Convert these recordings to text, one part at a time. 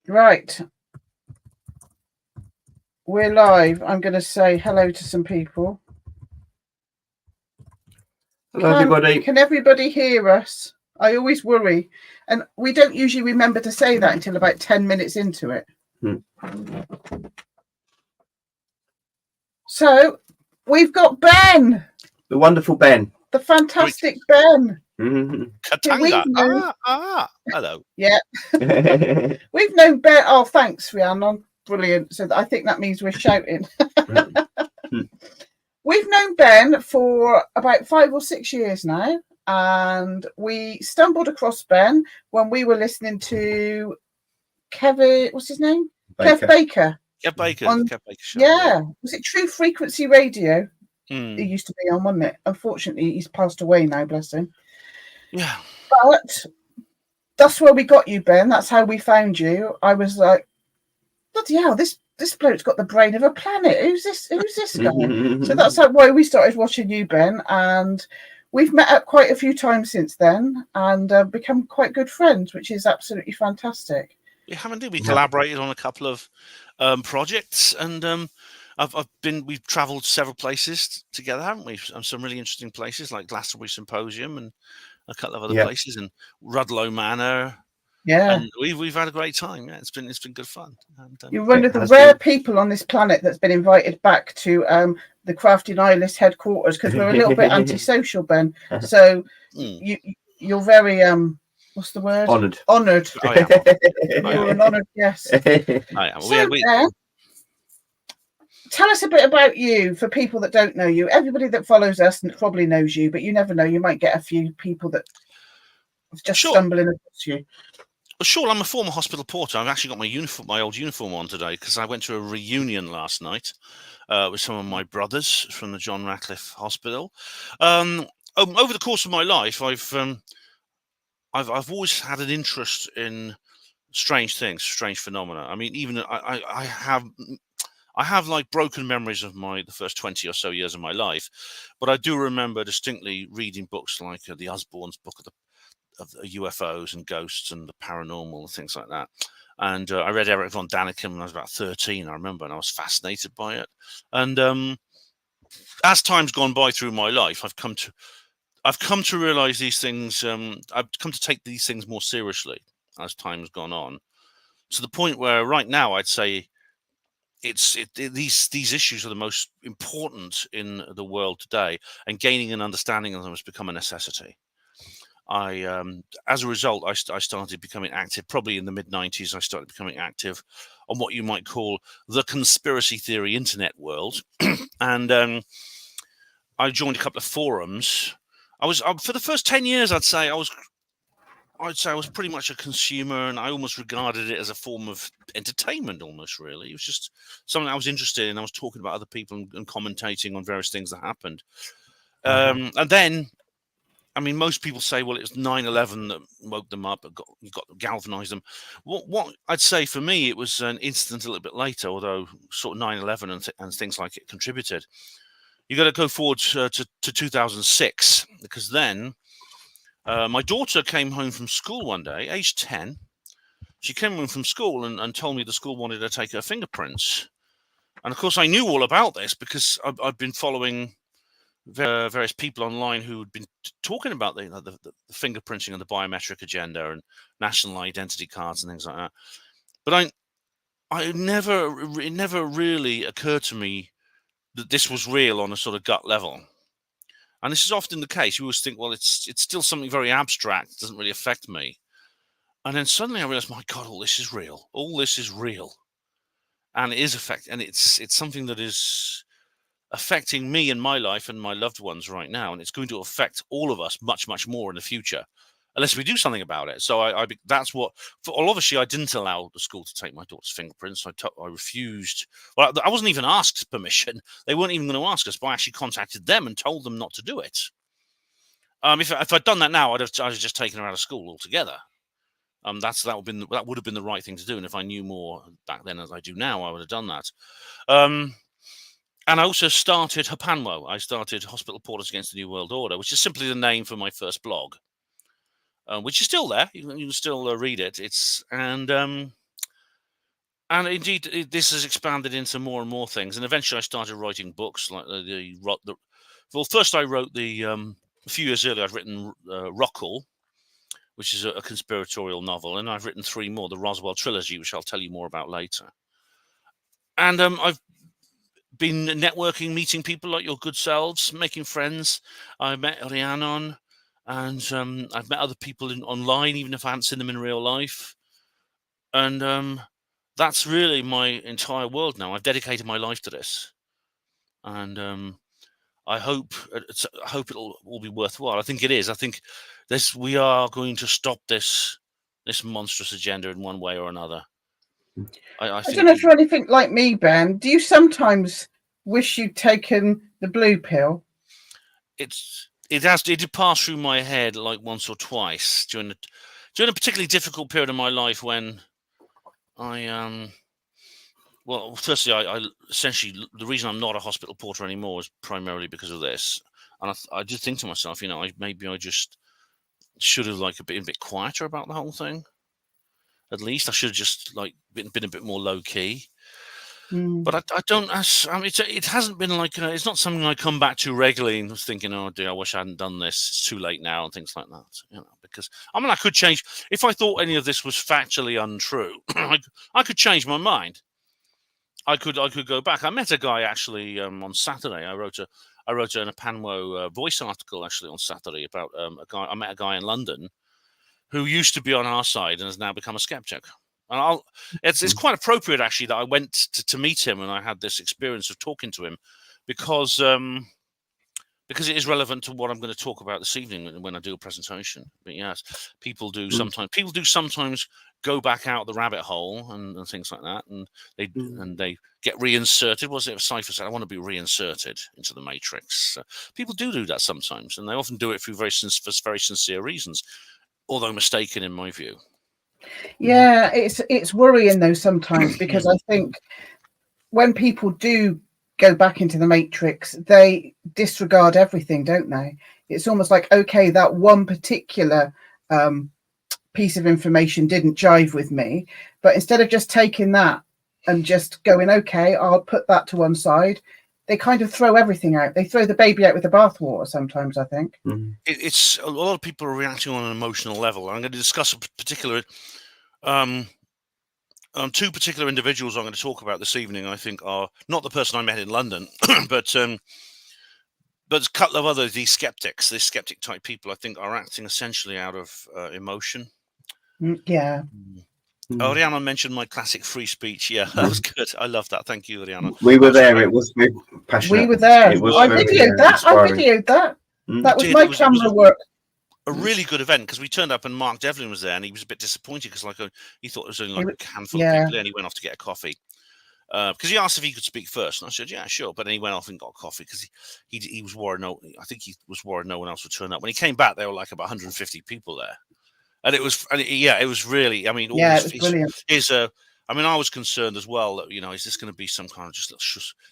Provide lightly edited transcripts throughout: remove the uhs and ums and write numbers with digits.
Right. We're live. I'm going to say hello to some people. Hello, everybody. Can everybody hear us? I always worry. And we don't usually remember to say that until about 10 minutes into it. So we've got Ben. The wonderful Ben. The fantastic Ben. Katanga. Hello. Yeah. We've known Ben. Oh, thanks, Rhiannon. Brilliant. So I think that means we're shouting. We've known Ben for about 5 or 6 years now, and we stumbled across Ben when we were listening to Kevin, what's his name? Baker. Kev Baker. Kev Baker. Kev Baker show, yeah. Was it True Frequency Radio? He used to be on, wasn't it? Unfortunately, he's passed away now, bless him. Yeah. But that's where we got you, Ben. That's how we found you. I was like, bloody hell, this bloke's got the brain of a planet. Who's this guy? So that's why we started watching you, Ben, and we've met up quite a few times since then and become quite good friends, which is absolutely fantastic. We haven't, we collaborated on a couple of projects, and we've travelled several places together, haven't we? Some really interesting places like Glastonbury Symposium and a couple of other places, and Rudlow Manor. Yeah, and we've had a great time. Yeah, it's been good fun. And, you're one of the rare people on this planet that's been invited back to the Crafty Nihilist headquarters, because we're a little bit antisocial, Ben. So you're very what's the word? Honoured. Honoured. Oh, yeah. You're an honoured guest. I am. So, tell us a bit about you for people that don't know you. Everybody that follows us probably knows you, but you never know. You might get a few people that just stumbling across you. Well, sure, I'm a former hospital porter. I've actually got my old uniform on today because I went to a reunion last night with some of my brothers from the John Ratcliffe Hospital. Over the course of my life, I've always had an interest in strange things, strange phenomena. I mean, even I have like broken memories of the first 20 or so years of my life, but I do remember distinctly reading books like the Osborne's book of UFOs and ghosts and the paranormal and things like that. And I read Eric von Daniken when I was about 13, I remember, and I was fascinated by it. And as time's gone by through my life, I've come to realize these things. I've come to take these things more seriously as time's gone on, to the point where right now I'd say these issues are the most important in the world today, and gaining an understanding of them has become a necessity. As a result, I started becoming active, probably in the mid-90s. I started becoming active on what you might call the conspiracy theory internet world. And I joined a couple of forums. I was for the first 10 years, I'd say I was pretty much a consumer, and I almost regarded it as a form of entertainment, almost, really. It was just something I was interested in. I was talking about other people and commentating on various things that happened. And then, I mean, most people say, well, it was 9/11 that woke them up, you got to galvanize them. What I'd say for me, it was an incident a little bit later, although sort of 9/11 and things like it contributed. You got to go forward to 2006, because then my daughter came home from school one day, aged 10. She came home from school and told me the school wanted to take her fingerprints. And of course, I knew all about this because I've been following various people online who had been talking about the fingerprinting and the biometric agenda and national identity cards and things like that. But it never really occurred to me that this was real on a sort of gut level. And this is often the case. You always think, well, it's still something very abstract. It doesn't really affect me. And then suddenly I realized, my God, all this is real. All this is real. And it is and it's something that is affecting me in my life and my loved ones right now, and it's going to affect all of us much, much more in the future, unless we do something about it. So that's what. Obviously, I didn't allow the school to take my daughter's fingerprints. I refused. Well, I wasn't even asked permission. They weren't even going to ask us, but I actually contacted them and told them not to do it. If I'd done that now, I'd have just taken her out of school altogether. That would have been the right thing to do. And if I knew more back then as I do now, I would have done that. And I also started Hapanwo. I started Hospital Porters Against the New World Order, which is simply the name for my first blog, which is still there. You can still read it. And indeed, this has expanded into more and more things. And eventually, I started writing books. Like well, first I wrote a few years earlier. I'd written Rockall, which is a conspiratorial novel, and I've written 3 more, the Roswell trilogy, which I'll tell you more about later. And I've been networking, meeting people like your good selves, making friends. I met Rhiannon, and I've met other people online, even if I haven't seen them in real life. And that's really my entire world now. I've dedicated my life to this, and I hope it'll all be worthwhile. I think it is. I think we are going to stop this monstrous agenda in one way or another. I don't know if you're anything like me, Ben. Do you sometimes wish you'd taken the blue pill? It did pass through my head like once or twice during a particularly difficult period of my life when well, firstly, I essentially, the reason I'm not a hospital porter anymore is primarily because of this. And I did think to myself, maybe I just should have been a bit quieter about the whole thing. At least I should have just been a bit more low key. But I don't. It hasn't been it's not something I come back to regularly and was thinking, oh dear, I wish I hadn't done this. It's too late now and things like that. Because I could change if I thought any of this was factually untrue. I could change my mind. I could go back. I met a guy actually on Saturday. I wrote an Apanwo voice article actually on Saturday about a guy. I met a guy in London who used to be on our side and has now become a skeptic. And it's quite appropriate actually that I went to meet him and I had this experience of talking to him because it is relevant to what I'm going to talk about this evening when I do a presentation. But yes, people do sometimes go back out the rabbit hole and things like that, and they get reinserted. Was it Cypher said, I want to be reinserted into the matrix? People do that sometimes, and they often do it for very sincere reasons, although mistaken in my view. Yeah, it's worrying though sometimes because I think when people do go back into the matrix, they disregard everything, don't they? It's almost like, okay, that one particular piece of information didn't jive with me, but instead of just taking that and just going, okay, I'll put that to one side, they kind of throw everything out. They throw the baby out with the bathwater sometimes, I think. It's a lot of people are reacting on an emotional level. I'm going to discuss a particular two particular individuals I'm going to talk about this evening. I think are not the person I met in London, but a couple of others. These skeptic type people, I think, are acting essentially out of emotion. Yeah. Oh, Rhiannon mentioned my classic free speech. Yeah, that was good. I love that. Thank you, Rhiannon. We were there. It was very passionate. We were there. It was I videoed that. That was my camera work. A really good event because we turned up and Mark Devlin was there and he was a bit disappointed because he thought it was only a handful of people and he went off to get a coffee because he asked if he could speak first and I said yeah sure, but then he went off and got coffee because he was worried he was worried no one else would turn up. When he came back there were like about 150 people there and it was really, it was brilliant. I was concerned as well that, is this going to be some kind of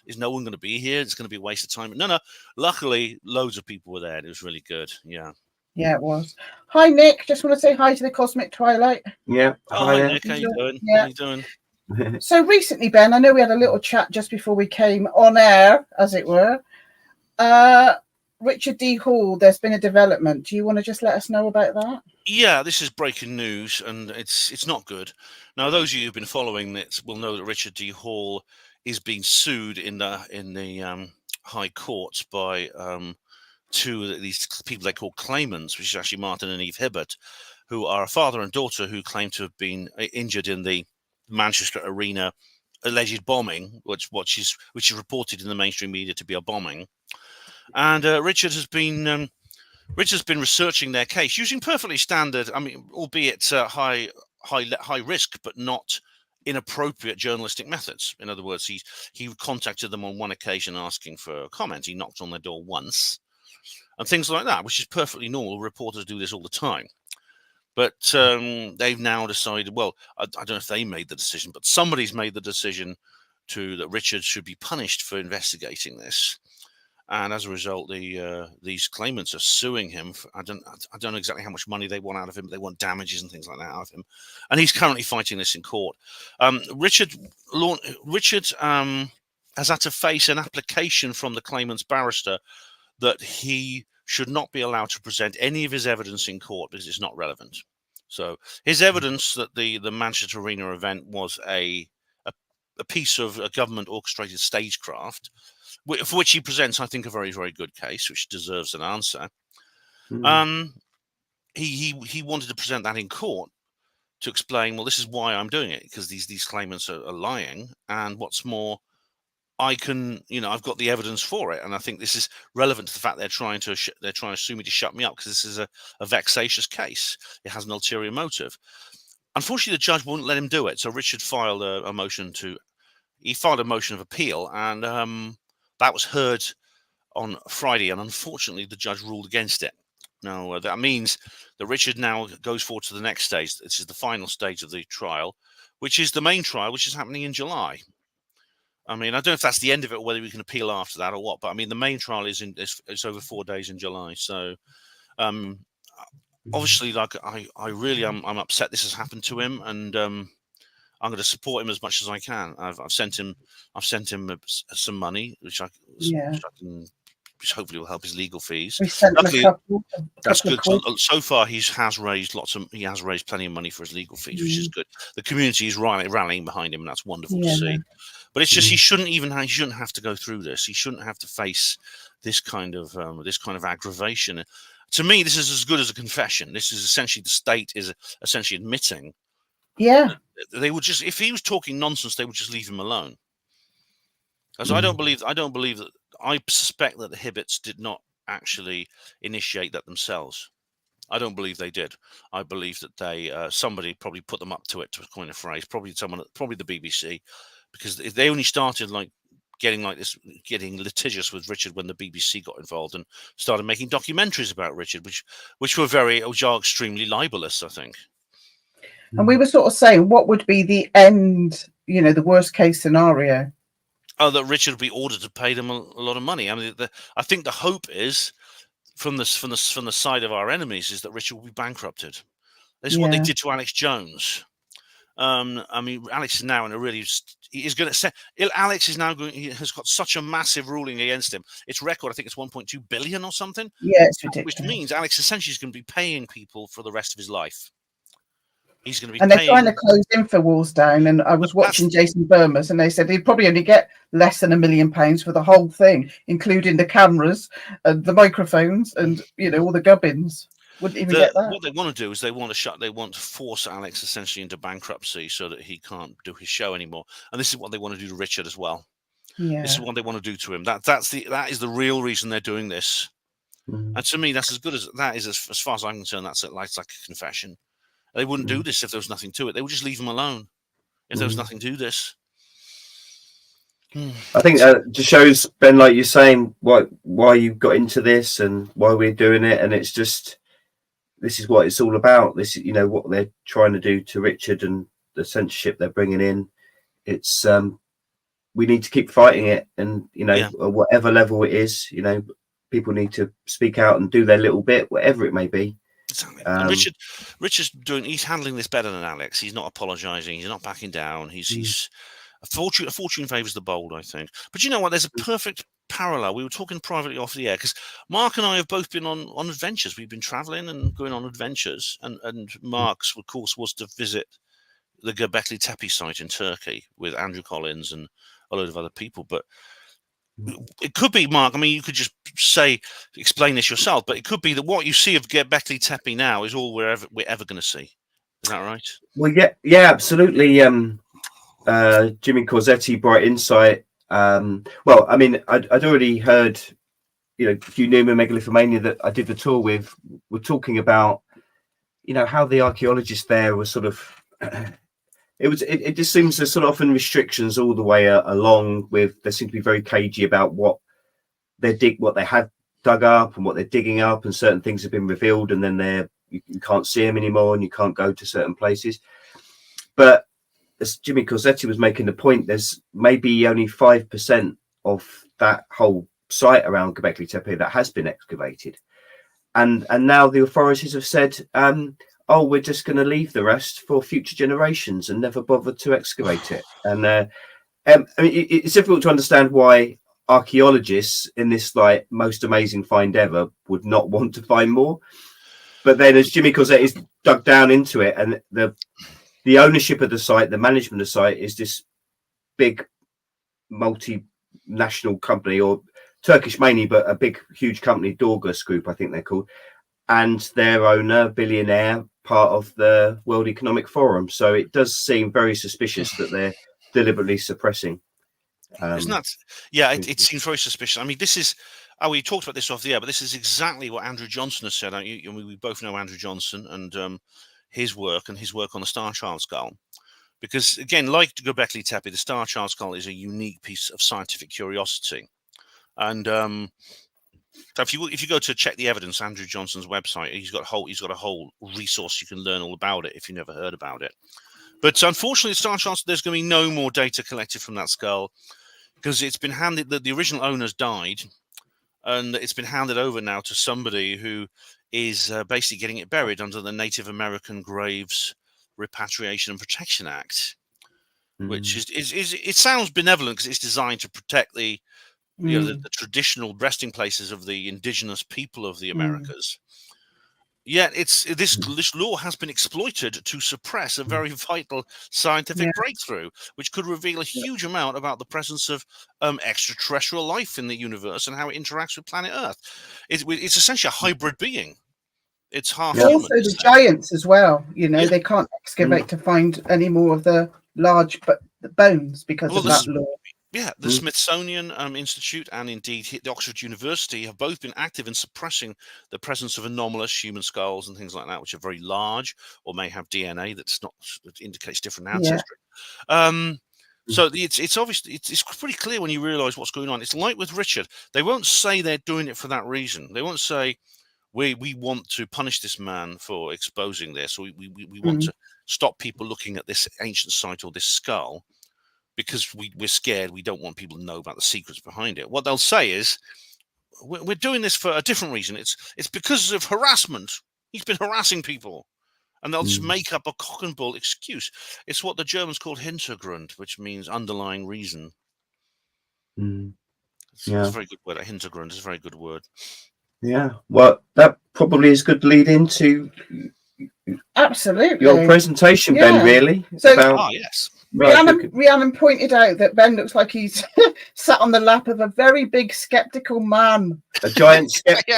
is no one going to be here? It's going to be a waste of time. No. Luckily, loads of people were there. And it was really good. Yeah. Yeah, it was. Hi, Nick. Just want to say hi to the Cosmic Twilight. Yeah. Hi, Nick. How you doing? Yeah. How you doing? So recently, Ben, I know we had a little chat just before we came on air, as it were. Richard D. Hall, there's been a development. Do you want to just let us know about that? Yeah, this is breaking news, and it's not good. Now, those of you who've been following this will know that Richard D. Hall is being sued in the High Court by two of these people they call claimants, which is actually Martin and Eve Hibbert, who are a father and daughter who claim to have been injured in the Manchester Arena alleged bombing, which is reported in the mainstream media to be a bombing. And Richard has been researching their case using perfectly standard, albeit high risk, but not inappropriate journalistic methods. In other words, he contacted them on one occasion asking for a comment. He knocked on their door once. And things like that, which is perfectly normal. Reporters do this all the time. But they've now decided, well, I don't know if they made the decision, but somebody's made the decision that Richard should be punished for investigating this. and as a result, these claimants are suing him. I don't know exactly how much money they want out of him. But they want damages and things like that out of him, and he's currently fighting this in court. Richard has had to face an application from the claimant's barrister that he should not be allowed to present any of his evidence in court because it's not relevant. So his evidence that the Manchester Arena event was a piece of a government orchestrated stagecraft, for which he presents, I think, a very, very good case, which deserves an answer. He wanted to present that in court to explain, well, this is why I'm doing it, because these claimants are lying, and what's more, I've got the evidence for it, and I think this is relevant to the fact they're trying to sue me to shut me up because this is a vexatious case. It has an ulterior motive. Unfortunately, the judge wouldn't let him do it, so Richard filed a motion of appeal, and that was heard on Friday, and unfortunately, the judge ruled against it. Now, that means that Richard now goes forward to the next stage. This is the final stage of the trial, which is the main trial, which is happening in July. I mean, I don't know if that's the end of it or whether we can appeal after that or what, but I mean, the main trial is it's over 4 days in July. So, obviously, like I really I'm upset this has happened to him, and I'm going to support him as much as I can. I've sent him some money, which hopefully will help his legal fees. We sent him a couple that's good. So far, he has raised plenty of money for his legal fees, which is good. The community is rallying behind him, and that's wonderful to see. But it's just he shouldn't have to go through this. He shouldn't have to face this kind of aggravation. To me, this is as good as a confession. This is essentially the state is essentially admitting. Yeah, they would just, if he was talking nonsense, they would just leave him alone. Because I don't believe that. I suspect that the Hibbets did not actually initiate that themselves. I don't believe they did. I believe that somebody probably put them up to it, to coin a phrase. Probably the BBC, because they only started getting litigious with Richard when the BBC got involved and started making documentaries about Richard, which are extremely libelous, I think. And we were sort of saying, what would be the end? The worst case scenario. Oh, that Richard would be ordered to pay them a lot of money. I mean, I think the hope is from the side of our enemies is that Richard will be bankrupted. This is what they did to Emlyn-Jones. I mean, Alex is now in a really. He is going to say. Alex is now going. He has got such a massive ruling against him. Its record, I think, it's 1.2 billion or something. Yeah, it's ridiculous. Which means Alex essentially is going to be paying people for the rest of his life. He's going to be. And they're trying to close InfoWars down. And I was watching Jason Burmas, and they said he'd probably only get less than £1 million for the whole thing, including the cameras and the microphones and all the gubbins. Wouldn't even get that. What they want to do is they want to force Alex essentially into bankruptcy so that he can't do his show anymore. And this is what they want to do to Richard as well. Yeah. This is what they want to do to him. That is the real reason they're doing this. And to me, that's as good as that is as far as I'm concerned. That's like a confession. They wouldn't do this if there was nothing to it. They would just leave him alone if there was nothing to this. I think just shows, Ben, like you're saying, why you got into this and why we're doing it, and it's just. This is what it's all about. This is, what they're trying to do to Richard and the censorship they're bringing in. It's we need to keep fighting it, and at whatever level it is, people need to speak out and do their little bit, whatever it may be. Exactly. He's handling this better than Alex. He's not apologising. He's not backing down. He's a fortune favours the bold, I think. But you know what? There's a perfect parallel. We were talking privately off the air because Mark and I have both been on adventures. We've been traveling and going on adventures, and Mark's, of course, was to visit the Göbekli Tepe site in Turkey with Andrew Collins and a load of other people. But it could be, Mark, I mean, you could just explain this yourself, but it could be that what you see of Göbekli Tepe now is all we're ever going to see. Is that right? Well, yeah, absolutely. Jimmy Corsetti, Bright Insight. Well, I mean, I'd already heard, if you knew me, Megalithomania, that I did the tour with, we're talking about, how the archaeologists there were sort of, it just seems there's sort of often restrictions all the way along with, they seem to be very cagey about what they had dug up and what they're digging up, and certain things have been revealed and then you can't see them anymore and you can't go to certain places. But as Jimmy Corsetti was making the point, there's maybe only 5% of that whole site around Göbekli Tepe that has been excavated, and now the authorities have said, oh, we're just going to leave the rest for future generations and never bother to excavate it. And I mean, it's difficult to understand why archaeologists in this like most amazing find ever would not want to find more. But then, as Jimmy Corzette is dug down into it, and the ownership of the site, the management of the site, is this big multinational company, or Turkish mainly, but a big, huge company, Dorgas Group, I think they're called, and their owner, billionaire, part of the World Economic Forum. So it does seem very suspicious that they're deliberately suppressing. Isn't that? Yeah, it seems very suspicious. I mean, this is. Oh, we talked about this off the air, but this is exactly what Andrew Johnson has said. We both know Andrew Johnson and his work on the Star Child skull. Because again, like Göbekli Tepe, the Star Child skull is a unique piece of scientific curiosity. And if you go to check the evidence, Andrew Johnson's website, he's got a whole resource you can learn all about it if you never heard about it. But unfortunately, Star Child, there's going to be no more data collected from that skull because it's been handed that the original owners died. And it's been handed over now to somebody who is basically getting it buried under the Native American Graves Repatriation and Protection Act, which is it sounds benevolent because it's designed to protect the traditional resting places of the indigenous people of the Americas. Yet this law has been exploited to suppress a very vital scientific breakthrough, which could reveal a huge amount about the presence of extraterrestrial life in the universe and how it interacts with planet Earth. It's essentially a hybrid being. It's half human. Also the giants as well. You know, they can't excavate to find any more of the large bones because of that law. Yeah, the Smithsonian Institute and indeed the Oxford University have both been active in suppressing the presence of anomalous human skulls and things like that, which are very large or may have DNA that indicates different ancestry. So it's obviously it's pretty clear when you realise what's going on. It's like with Richard; they won't say they're doing it for that reason. They won't say we want to punish this man for exposing this, or we want to stop people looking at this ancient site or this skull. Because we're scared, we don't want people to know about the secrets behind it. What they'll say is, we're doing this for a different reason. It's because of harassment. He's been harassing people. And they'll just make up a cock and bull excuse. It's what the Germans called Hintergrund, which means underlying reason. It's a very good word. Hintergrund is a very good word. Yeah, well, that probably is good lead into absolutely your presentation, Ben, really. So, yes. Rhiannon pointed out that Ben looks like he's sat on the lap of a very big skeptical man. A giant skeptic.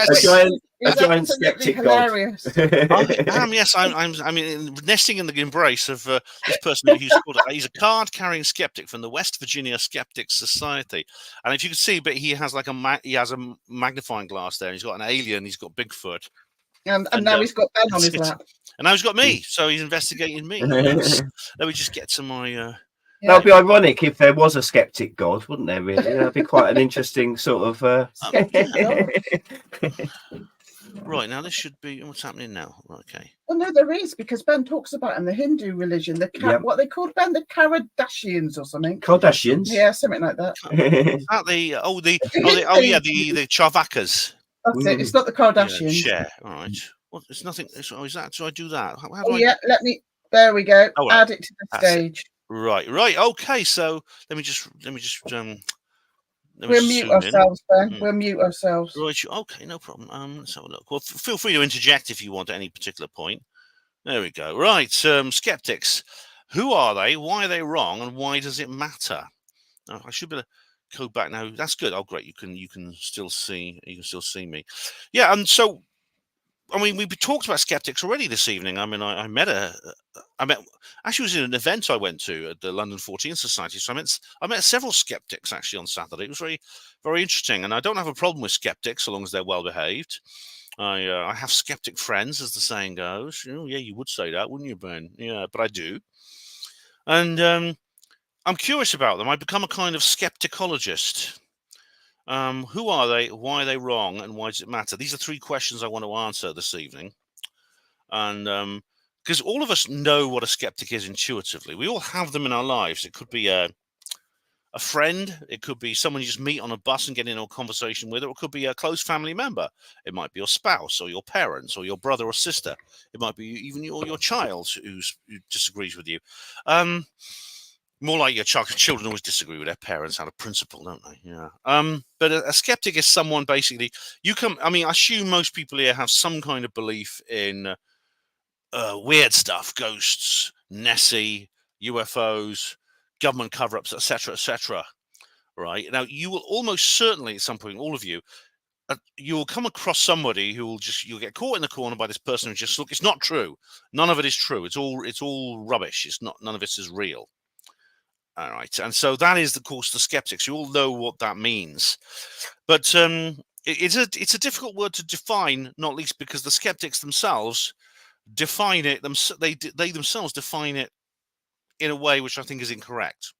A giant skeptic. Hilarious. Yes, I mean, nesting in the embrace of this person he's a card-carrying skeptic from the West Virginia Skeptics Society. And if you can see, but he has he has a magnifying glass there. He's got an alien. He's got Bigfoot. And now he's got Ben on his lap. And now he's got me, so he's investigating me. Let me just get to my... That would be ironic if there was a skeptic god, wouldn't there, really? That would be quite an interesting sort of... Right, now this should be... What's happening now? Okay. Well, no, there is, because Ben talks about in the Hindu religion, what they called, Ben, the Kardashians or something. Kardashians? Yeah, something like that. The Charvakas. That's it. It's not the Kardashians. Yeah, all right. Well, it's nothing. Is that? So I do that. How do I... let me. There we go. Oh, right. Add it to the stage. Right. Okay. So let me just. We'll mute ourselves, Ben. We'll mute ourselves. Right. Okay. No problem. Let's have a look. Well, feel free to interject if you want at any particular point. There we go. Right. Skeptics. Who are they? Why are they wrong? And why does it matter? I should be. Go back now. That's good. Oh, great. You can still see. You can still see me. Yeah. And so. I mean, we talked about skeptics already this evening. I mean, I met actually, it was in an event I went to at the London 14 Society. So I met several skeptics actually on Saturday. It was very, very interesting. And I don't have a problem with skeptics so long as they're well behaved. I have skeptic friends, as the saying goes. Yeah, you would say that, wouldn't you, Ben? Yeah, but I do. And I'm curious about them. I become a kind of skepticologist. Who are they? Why are they wrong? And why does it matter? These are three questions I want to answer this evening. And because all of us know what a skeptic is intuitively. We all have them in our lives. It could be a a friend. It could be someone you just meet on a bus and get into a conversation with, or it could be a close family member. It might be your spouse or your parents or your brother or sister. It might be even your child who disagrees with you. More like your children always disagree with their parents out of principle, don't they? Yeah. But a skeptic is someone basically I assume most people here have some kind of belief in weird stuff, ghosts, Nessie, UFOs, government cover-ups, etc., etc. Right now, you will almost certainly at some point, all of you, you will come across somebody who will you'll get caught in the corner by this person who just look. It's not true. None of it is true. It's all rubbish. It's not. None of it is real. All right, and so that is, of course, the skeptics. You all know what that means, but it's a difficult word to define, not least because the skeptics themselves define it. They themselves define it in a way which I think is incorrect.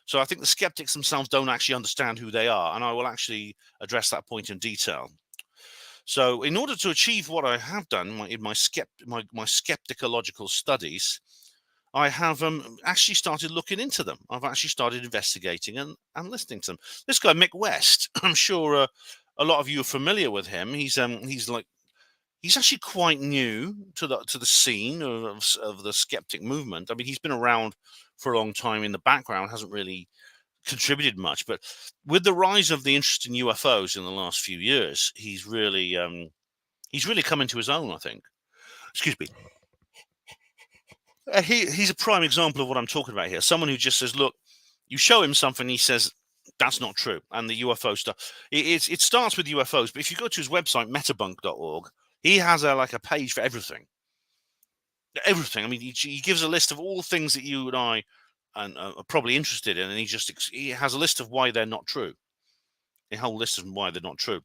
So I think the skeptics themselves don't actually understand who they are, and I will actually address that point in detail. So, in order to achieve what I have done in my skepticological studies, I have actually started looking into them. I've actually started investigating and listening to them. This guy, Mick West, I'm sure a lot of you are familiar with him. He's actually quite new to the scene of the skeptic movement. I mean, he's been around for a long time in the background, hasn't really contributed much. But with the rise of the interest in UFOs in the last few years, he's really come into his own, I think. Excuse me. He's a prime example of what I'm talking about here. Someone who just says, look, you show him something, he says, that's not true. And the UFO stuff, it starts with UFOs. But if you go to his website, metabunk.org, he has a page for everything. Everything. I mean, he gives a list of all the things that you and I are probably interested in. And he has a list of why they're not true. A whole list of why they're not true.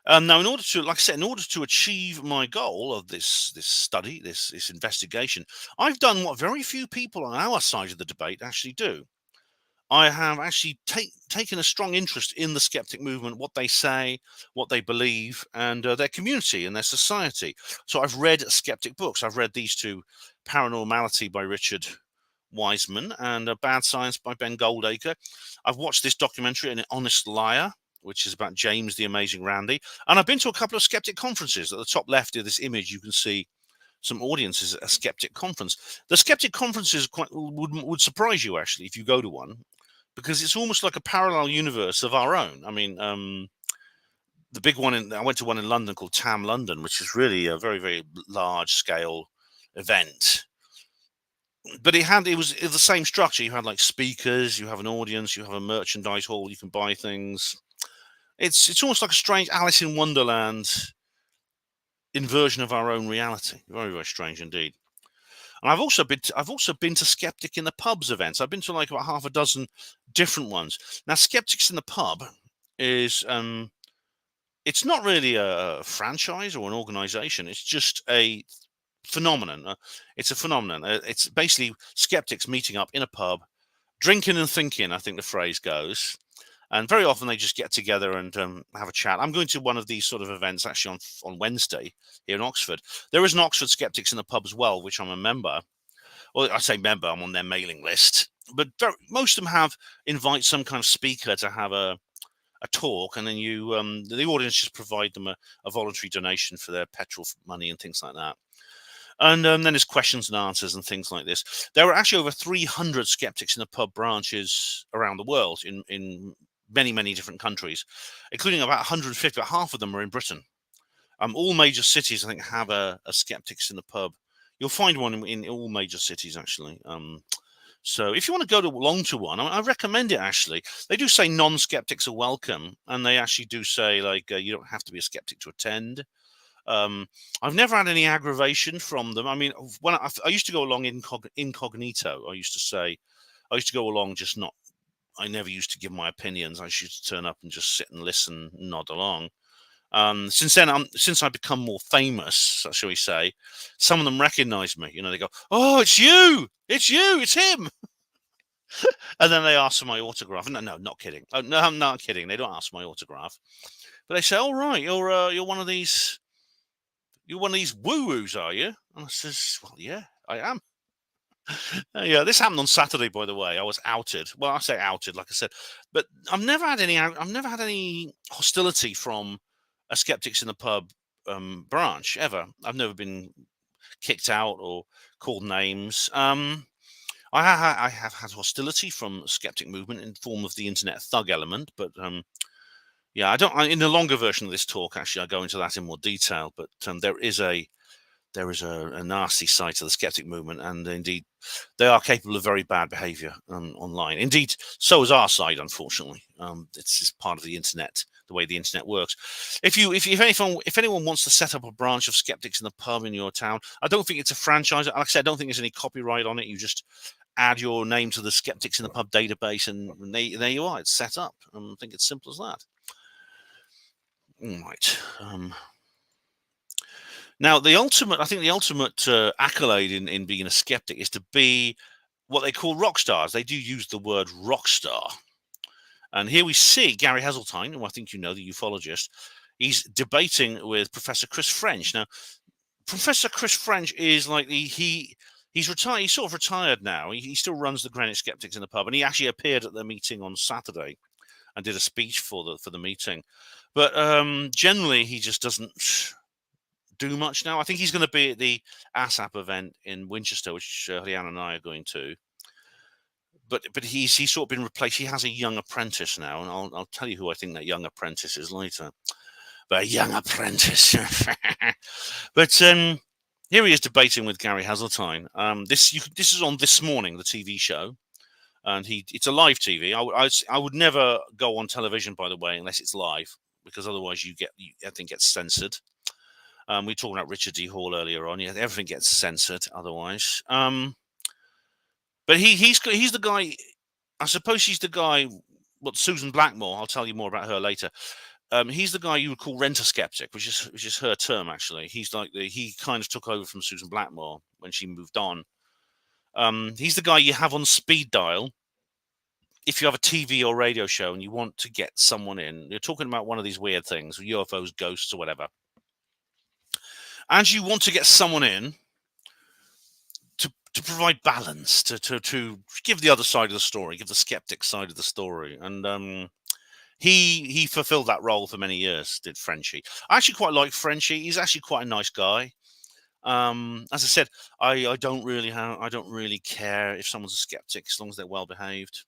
Now, in order to achieve my goal of this study, this investigation, I've done what very few people on our side of the debate actually do. I have actually taken a strong interest in the skeptic movement, what they say, what they believe, and their community and their society. So I've read skeptic books. I've read these two, Paranormality by Richard Wiseman and Bad Science by Ben Goldacre. I've watched this documentary, An Honest Liar, which is about James the Amazing Randi. And I've been to a couple of skeptic conferences. At the top left of this image, you can see some audiences at a skeptic conference. The skeptic conferences would surprise you, actually, if you go to one, because it's almost like a parallel universe of our own. I mean, the big one, I went to one in London called TAM London, which is really a very, very large-scale event. But it was the same structure. You had like speakers, you have an audience, you have a merchandise hall, you can buy things. It's almost like a strange Alice in Wonderland inversion of our own reality. Very, very strange indeed. And I've also been to Skeptic in the Pubs events. I've been to like about half a dozen different ones. Now, Skeptics in the Pub is it's not really a franchise or an organization. It's just a phenomenon. It's a phenomenon. It's basically skeptics meeting up in a pub, drinking and thinking, I think the phrase goes. And very often they just get together and have a chat. I'm going to one of these sort of events actually on Wednesday here in Oxford. There is an Oxford Skeptics in the Pub as well, which I'm a member. Well, I say member, I'm on their mailing list. But most of them invite some kind of speaker to have a talk, and then the audience just provide them a voluntary donation for their petrol money and things like that. And then there's questions and answers and things like this. There are actually over 300 Skeptics in the Pub branches around the world in many, many different countries, including about 150, but half of them are in Britain. All major cities, I think, have a Skeptics in the Pub. You'll find one in all major cities, actually. So if you want to go along to one, I recommend it, actually. They do say non-skeptics are welcome, and they actually do say, like, you don't have to be a skeptic to attend. I've never had any aggravation from them. I mean, when I used to go along incognito, I used to go along just not. I never used to give my opinions. I used to turn up and just sit and listen, and nod along. Since then, since I've become more famous, shall we say, some of them recognize me. You know, they go, "Oh, it's you! It's you! It's him!" And then they ask for my autograph. No, not kidding. Oh, no, I'm not kidding. They don't ask for my autograph, but they say, "All right, you're one of these. You're one of these woo-woos, are you?" And I says, "Well, yeah, I am." Yeah, this happened on Saturday, by the way. I was outed. Well, I say outed, like I said, but I've never had any hostility from a Skeptics in the Pub branch ever. I've never been kicked out or called names. I have had hostility from the skeptic movement in the form of the internet thug element, but yeah, in the longer version of this talk, actually, I go into that in more detail. But there is a nasty side to the skeptic movement, and indeed, they are capable of very bad behaviour online. Indeed, so is our side, unfortunately. It's just part of the internet, the way the internet works. If anyone wants to set up a branch of Skeptics in the Pub in your town, I don't think it's a franchise. Like I said, I don't think there's any copyright on it. You just add your name to the Skeptics in the Pub database, and there you are. It's set up. I think it's simple as that. All right. Now, the ultimate accolade in being a skeptic is to be what they call rock stars. They do use the word rock star. And here we see Gary Heseltine, who I think you know, the ufologist. He's debating with Professor Chris French. Now, Professor Chris French is like he's retired. He's sort of retired now. He still runs the Greenwich Skeptics in the Pub, and he actually appeared at the meeting on Saturday and did a speech for the meeting. But generally, he just doesn't do much now. I think he's going to be at the ASAP event in Winchester, which Leanne and I are going to. But he's sort of been replaced. He has a young apprentice now, and I'll tell you who I think that young apprentice is later. But a young apprentice. But here he is debating with Gary Heseltine. This is on This Morning, the TV show, and it's a live TV. I would never go on television, by the way, unless it's live, because otherwise everything gets censored. We were talking about Richard D. Hall earlier on. Yeah, everything gets censored otherwise. But he's the guy. I suppose he's the guy. Well, Susan Blackmore. I'll tell you more about her later. He's the guy you would call rent-a-skeptic, which is her term actually. He's like he kind of took over from Susan Blackmore when she moved on. He's the guy you have on speed dial if you have a TV or radio show and you want to get someone in. You're talking about one of these weird things, UFOs, ghosts, or whatever, and you want to get someone in to provide balance, to give the other side of the story, give the skeptic side of the story, and he fulfilled that role for many years. Did Frenchie? I actually quite like Frenchie. He's actually quite a nice guy. As I said, I don't really care if someone's a skeptic as long as they're well behaved.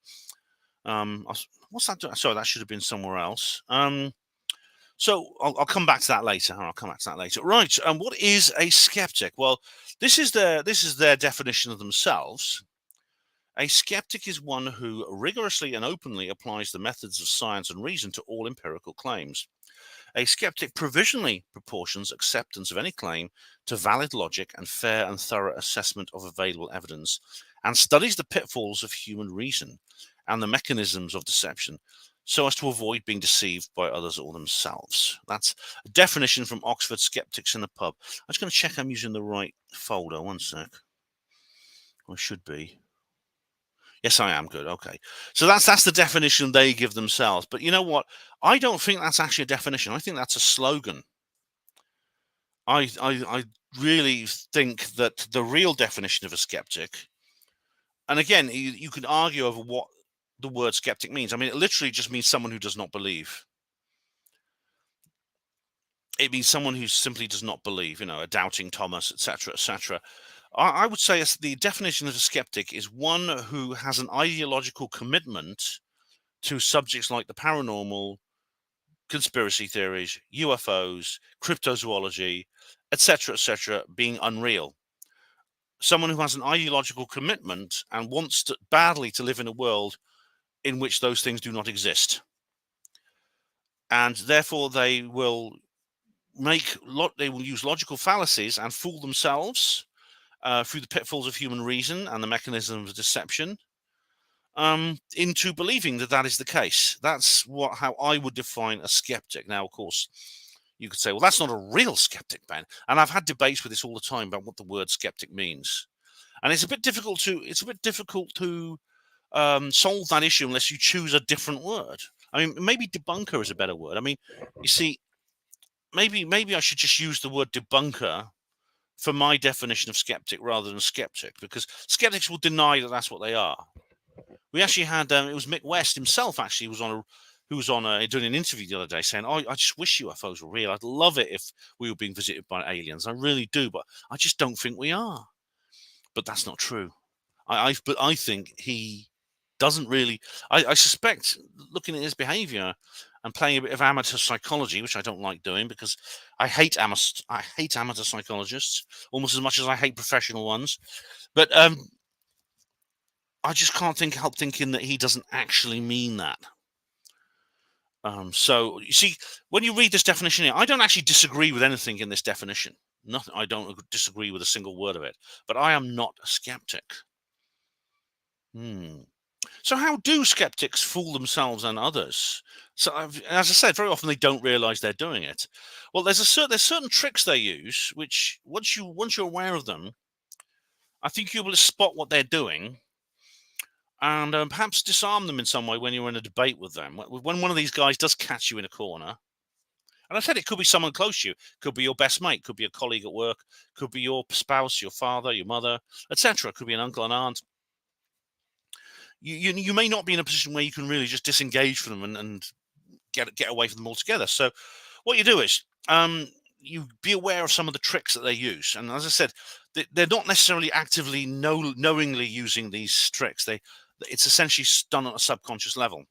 What's that? Sorry, that should have been somewhere else. So I'll come back to that later. Right. What is a skeptic? Well, this is their definition of themselves. A skeptic is one who rigorously and openly applies the methods of science and reason to all empirical claims. A skeptic provisionally proportions acceptance of any claim to valid logic and fair and thorough assessment of available evidence, and studies the pitfalls of human reason and the mechanisms of deception, so as to avoid being deceived by others or themselves. That's a definition from Oxford Skeptics in the Pub. I'm just going to check I'm using the right folder. One sec. I should be. Yes, I am. Good. Okay. So that's the definition they give themselves. But you know what? I don't think that's actually a definition. I think that's a slogan. I really think that the real definition of a skeptic, and again, you could argue over what the word skeptic means. I mean, it literally just means someone who does not believe. It means someone who simply does not believe, a doubting Thomas, etc., etc. I would say the definition of a skeptic is one who has an ideological commitment to subjects like the paranormal, conspiracy theories, UFOs, cryptozoology, etc., being unreal. Someone who has an ideological commitment and wants badly to live in a world in which those things do not exist. And therefore they will use logical fallacies and fool themselves through the pitfalls of human reason and the mechanisms of deception into believing that is the case. That's how I would define a skeptic. Now, of course, you could say, well, that's not a real skeptic, Ben. And I've had debates with this all the time about what the word skeptic means. And it's a bit difficult to solve that issue unless you choose a different word. I mean, maybe debunker is a better word. I mean, you see, maybe I should just use the word debunker for my definition of skeptic rather than skeptic, because skeptics will deny that that's what they are. We actually had it was Mick West himself actually was doing an interview the other day saying, "Oh, I just wish UFOs were real. I'd love it if we were being visited by aliens. I really do, but I just don't think we are." But that's not true. But I think he doesn't really. I suspect, looking at his behaviour and playing a bit of amateur psychology, which I don't like doing because I hate amateur psychologists almost as much as I hate professional ones. But I just can't help thinking that he doesn't actually mean that. So you see, when you read this definition here, I don't actually disagree with anything in this definition. Nothing. I don't disagree with a single word of it. But I am not a skeptic. So how do skeptics fool themselves and others? So as I said, very often they don't realise they're doing it. Well, there's certain tricks they use, which once you're aware of them, I think you'll be able to spot what they're doing, and perhaps disarm them in some way when you're in a debate with them. When one of these guys does catch you in a corner, and I said it could be someone close to you, could be your best mate, could be a colleague at work, could be your spouse, your father, your mother, etc. Could be an uncle and aunt. You may not be in a position where you can really just disengage from them and get away from them altogether. So what you do is you be aware of some of the tricks that they use. And as I said, they're not necessarily actively knowingly using these tricks. It's essentially done on a subconscious level.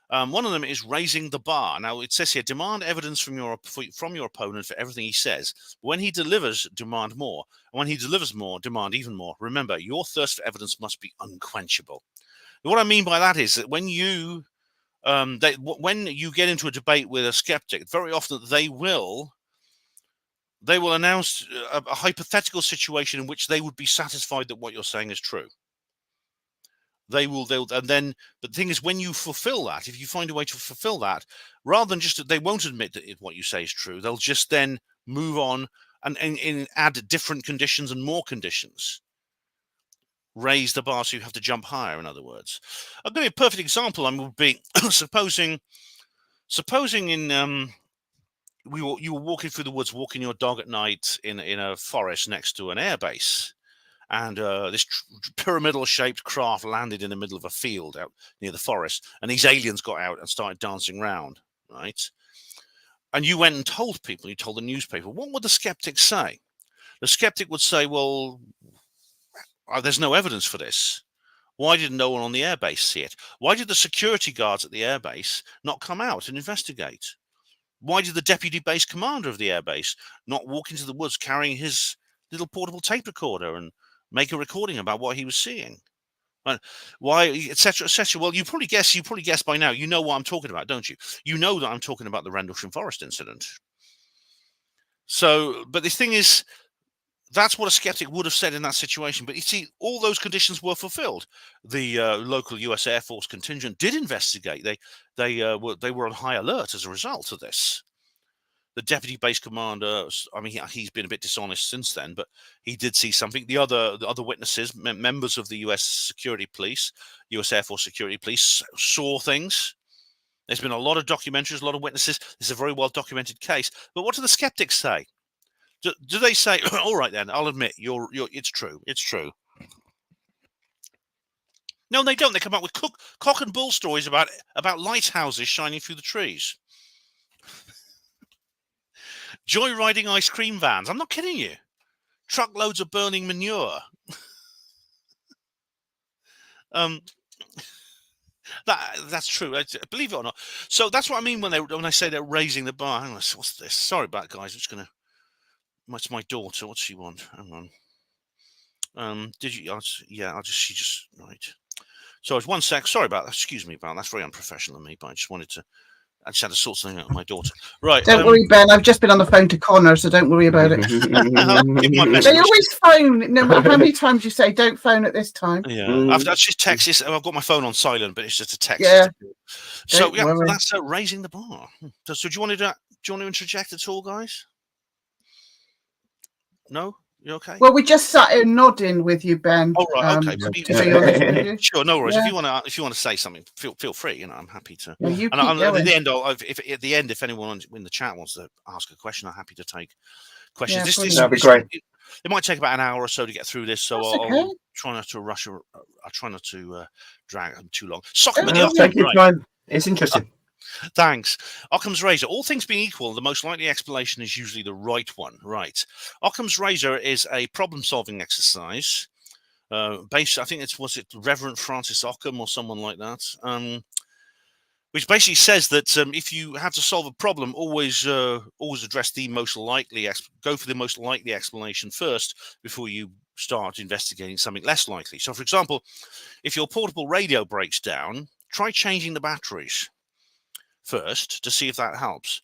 One of them is raising the bar. Now it says here, demand evidence from your opponent for everything he says. When he delivers, demand more. And when he delivers more, demand even more. Remember, your thirst for evidence must be unquenchable. And what I mean by that is that when you get into a debate with a skeptic, very often they will announce a hypothetical situation in which they would be satisfied that what you're saying is true. And then, but the thing is, when you fulfill that, if you find a way to fulfill that, rather than just, they won't admit that what you say is true, they'll just then move on and add different conditions and more conditions. Raise the bar so you have to jump higher, in other words. I'll give you a perfect example. Would be supposing in you were walking through the woods, walking your dog at night in a forest next to an airbase. And this pyramidal-shaped craft landed in the middle of a field out near the forest, and these aliens got out and started dancing around, right? And you went and told people, you told the newspaper. What would the skeptic say? The skeptic would say, well, there's no evidence for this. Why did no one on the airbase see it? Why did the security guards at the airbase not come out and investigate? Why did the deputy base commander of the airbase not walk into the woods carrying his little portable tape recorder and make a recording about what he was seeing? Why, etc., etc. Well, you probably guess by now. You know what I'm talking about, don't you? You know that I'm talking about the Rendlesham Forest incident. So, but the thing is, that's what a skeptic would have said in that situation. But you see, all those conditions were fulfilled. The local U.S. Air Force contingent did investigate. They were on high alert as a result of this. The deputy base commander, I mean, he's been a bit dishonest since then, but he did see something. The other witnesses, members of the U.S. security police, U.S. Air Force security police, saw things. There's been a lot of documentaries, a lot of witnesses. It's a very well-documented case. But what do the skeptics say? Do they say, all right then, I'll admit, it's true. It's true. No, they don't. They come up with cock and bull stories about lighthouses shining through the trees. Joyriding ice cream vans. I'm not kidding you. Truckloads of burning manure. That's true. Believe it or not. So that's what I mean when I say they're raising the bar. Hang on, what's this? Sorry about it, guys. I'm just gonna. It's my daughter. What's she want? Hang on. Did you? Yeah. She just right. So it's 1 sec. Sorry about that. Excuse me about that. That's very unprofessional of me. But I just had to sort something out with my daughter. Right. Don't worry, Ben. I've just been on the phone to Connor, so don't worry about it. They always phone. No matter how many times you say, don't phone at this time. Yeah. I've just texted. I've got my phone on silent, but it's just a text. Yeah. So yeah, that's raising the bar. So do you want to interject at all, guys? No? You okay? Well, we just sat here nodding with you, Ben. Oh, right, okay. To be honest with you. Sure, no worries. Yeah. If you want to say something, feel free. I'm happy to. Yeah, you and keep going. at the end, if anyone in the chat wants to ask a question, I'm happy to take questions. Yeah, This brilliant. That'd be great. it might take about an hour or so to get through this, so That's I'll okay. try not to rush. I'll try not to drag them too long. Sock 'em Oh, in the yeah. oven. Take your Right. time. It's interesting. Thanks. Occam's razor. All things being equal, the most likely explanation is usually the right one. Right. Occam's razor is a problem-solving exercise. Based, I think was it Reverend Francis Occam or someone like that. Which basically says that if you have to solve a problem, always address the most likely, go for the most likely explanation first before you start investigating something less likely. So, for example, if your portable radio breaks down, try changing the batteries first to see if that helps.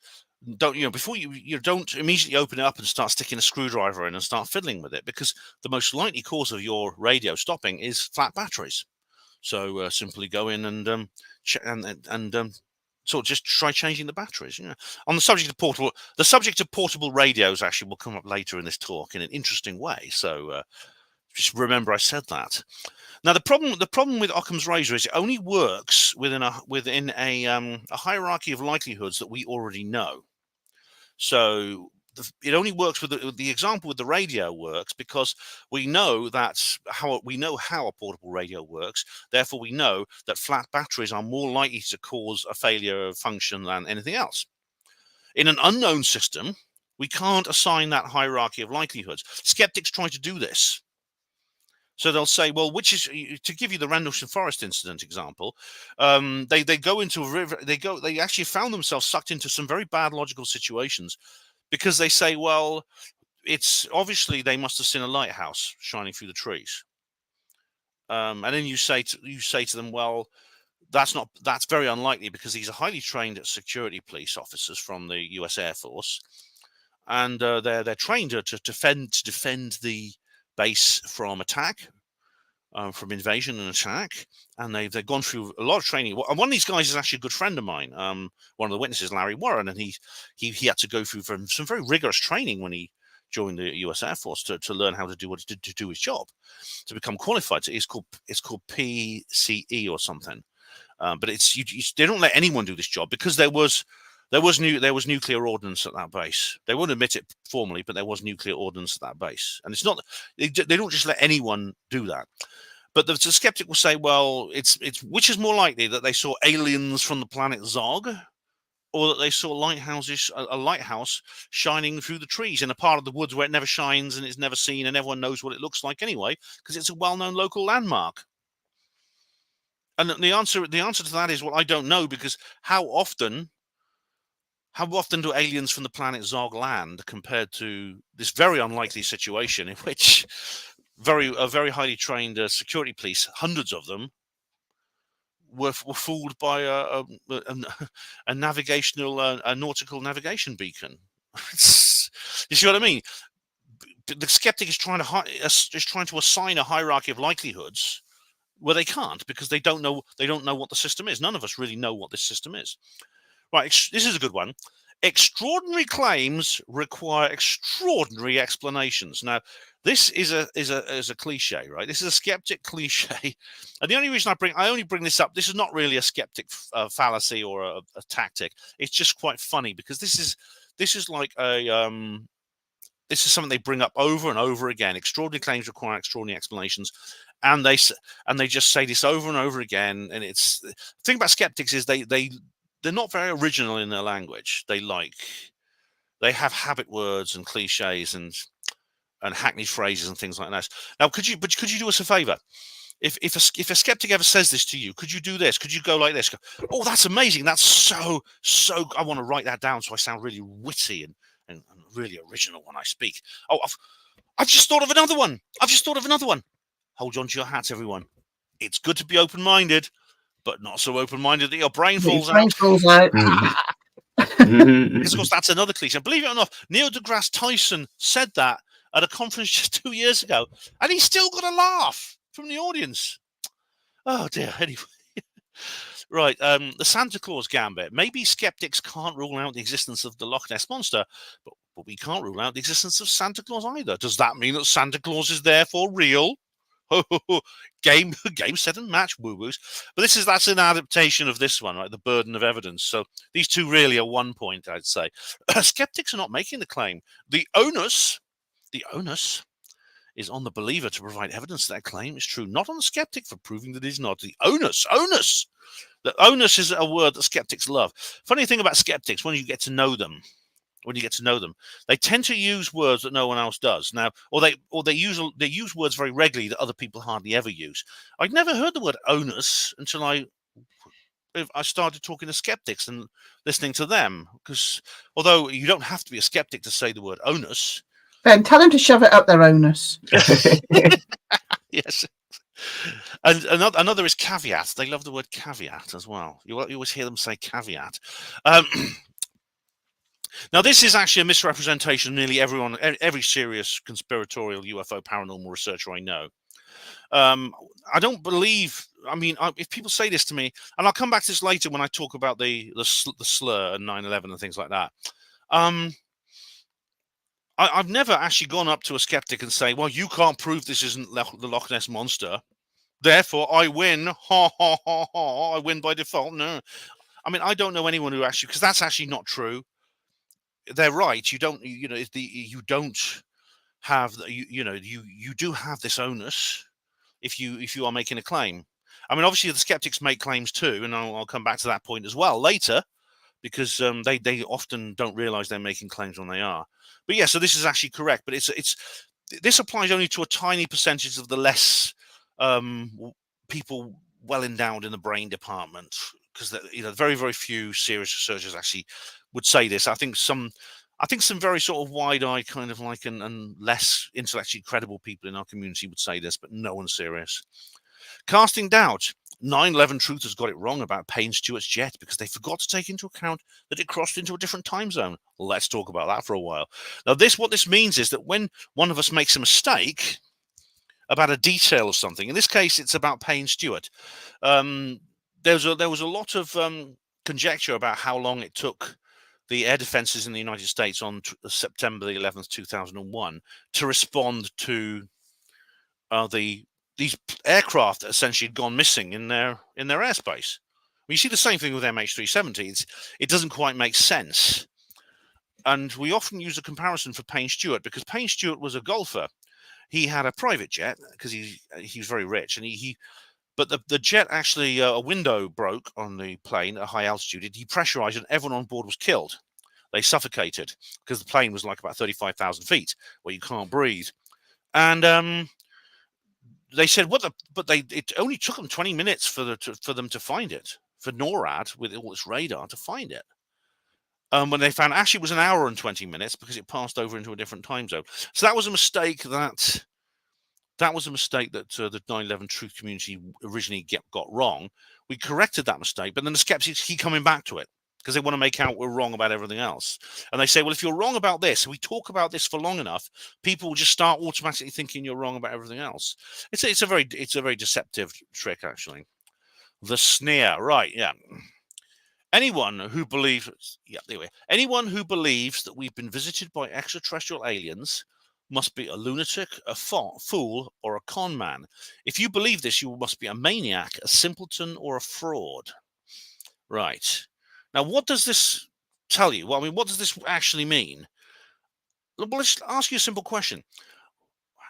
Don't before you don't immediately open it up and start sticking a screwdriver in and start fiddling with it, because the most likely cause of your radio stopping is flat batteries. So simply go in and sort of just try changing the batteries. On the subject of portable radios actually will come up later in this talk in an interesting way. So just remember I said that. Now the problem with Occam's razor is it only works within a hierarchy of likelihoods that we already know. So it only works with the example with the radio works because we know how a portable radio works. Therefore, we know that flat batteries are more likely to cause a failure of function than anything else. In an unknown system, we can't assign that hierarchy of likelihoods. Skeptics try to do this. So they'll say, well, which is, to give you the Rendlesham Forest incident example, they go into a river. They actually found themselves sucked into some very bad logical situations because they say, well, it's obviously they must have seen a lighthouse shining through the trees, and then you say to them, well, that's very unlikely because these are highly trained security police officers from the U.S. Air Force, and they're trained to defend the base from attack. From invasion and attack, and they've gone through a lot of training. And one of these guys is actually a good friend of mine. One of the witnesses, Larry Warren, and he had to go through some very rigorous training when he joined the U.S. Air Force to learn how to do his job, to become qualified. It's called PCE or something. But they don't let anyone do this job because there was nuclear ordnance at that base. They won't admit it formally, but there was nuclear ordnance at that base, and it's not they don't just let anyone do that. But the skeptic will say, well, it's which is more likely, that they saw aliens from the planet Zog, or that they saw a lighthouse shining through the trees in a part of the woods where it never shines and it's never seen and everyone knows what it looks like anyway because it's a well-known local landmark. And the answer to that is, well, I don't know, because how often do aliens from the planet Zog land compared to this very unlikely situation in which a very highly trained security police, hundreds of them, were fooled by a nautical navigation beacon? You see what I mean? The skeptic is trying to assign a hierarchy of likelihoods where they can't, because they don't know what the system is. None of us really know what this system is. Right, this is a good one. Extraordinary claims require extraordinary explanations. Now, this is a cliche, right? This is a skeptic cliche, and the only reason I only bring this up, this is not really a skeptic fallacy or a tactic. It's just quite funny because this is like this is something they bring up over and over again. Extraordinary claims require extraordinary explanations, and they just say this over and over again. And it's the thing about skeptics is they're not very original in their language. They have habit words and cliches and hackneyed phrases and things like that. Now, could you do us a favor? If a skeptic ever says this to you, could you do this? Could you go like this? Go, oh, that's amazing. That's so. I want to write that down so I sound really witty and really original when I speak. Oh, I've just thought of another one. Hold on to your hats, everyone. It's good to be open-minded, but not so open-minded that your brain falls out. Because, of course, that's another cliche. Believe it or not, Neil deGrasse Tyson said that at a conference just 2 years ago, and he still got a laugh from the audience. Oh, dear. Anyway. Right, the Santa Claus gambit. Maybe skeptics can't rule out the existence of the Loch Ness Monster, but we can't rule out the existence of Santa Claus either. Does that mean that Santa Claus is therefore real? Game, set, and match woo-woos. But that's an adaptation of this one, right? The burden of evidence. So these two really are one point, I'd say. Skeptics are not making the claim. The onus is on the believer to provide evidence that claim is true, not on the skeptic for proving that it is not. The onus. The onus is a word that skeptics love. Funny thing about skeptics, when you get to know them, they tend to use words that no one else does. Now, or they use words very regularly that other people hardly ever use. I'd never heard the word onus until I started talking to skeptics and listening to them. Because although you don't have to be a skeptic to say the word onus, Ben, tell them to shove it up their onus. yes. And another is caveat. They love the word caveat as well. You always hear them say caveat. Now, this is actually a misrepresentation of nearly every serious conspiratorial UFO paranormal researcher I know. I don't believe. I mean, if people say this to me, and I'll come back to this later when I talk about the slur and 9/11 and things like that. I've never actually gone up to a skeptic and say, "Well, you can't prove this isn't the Loch Ness monster, therefore I win." Ha ha ha ha! I win by default. No, I mean, I don't know anyone who actually, because that's actually not true. They're right. You don't. You don't have. You do have this onus if you are making a claim. I mean, obviously the skeptics make claims too, and I'll come back to that point as well later, because they often don't realize they're making claims when they are. But yeah, so this is actually correct, but this applies only to a tiny percentage of the less people well endowed in the brain department, because very, very few serious researchers actually would say this. I think some very sort of wide-eyed kind of like and less intellectually credible people in our community would say this, but no one's serious. Casting doubt. 9/11 Truthers got it wrong about Payne Stewart's jet because they forgot to take into account that it crossed into a different time zone. Let's talk about that for a while. Now, what this means is that when one of us makes a mistake about a detail of something, in this case, it's about Payne Stewart. There was a lot of conjecture about how long it took the air defenses in the United States on September the 11th, 2001, to respond to these aircraft that essentially had gone missing in their airspace. You see the same thing with MH370. It doesn't quite make sense. And we often use a comparison for Payne Stewart because Payne Stewart was a golfer. He had a private jet because he was very rich, and but the jet actually, a window broke on the plane at high altitude. It depressurized and everyone on board was killed. They suffocated because the plane was like about 35,000 feet where you can't breathe. And they said, it only took them 20 minutes for them to find it, for NORAD with all its radar to find it. When they found actually it was an hour and 20 minutes because it passed over into a different time zone. So that was a mistake that the 9/11 truth community originally got wrong. We corrected that mistake, but then the skeptics keep coming back to it because they want to make out we're wrong about everything else. And they say, well, if you're wrong about this, we talk about this for long enough, people will just start automatically thinking you're wrong about everything else. It's a very deceptive trick, actually. The sneer, right? Yeah. Anyone who believes that we've been visited by extraterrestrial aliens must be a lunatic, a fool, or a con man. If you believe this, you must be a maniac, a simpleton, or a fraud. Right. Now, what does this tell you? Well, I mean, what does this actually mean? Well, let's ask you a simple question.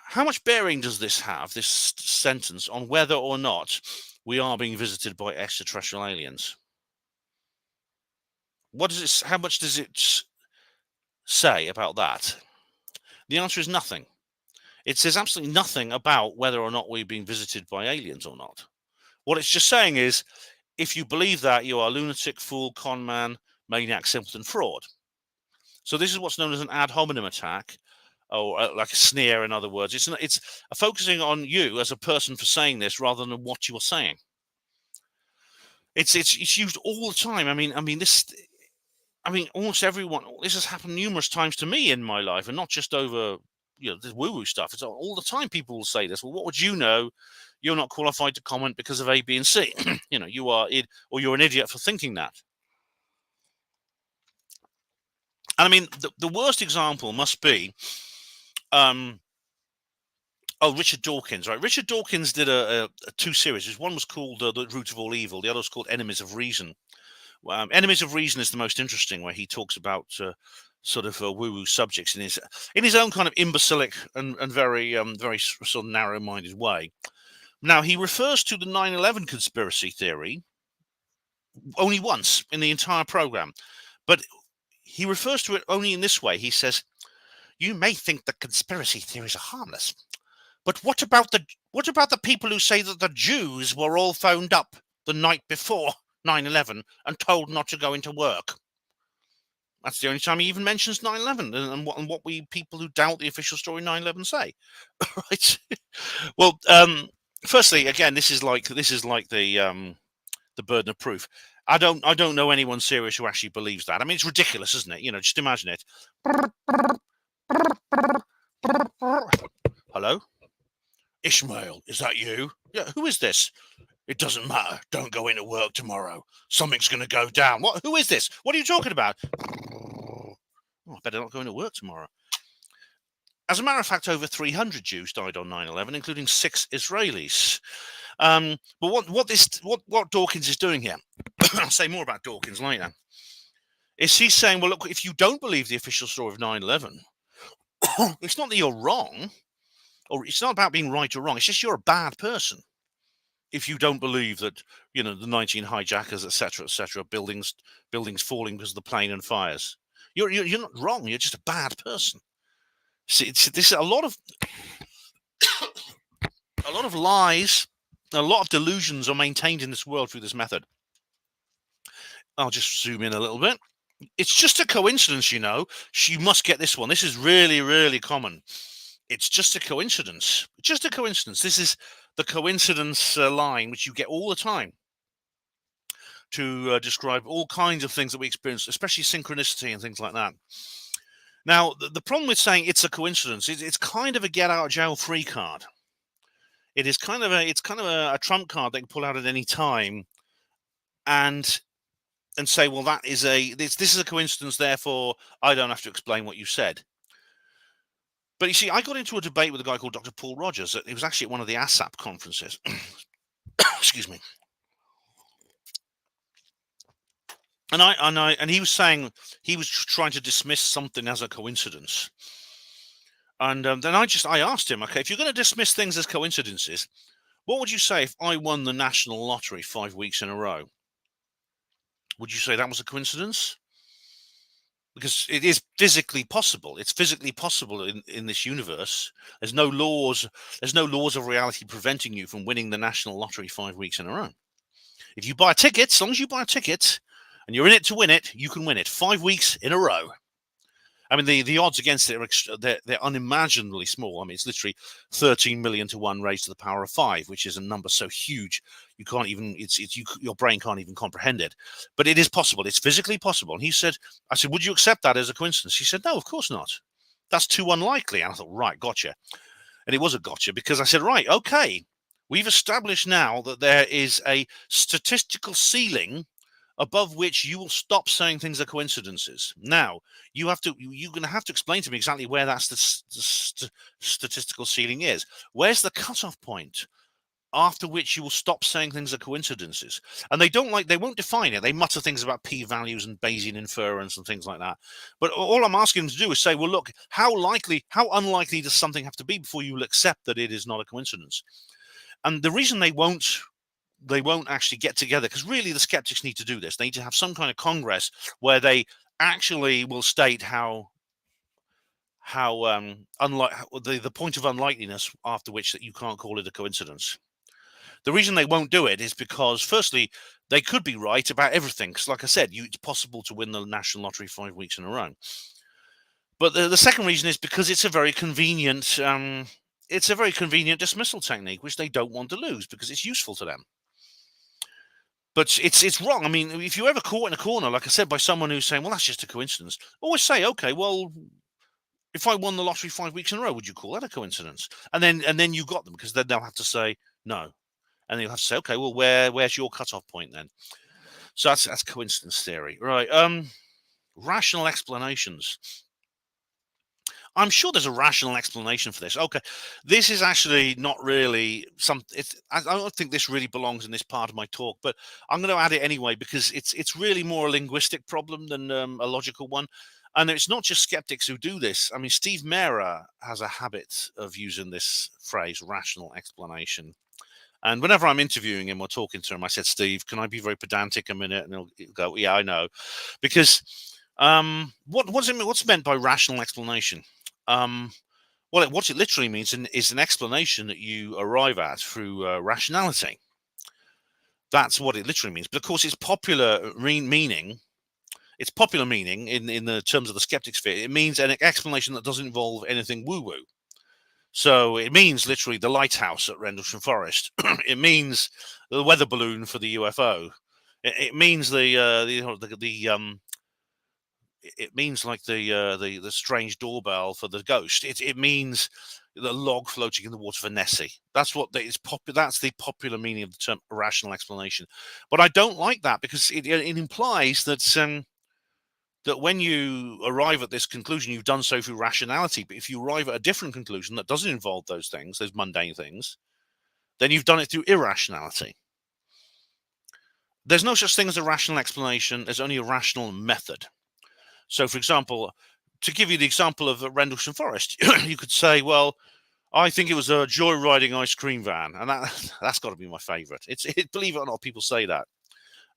How much bearing does this have, this sentence, on whether or not we are being visited by extraterrestrial aliens? How much does it say about that? The answer is nothing. It says absolutely nothing about whether or not we're being visited by aliens or not. What it's just saying is, if you believe that, you are a lunatic, fool, con man, maniac, simpleton, fraud. So this is what's known as an ad hominem attack, or like a sneer, in other words. It's focusing on you as a person for saying this rather than what you are saying. It's used all the time. I mean, almost everyone. This has happened numerous times to me in my life, and not just over this woo-woo stuff. It's all the time. People will say this. Well, what would you know? You're not qualified to comment because of A, B, and C. You are or you're an idiot for thinking that. And I mean, the worst example must be Oh, Richard Dawkins, right? Richard Dawkins did a 2 series. One was called The Root of All Evil. The other was called Enemies of Reason. Enemies of Reason is the most interesting, where he talks about sort of woo-woo subjects in his own kind of imbecilic and very sort of narrow-minded way. Now, he refers to the 9/11 conspiracy theory only once in the entire program, but he refers to it only in this way. He says, "You may think the conspiracy theories are harmless, but what about the people who say that the Jews were all phoned up the night before 9/11 and told not to go into work?" That's the only time he even mentions 9/11 and what we people who doubt the official story 9/11 say. Right? Well, firstly, again, this is like the burden of proof. I don't know anyone serious who actually believes that. I mean, it's ridiculous, isn't it? You know, just imagine it. Hello? Ishmael, is that you? Yeah, who is this? It doesn't matter. Don't go into work tomorrow. Something's going to go down. What? Who is this? What are you talking about? Oh, I better not go into work tomorrow. As a matter of fact, over 300 Jews died on 9/11, including 6 Israelis. But what Dawkins is doing here, I'll say more about Dawkins later, is he's saying, well, look, if you don't believe the official story of 9/11, it's not that you're wrong, or it's not about being right or wrong. It's just you're a bad person if you don't believe that, you know, the 19 hijackers, etc., buildings falling because of the plane and fires. You're not wrong. You're just a bad person. See, this is a lot of lies, a lot of delusions are maintained in this world through this method. I'll just zoom in a little bit. It's just a coincidence, you know. You must get this one. This is really, really common. It's just a coincidence. Just a coincidence. This is the coincidence line, which you get all the time to describe all kinds of things that we experience, especially synchronicity and things like that. Now, the problem with saying it's a coincidence is it's kind of a get out of jail free card. It is kind of a trump card they can pull out at any time, and say, well, this is a coincidence, therefore I don't have to explain what you said. But you see, I got into a debate with a guy called Dr. Paul Rogers. It was actually at one of the ASAP conferences. Excuse me. And he was saying he was trying to dismiss something as a coincidence. And then I asked him, okay, if you're going to dismiss things as coincidences, what would you say if I won the national lottery 5 weeks in a row? Would you say that was a coincidence? Because it is physically possible. It's physically possible in this universe. There's no laws of reality preventing you from winning the national lottery 5 weeks in a row. If you buy a ticket, as long as you buy a ticket and you're in it to win it, you can win it 5 weeks in a row. I mean, the odds against it they're unimaginably small. I mean, it's literally 13 million to 1 raised to the power of 5, which is a number so huge you can't even your brain can't even comprehend it. But it is possible. It's physically possible. And I said, would you accept that as a coincidence? He said, no, of course not. That's too unlikely. And I thought, right, gotcha. And it was a gotcha, because I said, right, okay, we've established now that there is a statistical ceiling above which you will stop saying things are coincidences. Now, you're going to have to explain to me exactly where that statistical ceiling is. Where's the cutoff point after which you will stop saying things are coincidences? And they won't define it. They mutter things about p-values and Bayesian inference and things like that. But all I'm asking them to do is say, well, look, how unlikely does something have to be before you will accept that it is not a coincidence? And the reason they won't actually get together, because really the skeptics need to do this. They need to have some kind of congress where they actually will state how the point of unlikeliness after which that you can't call it a coincidence. The reason they won't do it is because, firstly, they could be right about everything. Because, like I said, it's possible to win the national lottery 5 weeks in a row. But the second reason is because it's a very convenient dismissal technique, which they don't want to lose because it's useful to them. But it's wrong. I mean, if you're ever caught in a corner, like I said, by someone who's saying, well, that's just a coincidence, always say, okay, well, if I won the lottery 5 weeks in a row, would you call that a coincidence? And then you got them, because then they'll have to say no. And you'll have to say, okay, well, where's your cutoff point then? So that's coincidence theory. Right. Rational explanations. I'm sure there's a rational explanation for this. Okay, this is actually not really I don't think this really belongs in this part of my talk, but I'm going to add it anyway because it's really more a linguistic problem than a logical one. And it's not just skeptics who do this. I mean, Steve Mera has a habit of using this phrase, rational explanation. And whenever I'm interviewing him or talking to him, I said, Steve, can I be very pedantic a minute? And he'll go, yeah, I know. Because what's meant by rational explanation? Well, what it literally means is an explanation that you arrive at through rationality. That's what it literally means. But of course, its popular meaning in the terms of the skeptic sphere, it means an explanation that doesn't involve anything woo-woo. So it means literally the lighthouse at Rendlesham Forest. It means the weather balloon for the UFO. It means it means like the strange doorbell for the ghost. It means the log floating in the water for Nessie. That's what that's the popular meaning of the term rational explanation. But I don't like that because it implies that that when you arrive at this conclusion, you've done so through rationality. But if you arrive at a different conclusion that doesn't involve those things, those mundane things, then you've done it through irrationality. There's no such thing as a rational explanation. There's only a rational method. So, for example, to give you the example of Rendlesham Forest, you could say, well, I think it was a joyriding ice cream van. And that's got to be my favourite. Believe it or not, people say that.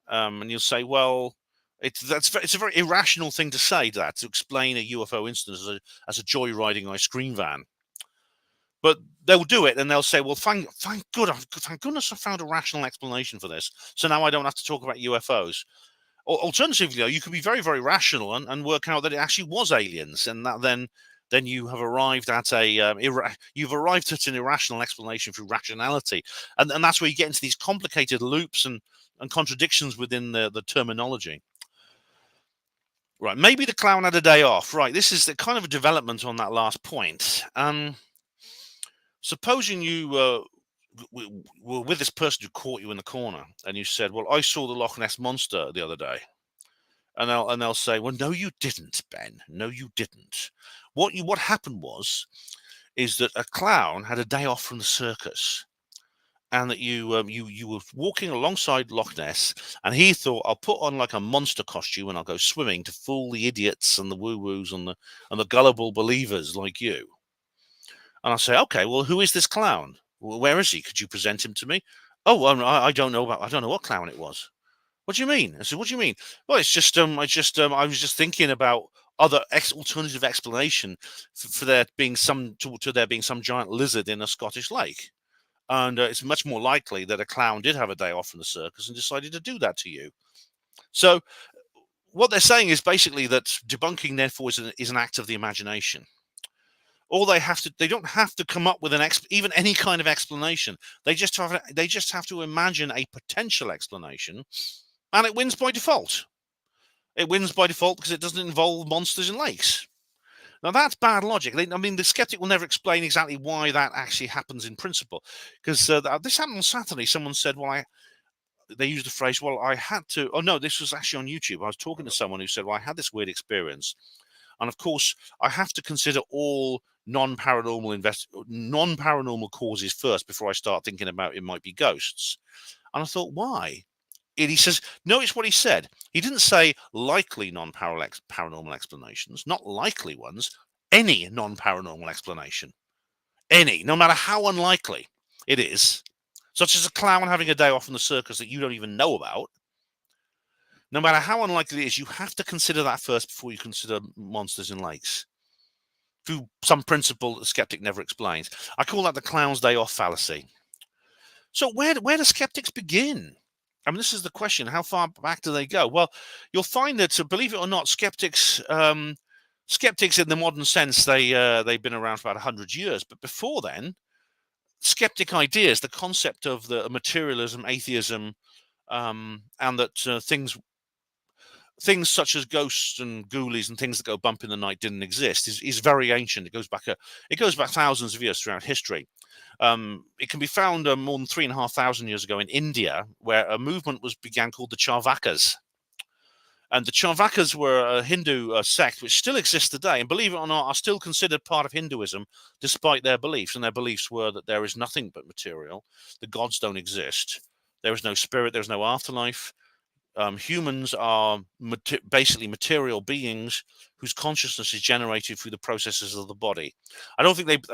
And you'll say, well, it's a very irrational thing to say, that to explain a UFO incident as a joyriding ice cream van. But they'll do it and they'll say, well, thank goodness I found a rational explanation for this. So now I don't have to talk about UFOs. Alternatively, though, you could be very, very rational and work out that it actually was aliens, and that then you have arrived at an irrational explanation through rationality, and that's where you get into these complicated loops and contradictions within the terminology. Right, maybe the clown had a day off. Right, this is the kind of a development on that last point. Supposing you were with this person who caught you in the corner, and you said, "Well, I saw the Loch Ness monster the other day," and they'll say, "Well, no, you didn't, Ben. No, you didn't. What happened is that a clown had a day off from the circus." And that you were walking alongside Loch Ness, and he thought, I'll put on like a monster costume and I'll go swimming to fool the idiots and the woo-woos and the gullible believers like you. And I'll say, okay, well, who is this clown? Well, where is he? Could you present him to me? Oh, I don't know what clown it was. What do you mean? I said, what do you mean? Well, it's just I was just thinking about other alternative explanation for there being some giant lizard in a Scottish lake. And it's much more likely that a clown did have a day off from the circus and decided to do that to you. So what they're saying is basically that debunking, therefore, is an act of the imagination. They don't have to come up with even any kind of explanation. They just have to imagine a potential explanation, and it wins by default. It wins by default because it doesn't involve monsters and lakes. Now, that's bad logic. The skeptic will never explain exactly why that actually happens in principle. Because this happened on Saturday. Someone said, well, they used the phrase, well, I had to. Oh, no, this was actually on YouTube. I was talking to someone who said, well, I had this weird experience. And of course, I have to consider all non-paranormal causes first before I start thinking about it might be ghosts. And I thought, why? And he says, notice what he said. He didn't say likely non-paranormal explanations, not likely ones, any non-paranormal explanation. Any, no matter how unlikely it is, such as a clown having a day off from the circus that you don't even know about. No matter how unlikely it is, you have to consider that first before you consider monsters in lakes, through some principle that the skeptic never explains. I call that the clown's day off fallacy. So where do skeptics begin? I mean, this is the question. How far back do they go? Well, you'll find that, believe it or not, skeptics in the modern sense, they've been around for about 100 years. But before then, skeptic ideas, the concept of the materialism, atheism, and that things such as ghosts and ghoulies and things that go bump in the night didn't exist is very ancient. It goes back thousands of years throughout history. It can be found more than 3,500 years ago in India, where a movement began called the Charvakas. And the Charvakas were a Hindu sect which still exists today, and believe it or not, are still considered part of Hinduism, despite their beliefs. And their beliefs were that there is nothing but material, the gods don't exist, there is no spirit, there's no afterlife. Humans are basically material beings whose consciousness is generated through the processes of the body. I don't think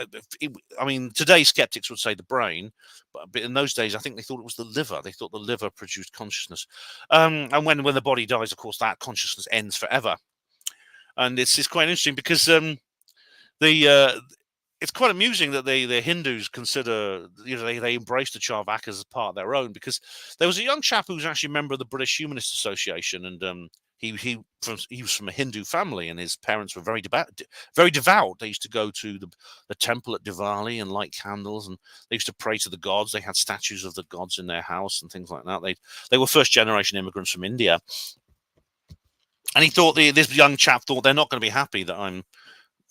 I mean, today skeptics would say the brain, but in those days, I think they thought it was the liver. They thought the liver produced consciousness. And when the body dies, of course, that consciousness ends forever. And it's quite interesting because it's quite amusing that the Hindus consider, they embrace the Charvakas as part of their own, because there was a young chap who was actually a member of the British Humanist Association, and he was from a Hindu family, and his parents were very devout. They used to go to the temple at Diwali and light candles, and they used to pray to the gods. They had statues of the gods in their house and things like that. They were first generation immigrants from India, and he thought this young chap thought they're not going to be happy that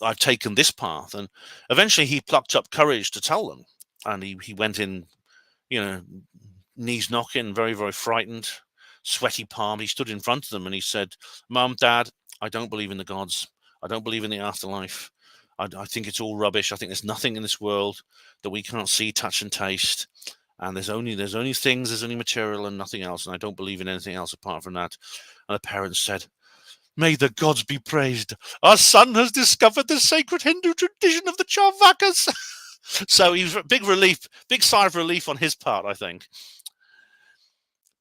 I've taken this path. And eventually he plucked up courage to tell them. And he went in, knees knocking, very, very frightened, sweaty palm. He stood in front of them and he said, "Mum, Dad, I don't believe in the gods. I don't believe in the afterlife. I think it's all rubbish. I think there's nothing in this world that we can't see, touch, and taste. And there's only material and nothing else. And I don't believe in anything else apart from that." And the parents said, "May the gods be praised. Our son has discovered the sacred Hindu tradition of the Charvakas." So he was a big sigh of relief on his part, I think.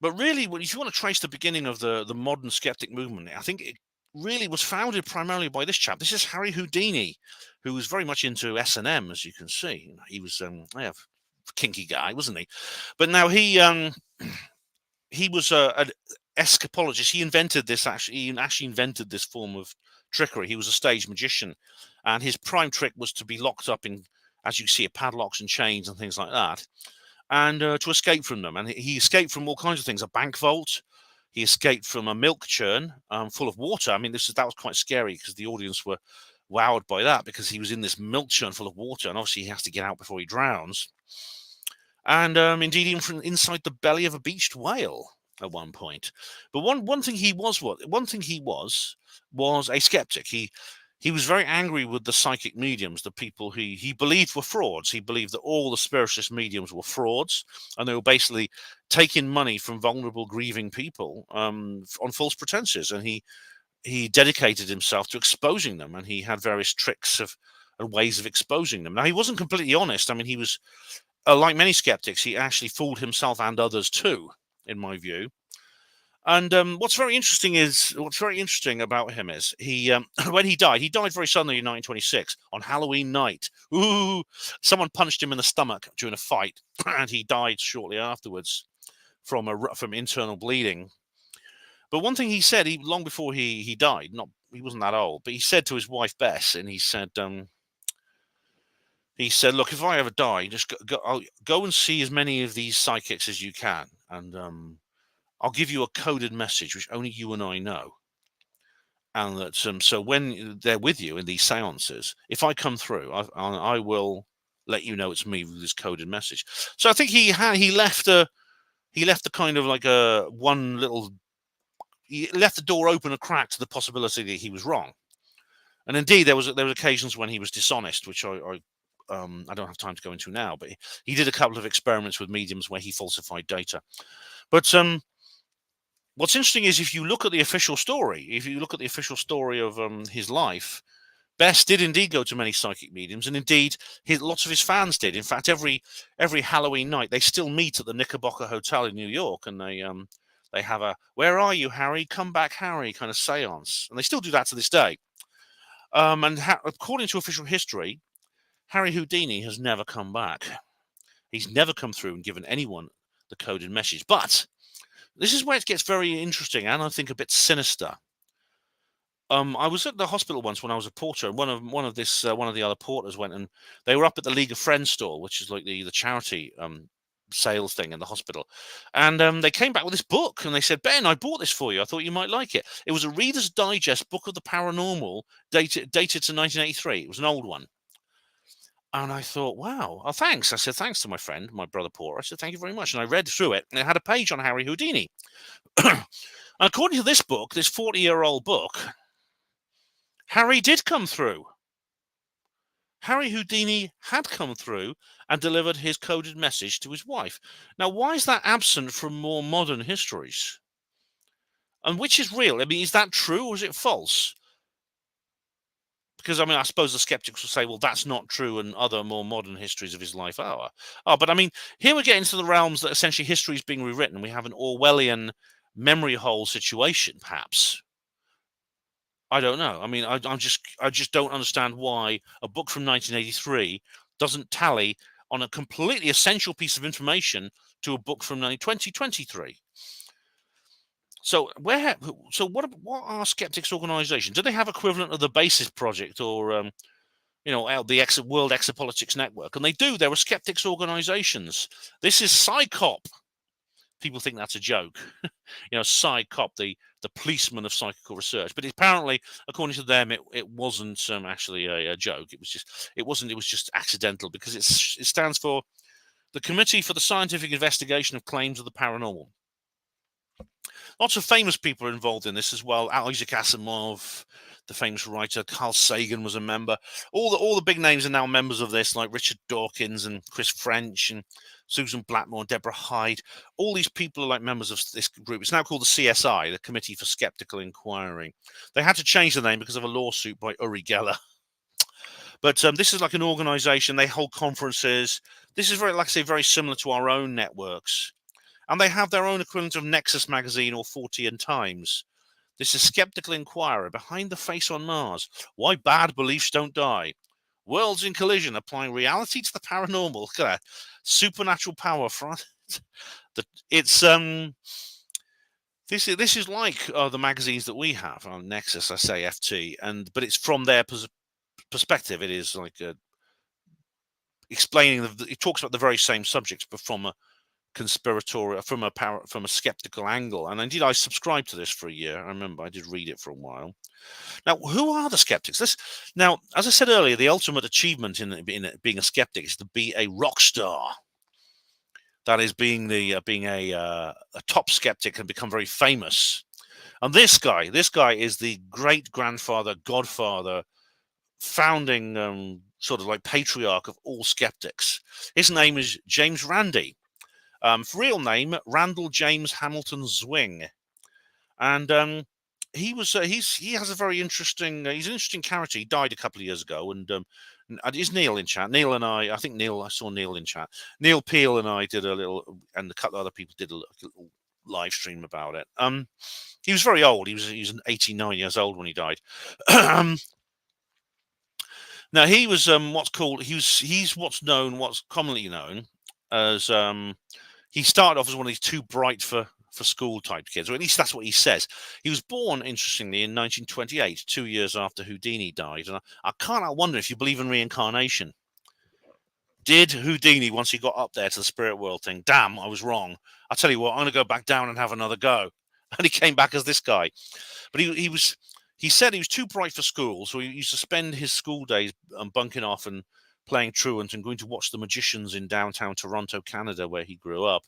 But really, if you want to trace the beginning of the modern skeptic movement, I think it really was founded primarily by this chap. This is Harry Houdini, who was very much into S&M, as you can see. He was a kinky guy, wasn't he? But now he was an escapologist. He invented this. He actually invented this form of trickery. He was a stage magician, and his prime trick was to be locked up in, as you see, padlocks and chains and things like that, and to escape from them. And he escaped from all kinds of things: a bank vault. He escaped from a milk churn full of water. I mean, that was quite scary because the audience were wowed by that, because he was in this milk churn full of water, and obviously he has to get out before he drowns. And indeed, even from inside the belly of a beached whale at one point. But one thing he was a skeptic. He was very angry with the psychic mediums, the people he believed were frauds. He believed that all the spiritualist mediums were frauds, and they were basically taking money from vulnerable, grieving people on false pretenses. And he dedicated himself to exposing them, and he had various tricks and ways of exposing them. Now, he wasn't completely honest. I mean, he was, like many skeptics, he actually fooled himself and others too, in my view. And what's very interesting about him is he when he died very suddenly in 1926 on Halloween night. Ooh, someone punched him in the stomach during a fight, and he died shortly afterwards from internal bleeding. But one thing he said, long before he died, he wasn't that old, but he said to his wife Bess, and he said, "Look, if I ever die, just go and see as many of these psychics as you can, and I'll give you a coded message which only you and I know. And that so when they're with you in these seances, if I come through, I will let you know it's me with this coded message." So I think he left the kind of like he left the door open a crack to the possibility that he was wrong. And indeed, there was occasions when he was dishonest, which I don't have time to go into now. But he did a couple of experiments with mediums where he falsified data. But what's interesting is if you look at the official story of his life, Bess did indeed go to many psychic mediums, and indeed lots of his fans did. In fact, every Halloween night they still meet at the Knickerbocker Hotel in New York, and they have a "Where are you, Harry? Come back, Harry" kind of seance, and they still do that to this day. According to official history, Harry Houdini has never come back. He's never come through and given anyone the coded message. But this is where it gets very interesting, and I think a bit sinister. I was at the hospital once when I was a porter, and one of the other porters went, and they were up at the League of Friends store, which is like the charity sales thing in the hospital. And they came back with this book, and they said, "Ben, I bought this for you. I thought you might like it." It was a Reader's Digest book of the paranormal, dated to 1983. It was an old one. And I thought, wow, oh, thanks. I said, thanks to my friend, my brother porter. I said, thank you very much. And I read through it, and it had a page on Harry Houdini. According to this book, this 40-year-old book, Harry did come through. Harry Houdini had come through and delivered his coded message to his wife. Now, why is that absent from more modern histories? And which is real? I mean, is that true or is it false? Because, I mean, I suppose the skeptics will say, well, that's not true, and other more modern histories of his life are. Oh, but I mean, here we get into the realms that essentially history is being rewritten. We have an Orwellian memory hole situation, perhaps. I don't know. I mean, I just don't understand why a book from 1983 doesn't tally on a completely essential piece of information to a book from 2023. So what are skeptics organisations? Do they have equivalent of the Basis Project or the World Exopolitics Network? And they do. There are skeptics organisations. This is PsyCop. People think that's a joke. PsyCop, the policeman of psychical research. But apparently, according to them, it wasn't actually a joke. It was just accidental, because it stands for the Committee for the Scientific Investigation of Claims of the Paranormal. Lots of famous people are involved in this as well. Isaac Asimov, the famous writer, Carl Sagan was a member. All the big names are now members of this, like Richard Dawkins and Chris French and Susan Blackmore, Deborah Hyde. All these people are like members of this group. It's now called the CSI, the Committee for Skeptical Inquiry. They had to change the name because of a lawsuit by Uri Geller. But this is like an organization. They hold conferences. This is very similar to our own networks. And they have their own equivalent of Nexus Magazine or 40 Times. This is Skeptical Inquirer, Behind the Face on Mars, Why Bad Beliefs Don't Die, Worlds in Collision, Applying Reality to the Paranormal. Look at that. Supernatural Power. This is like the magazines that we have on Nexus, I say FT, but it's from their perspective. It is like explaining, it talks about the very same subjects, but from a conspiratorial, from a skeptical angle. And indeed, I subscribed to this for a year. I remember I did read it for a while. Now, who are the skeptics? Now, as I said earlier, the ultimate achievement in being a skeptic is to be a rock star. That is, being a top skeptic and become very famous. And this guy is the great grandfather, godfather, founding sort of like patriarch of all skeptics. His name is James Randi. Real name, Randall James Hamilton Zwing, and he has a very interesting. He's an interesting character. He died a couple of years ago, and is Neil in chat? Neil and I saw Neil in chat. Neil Peel and I did a little, and a couple of other people did a little live stream about it. He was very old. He was 89 years old when he died. Now he was what's commonly known as he started off as one of these too bright for school type kids, or at least that's what he says. He was born, interestingly, in 1928, 2 years after Houdini died. And I can't help wonder if you believe in reincarnation. Did Houdini, once he got up there to the spirit world, think, damn, I was wrong. I'll tell you what, I'm going to go back down and have another go. And he came back as this guy. But he said he was too bright for school, so he used to spend his school days bunking off and playing truant and going to watch the magicians in downtown Toronto, Canada, where he grew up.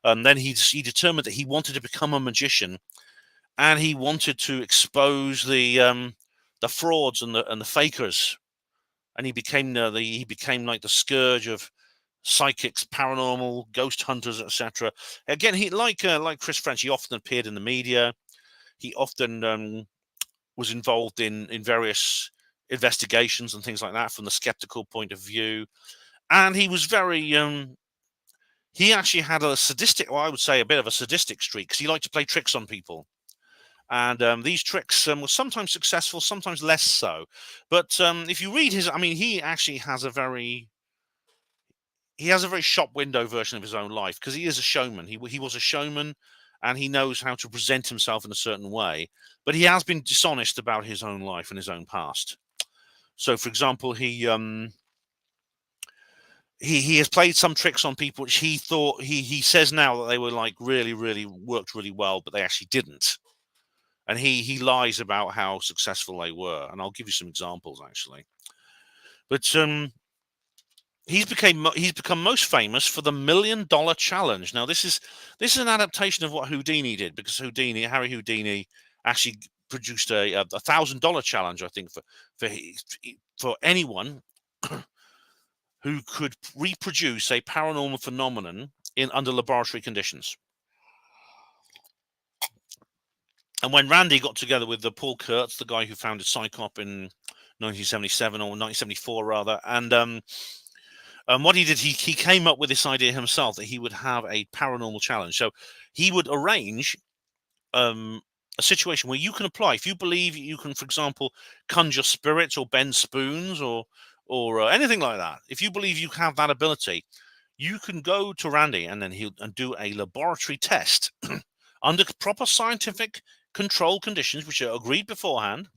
And then he determined that he wanted to become a magician, and he wanted to expose the frauds and the fakers. And he became like the scourge of psychics, paranormal, ghost hunters, etc. Again, he like Chris French, he often appeared in the media. He often was involved in various investigations and things like that from the skeptical point of view. And he was very he actually had a sadistic, or I would say a bit of a sadistic streak, because he liked to play tricks on people. And these tricks were sometimes successful, sometimes less so. But if you read he actually has a very shop window version of his own life, because he is a showman. He was a showman, and he knows how to present himself in a certain way. But he has been dishonest about his own life and his own past. So, for example, he has played some tricks on people which he thought, he says now that they were like really, really worked really well, but they actually didn't. And he lies about how successful they were. And I'll give you some examples, actually. But he's become most famous for the $1 million challenge. Now, this is an adaptation of what Houdini did, because Harry Houdini actually produced a $1,000 challenge, I think, for anyone who could reproduce a paranormal phenomenon under laboratory conditions. And when Randy got together with Paul Kurtz, the guy who founded Psychop in 1977 or 1974 rather, and what he did, he came up with this idea himself that he would have a paranormal challenge. So he would arrange a situation where you can apply. If you believe you can, for example, conjure spirits or bend spoons or anything like that, if you believe you have that ability, you can go to Randy and then he'll do a laboratory test under proper scientific control conditions, which are agreed beforehand.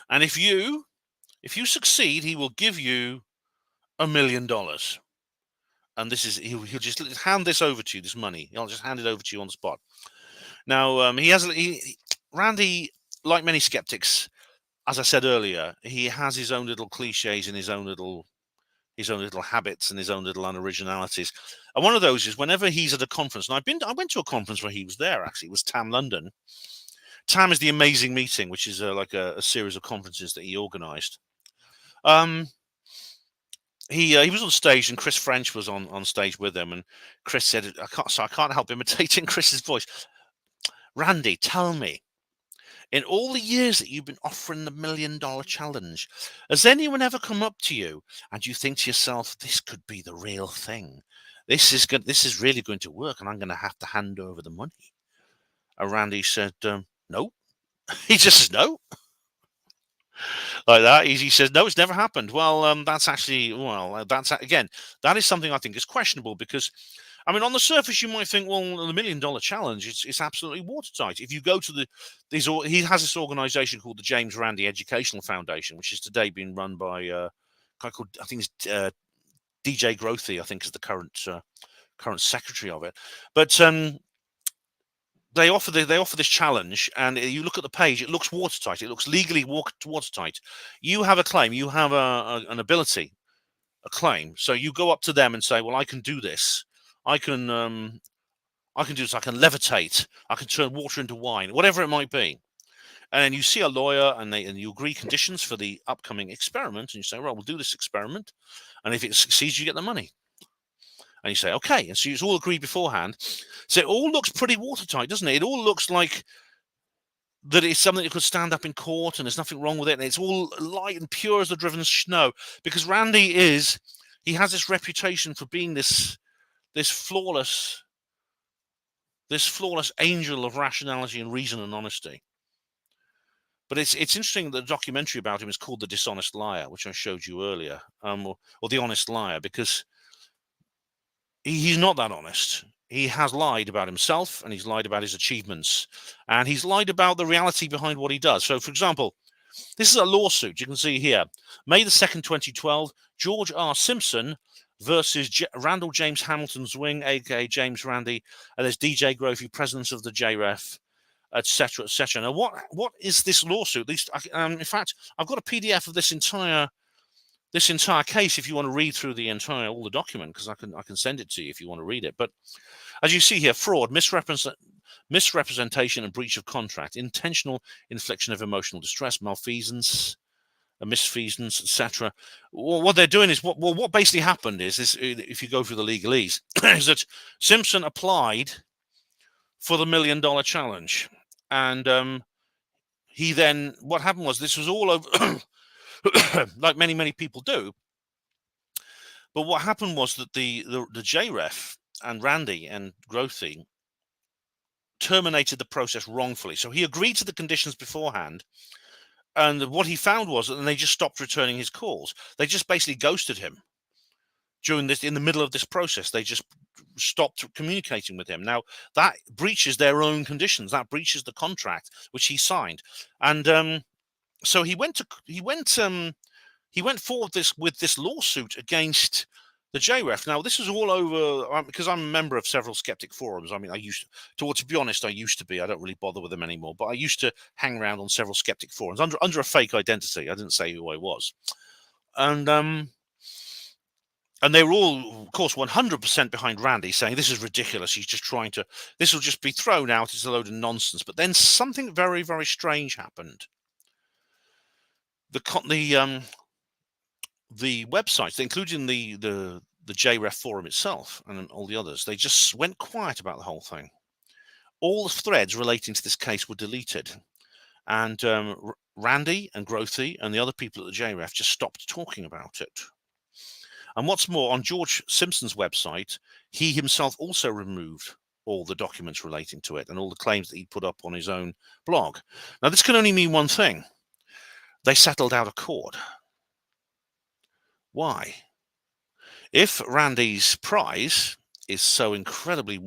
And if you succeed, he will give you $1 million. And this is he'll just hand this over to you. This money, he'll just hand it over to you on the spot. Now, Randy, like many skeptics, as I said earlier, he has his own little cliches and his own little habits and his own little unoriginalities. And one of those is whenever he's at a conference, and I went to a conference where he was there. Actually, it was TAM London. TAM is the Amazing Meeting, which is like a series of conferences that he organised. He was on stage, and Chris French was on stage with him. And Chris said, I can't help imitating Chris's voice. Randy, tell me, in all the years that you've been offering the $1 million challenge, has anyone ever come up to you and you think to yourself, this could be the real thing? This is really going to work, and I'm going to have to hand over the money. And Randy said, no. He just says no. Like that. He says, no, it's never happened. Well, that is something I think is questionable, because, I mean, on the surface, you might think, well, the $1 million challenge, it's absolutely watertight. If you go to he has this organization called the James Randi Educational Foundation, which is today being run by a guy called, I think it's DJ Grothy, I think is the current secretary of it. But they offer this challenge, and you look at the page, it looks watertight. It looks legally watertight. You have a claim, you have an ability, a claim. So you go up to them and say, well, I can do this. I can do this. I can levitate. I can turn water into wine, whatever it might be. And then you see a lawyer, and you agree conditions for the upcoming experiment, and you say, well, we'll do this experiment, and if it succeeds, you get the money. And you say, okay. And so it's all agreed beforehand. So it all looks pretty watertight, doesn't it? It all looks like that it's something that could stand up in court, and there's nothing wrong with it. And it's all light and pure as the driven snow. Because Randy has this reputation for being this flawless angel of rationality and reason and honesty. But it's interesting that the documentary about him is called The Dishonest Liar, which I showed you earlier, or The Honest Liar, because he's not that honest. He has lied about himself, and he's lied about his achievements, and he's lied about the reality behind what he does. So, for example, this is a lawsuit. You can see here, May the 2nd, 2012, George R. Simpson versus Randall James Hamilton's wing, aka James Randi, and there's DJ Grothy, president of the JREF, etc., etc. Now, what is this lawsuit? In fact, I've got a PDF of this entire case if you want to read through all the document, because I can send it to you if you want to read it. But as you see here, fraud, misrepresentation and breach of contract, intentional infliction of emotional distress, malfeasance, misfeasance, etc. Well, what they're doing is what basically happened is if you go through the legalese, is that Simpson applied for the $1 million challenge, and he then, what happened was, this was all over. Like many people do. But what happened was that the JREF and Randy and Grothy terminated the process wrongfully. So he agreed to the conditions beforehand, and what he found was that they just stopped returning his calls. They just basically ghosted him in the middle of this process. They just stopped communicating with him. Now that breaches their own conditions. That breaches the contract which he signed, and so he went forward with this lawsuit against the JREF. Now, this was all over, because I'm a member of several skeptic forums. I mean, to be honest, I used to be. I don't really bother with them anymore. But I used to hang around on several skeptic forums under a fake identity. I didn't say who I was. And And they were all, of course, 100% behind Randy, saying this is ridiculous. He's just trying to. This will just be thrown out. It's a load of nonsense. But then something very, very strange happened. The websites, including the JREF forum itself and all the others, they just went quiet about the whole thing. All the threads relating to this case were deleted, and Randy and Grothy and the other people at the JREF just stopped talking about it. And what's more, on George Simpson's website, he himself also removed all the documents relating to it and all the claims that he put up on his own blog. Now, this can only mean one thing. They settled out of court. Why? If Randy's prize is so incredibly,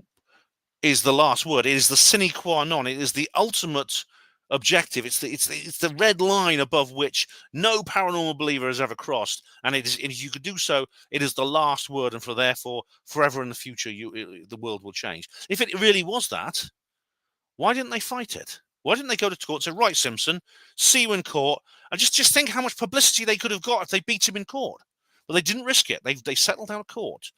is the last word, it is the sine qua non, it is the ultimate objective, it's the red line above which no paranormal believer has ever crossed, and it is, if you could do so, it is the last word, and therefore forever in the future the world will change. If it really was that, why didn't they fight it? Why didn't they go to court and say, right, Simpson, see you in court, and just think how much publicity they could have got if they beat him in court? But they didn't risk it. They settled out of court.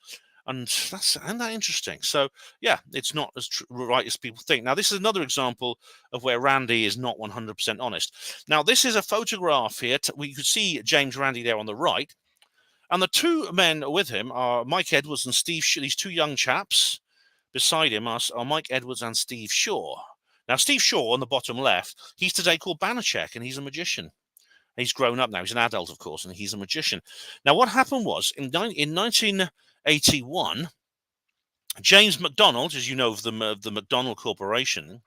And isn't that interesting? So, yeah, it's not as right as people think. Now, this is another example of where Randy is not 100% honest. Now, this is a photograph here. We could see James Randi there on the right. And the two men with him are Mike Edwards and Steve Shaw. These two young chaps beside him are Mike Edwards and Steve Shaw. Now, Steve Shaw on the bottom left, he's today called Banachek, and he's a magician. He's grown up now. He's an adult, of course, and he's a magician. Now, what happened was, in 1981, James McDonald, as you know, of the McDonald Corporation,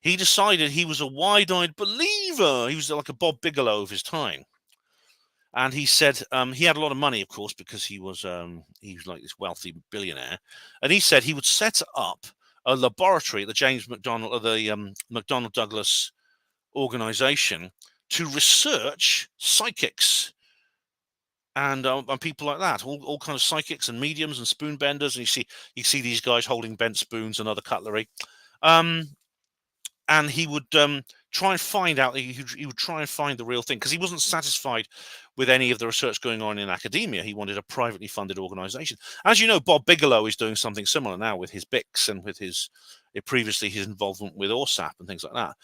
he decided he was a wide-eyed believer. He was like a Bob Bigelow of his time. And he said he had a lot of money, of course, because he was like this wealthy billionaire. And he said he would set up a laboratory at the James McDonald, or the McDonnell Douglas organization, to research psychics and people like that, all kinds of psychics and mediums and spoon benders. And you see these guys holding bent spoons and other cutlery. And he would try and find out. He would try and find the real thing, because he wasn't satisfied with any of the research going on in academia. He wanted a privately funded organization. As you know, Bob Bigelow is doing something similar now with his Bix and with his involvement with ORSAP and things like that.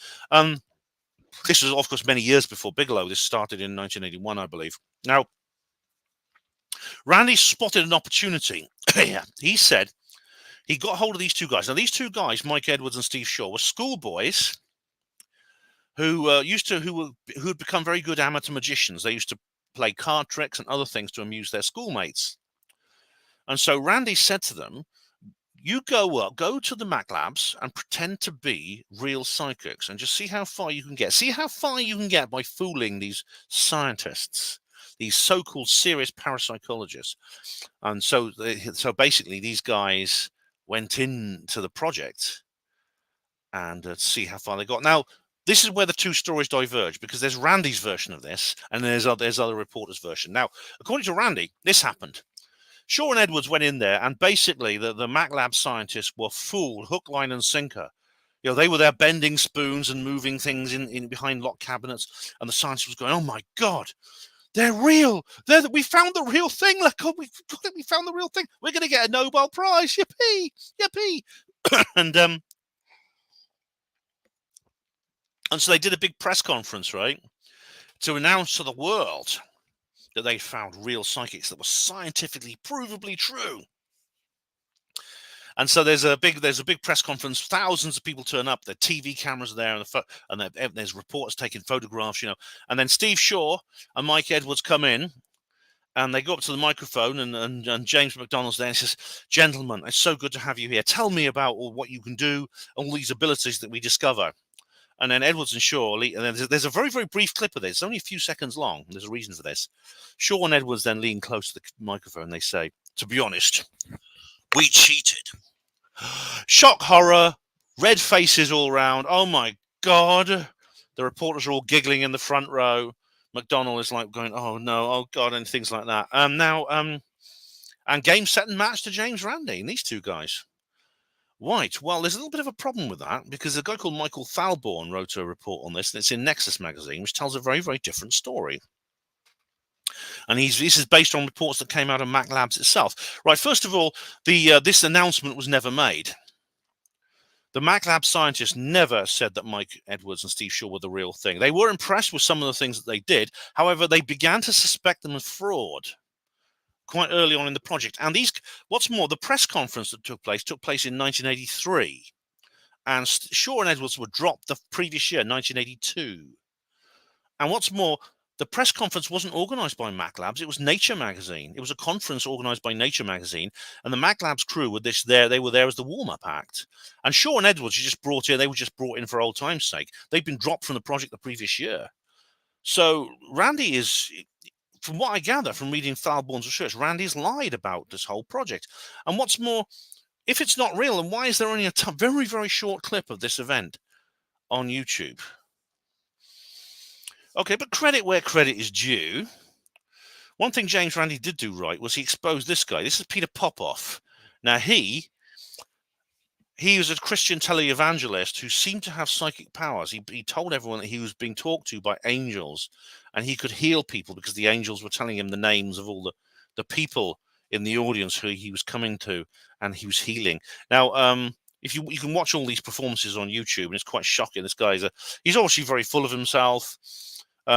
This was, of course, many years before Bigelow. This started in 1981, I believe. Now, Randy spotted an opportunity. He said he got hold of these two guys. Now, these two guys, Mike Edwards and Steve Shaw, were schoolboys who had become very good amateur magicians. They used to play card tricks and other things to amuse their schoolmates. And so Randy said to them, you go to the Mac Labs and pretend to be real psychics and just see how far you can get. See how far you can get by fooling these scientists, these so-called serious parapsychologists. And so basically these guys went into the project and see how far they got. Now, this is where the two stories diverge, because there's Randy's version of this and there's other reporters' version. Now, according to Randy, this happened. Shaw and Edwards went in there, and basically the Mac Lab scientists were fooled, hook, line, and sinker. You know, they were there bending spoons and moving things in behind locked cabinets, and the scientist was going, "Oh my God, they're real! We found the real thing! Look, we found the real thing! We're going to get a Nobel Prize! Yippee! Yippee!" and so they did a big press conference, right, to announce to the world that they found real psychics that were scientifically provably true. And so there's a big press conference. Thousands of people turn up. The TV cameras are there, and there's reporters taking photographs, you know. And then Steve Shaw and Mike Edwards come in, and they go up to the microphone, and James McDonald's there and says, "Gentlemen, it's so good to have you here. Tell me about what you can do, all these abilities that we discover." And then Edwards and Shaw, and then there's a very, very brief clip of this. It's only a few seconds long. There's a reason for this. Shaw and Edwards then lean close to the microphone. They say, "To be honest, we cheated." Shock, horror, red faces all round. Oh my God. The reporters are all giggling in the front row. McDonald is like going, "Oh no, oh God," and things like that. And game, set, and match to James Randi and these two guys. Right. Well, there's a little bit of a problem with that, because a guy called Michael Thalborn wrote a report on this, and it's in Nexus magazine, which tells a very, very different story. And this is based on reports that came out of Mac Labs itself. Right, first of all, this announcement was never made. The Mac Lab scientists never said that Mike Edwards and Steve Shaw were the real thing. They were impressed with some of the things that they did. However, they began to suspect them of fraud quite early on in the project. And what's more, the press conference that took place in 1983. And Shaw and Edwards were dropped the previous year, 1982. And what's more, the press conference wasn't organized by Mac Labs. It was Nature magazine. It was a conference organized by Nature magazine. And the Mac Labs crew were they were there as the warm-up act. And Shaw and Edwards they were just brought in for old time's sake. They'd been dropped from the project the previous year. So Randy is, from what I gather from reading Thalborn's research, Randy's lied about this whole project. And what's more, if it's not real, then why is there only a very, very short clip of this event on YouTube? Okay, but credit where credit is due. One thing James Randi did do right was he exposed this guy. This is Peter Popoff. Now, he was a Christian televangelist who seemed to have psychic powers. He told everyone that he was being talked to by angels, and he could heal people because the angels were telling him the names of all the people in the audience who he was coming to, and he was healing. Now, if you can watch all these performances on YouTube, and it's quite shocking. This guy's he's obviously very full of himself.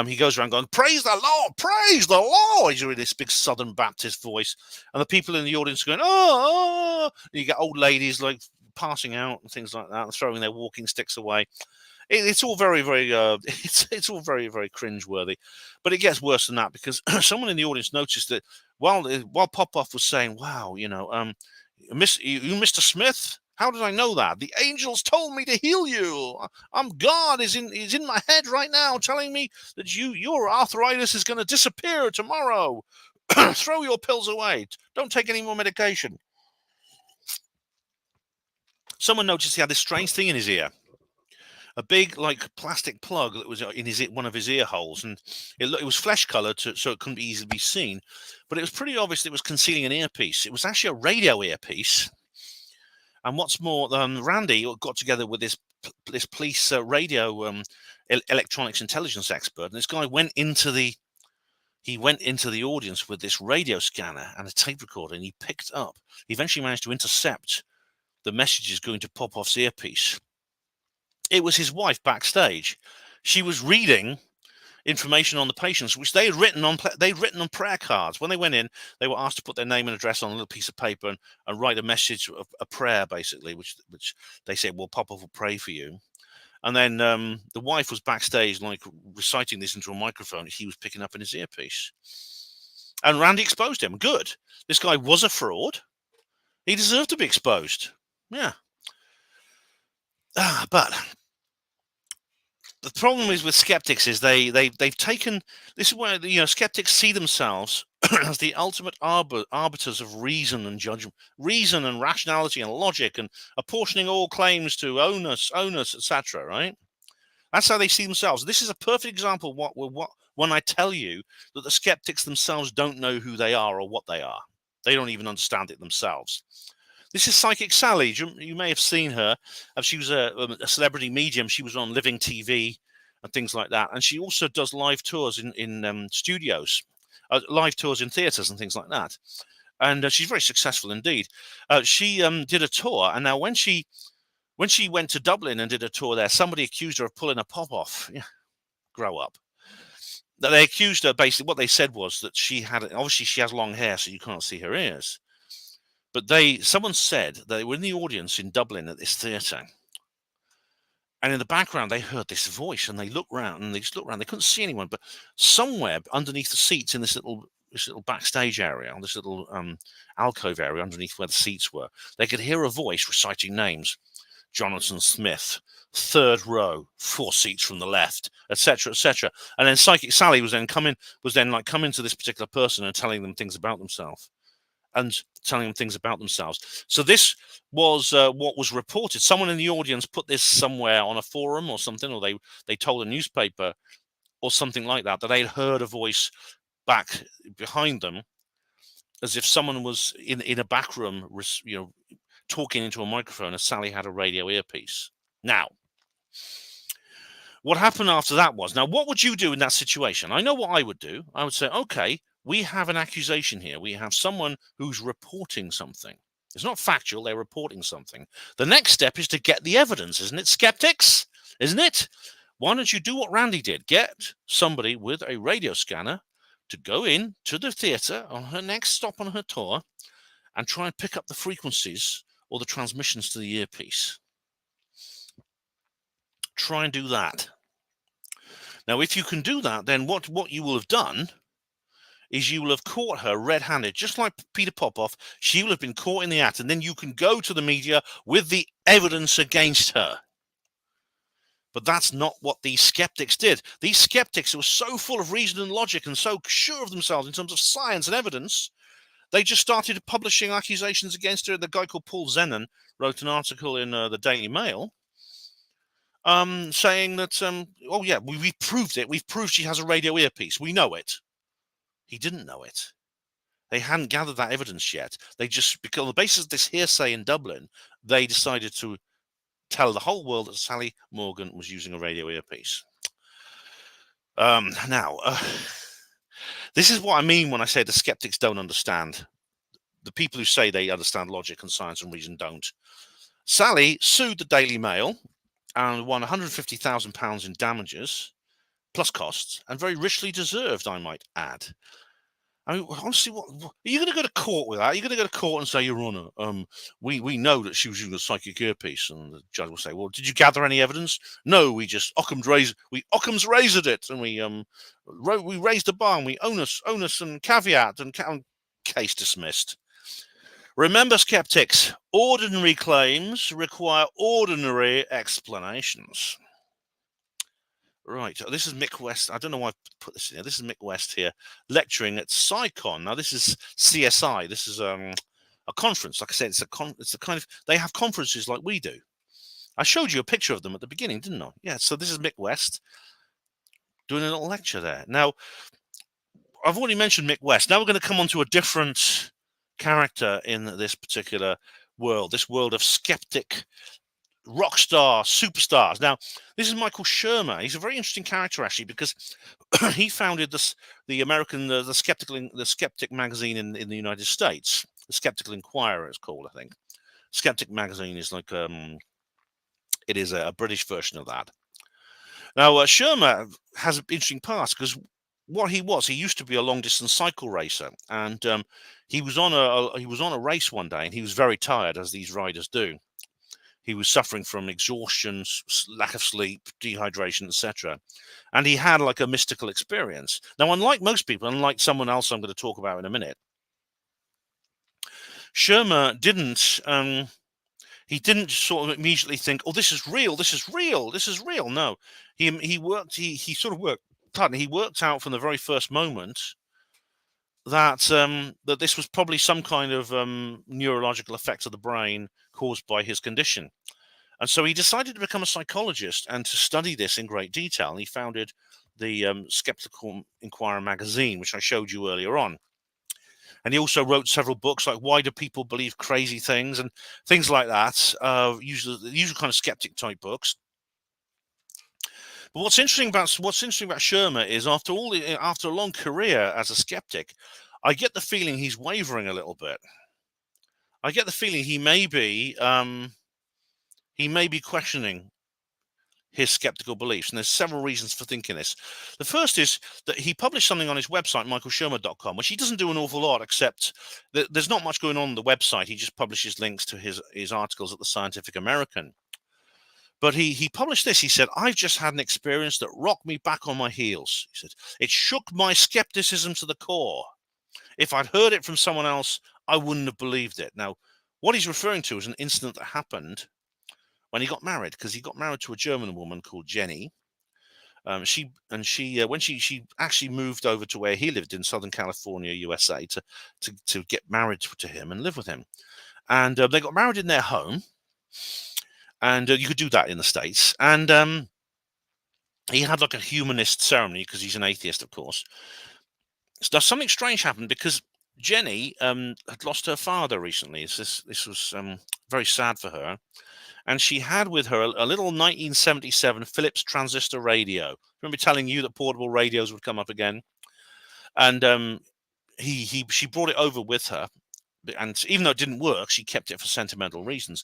He goes around going, "Praise the Lord, praise the Lord." He's with this big Southern Baptist voice, and the people in the audience are going, "Oh!" And you get old ladies like passing out and things like that, and throwing their walking sticks away. It's all very, very, it's all very, very cringeworthy. But it gets worse than that, because someone in the audience noticed that while Popoff was saying, "Wow, Mr. Smith, how did I know that? The angels told me to heal you. God is in my head right now, telling me that your arthritis is going to disappear tomorrow. Throw your pills away. Don't take any more medication." Someone noticed he had this strange thing in his ear, a big like plastic plug that was in one of his ear holes, and it was flesh colored, so it couldn't be easily be seen. But it was pretty obvious that it was concealing an earpiece. It was actually a radio earpiece. And what's more, Randy got together with this police radio electronics intelligence expert, and this guy went into the audience with this radio scanner and a tape recorder, and he eventually managed to intercept the messages going to Popoff's earpiece. It was his wife backstage. She was reading information on the patients, which they'd written on prayer cards. When they went in, they were asked to put their name and address on a little piece of paper and write a message, a prayer, basically, which they said, "Well, Popoff will pray for you." And then the wife was backstage, like reciting this into a microphone he was picking up in his earpiece. And Randy exposed him. Good. This guy was a fraud. He deserved to be exposed. Yeah. But the problem is with skeptics is they've taken, this is where skeptics see themselves as the ultimate arbiters of reason and judgment, reason and rationality and logic, and apportioning all claims to onus, etc. Right? That's how they see themselves. This is a perfect example of what when I tell you that the skeptics themselves don't know who they are or what they are. They don't even understand it themselves. This is Psychic Sally. You may have seen her. She was a celebrity medium. She was on Living TV and things like that. And she also does live tours in studios, live tours in theatres and things like that. And she's very successful indeed. She did a tour. And now when she went to Dublin and did a tour there, somebody accused her of pulling a Popoff. Yeah, grow up. They accused her, basically, what they said was that obviously she has long hair, so you can't see her ears. But someone said they were in the audience in Dublin at this theatre, and in the background they heard this voice, and they looked around, and they couldn't see anyone, but somewhere underneath the seats in this little backstage area, this little alcove area underneath where the seats were, they could hear a voice reciting names: Jonathan Smith, 3rd row, 4 seats from the left, etc., etc. And then Psychic Sally was then coming to this particular person and telling them things about themselves. So this was what was reported. Someone in the audience put this somewhere on a forum or something, or they told a newspaper or something like that they'd heard a voice back behind them, as if someone was in a back room, talking into a microphone, as Sally had a radio earpiece. Now, what happened after that was, now what would you do in that situation? I know what I would do. I would say, okay, we have an accusation here. We have someone who's reporting something. It's not factual, they're reporting something. The next step is to get the evidence, isn't it, skeptics? Isn't it? Why don't you do what Randy did? Get somebody with a radio scanner to go in to the theatre on her next stop on her tour and try and pick up the frequencies or the transmissions to the earpiece. Try and do that. Now, if you can do that, then what you will have done is you will have caught her red-handed, just like Peter Popoff. She will have been caught in the act, and then you can go to the media with the evidence against her. But that's not what these skeptics did. These skeptics were so full of reason and logic and so sure of themselves in terms of science and evidence, they just started publishing accusations against her. The guy called Paul Zenon wrote an article in the Daily Mail saying that, oh yeah, we've proved it. We've proved she has a radio earpiece. We know it. He didn't know it. They hadn't gathered that evidence yet. They just, because on the basis of this hearsay in Dublin, they decided to tell the whole world that Sally Morgan was using a radio earpiece. Now, this is what I mean when I say the skeptics don't understand. The people who say they understand logic and science and reason don't. Sally sued the Daily Mail and won £150,000 in damages, plus costs, and very richly deserved, I might add. I mean, honestly, what are you going to go to court with that? Are you going to go to court and say, Your Honour, we know that she was using a psychic earpiece? And the judge will say, well, did you gather any evidence? No, we just Occam's razored it, and we raised the bar, and we onus and caveat, and case dismissed. Remember, skeptics, ordinary claims require ordinary explanations. Right, this is Mick West. I don't know why I put this in here. This is Mick West here, lecturing at SciCon. Now, this is CSI. This is a conference. Like I said, it's a kind of, they have conferences like we do. I showed you a picture of them at the beginning, didn't I? Yeah, so this is Mick West doing a little lecture there. Now, I've already mentioned Mick West. Now we're going to come on to a different character in this particular world, this world of skeptic rock star superstars. Now, this is Michael Shermer. He's a very interesting character, actually, because he founded the American the Skeptic magazine in the United States. The Skeptical Inquirer is called, I think. Skeptic magazine is like it is a British version of that. Now, Shermer has an interesting past because what he used to be a long distance cycle racer, and he was on a race one day, and he was very tired, as these riders do. He was suffering from exhaustion, lack of sleep, dehydration, etc. And he had like a mystical experience. Now, unlike most people, unlike someone else I'm going to talk about in a minute, Shermer didn't sort of immediately think, oh, this is real. No, he worked out from the very first moment that that this was probably some kind of neurological effect of the brain caused by his condition. And so he decided to become a psychologist and to study this in great detail. And he founded the Skeptical Inquirer magazine, which I showed you earlier on. And he also wrote several books like Why Do People Believe Crazy Things and things like that, usually the usual kind of skeptic type books. But what's interesting about Shermer is after a long career as a skeptic, I get the feeling he's wavering a little bit. I get the feeling he may be questioning his skeptical beliefs, and there's several reasons for thinking this. The first is that he published something on his website, michaelshermer.com, which he doesn't do an awful lot, except that there's not much going on the website. He just publishes links to his articles at the Scientific American. But he published this. He said, I've just had an experience that rocked me back on my heels. He said, it shook my skepticism to the core. If I'd heard it from someone else, I wouldn't have believed it. Now, what he's referring to is an incident that happened when he got married, because he got married to a German woman called Jenny. When she actually moved over to where he lived in Southern California, USA, to get married to him and live with him. And they got married in their home. And you could do that in the States. And he had like a humanist ceremony because he's an atheist, of course. So something strange happened because Jenny had lost her father recently. This was very sad for her. And she had with her a little 1977 Philips transistor radio. Remember telling you that portable radios would come up again? And she brought it over with her, and even though it didn't work, she kept it for sentimental reasons.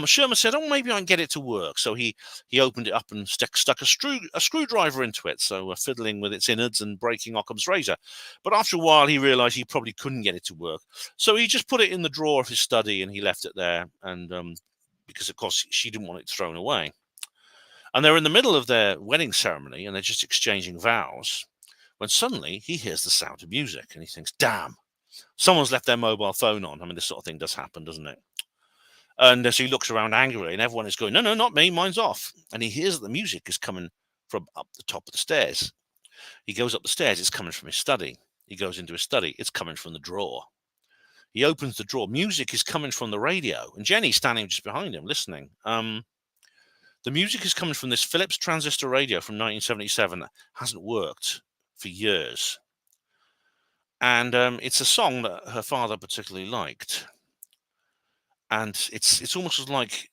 Sherman said, "Oh, maybe I can get it to work." So he opened it up and stuck a screwdriver into it, so fiddling with its innards and breaking Occam's razor. But after a while, he realised he probably couldn't get it to work, so he just put it in the drawer of his study and he left it there. And because of course she didn't want it thrown away. And they're in the middle of their wedding ceremony and they're just exchanging vows, when suddenly he hears the sound of music and he thinks, "Damn, someone's left their mobile phone on." I mean, this sort of thing does happen, doesn't it? And so he looks around angrily and everyone is going, "No, not me, mine's off." And he hears that the music is coming from up the top of the stairs. He goes up the stairs, it's coming from his study. He goes into his study, it's coming from the drawer. He opens the drawer, music is coming from the radio. And Jenny's standing just behind him, listening. The music is coming from this Philips transistor radio from 1977 that hasn't worked for years. And it's a song that her father particularly liked. And it's almost like,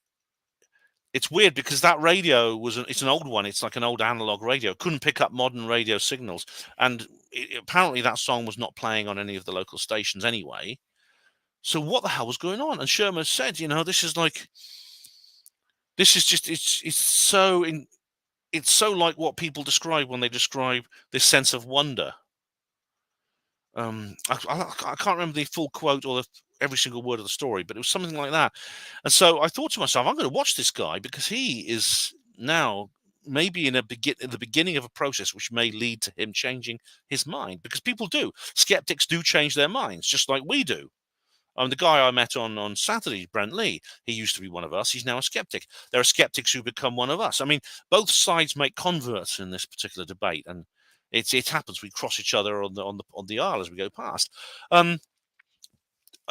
it's weird because that radio it's an old one. It's like an old analog radio. It couldn't pick up modern radio signals. And apparently that song was not playing on any of the local stations anyway. So what the hell was going on? And Sherman said, this is just, it's so like what people describe when they describe this sense of wonder. I can't remember the full quote or every single word of the story, but it was something like that. And so I thought to myself, I'm going to watch this guy because he is now maybe in the beginning of a process which may lead to him changing his mind, because people do. Skeptics do change their minds, just like we do. The guy I met on Saturday, Brent Lee, he used to be one of us. He's now a skeptic. There are skeptics who become one of us. I mean, both sides make converts in this particular debate, and it happens. We cross each other on the aisle as we go past.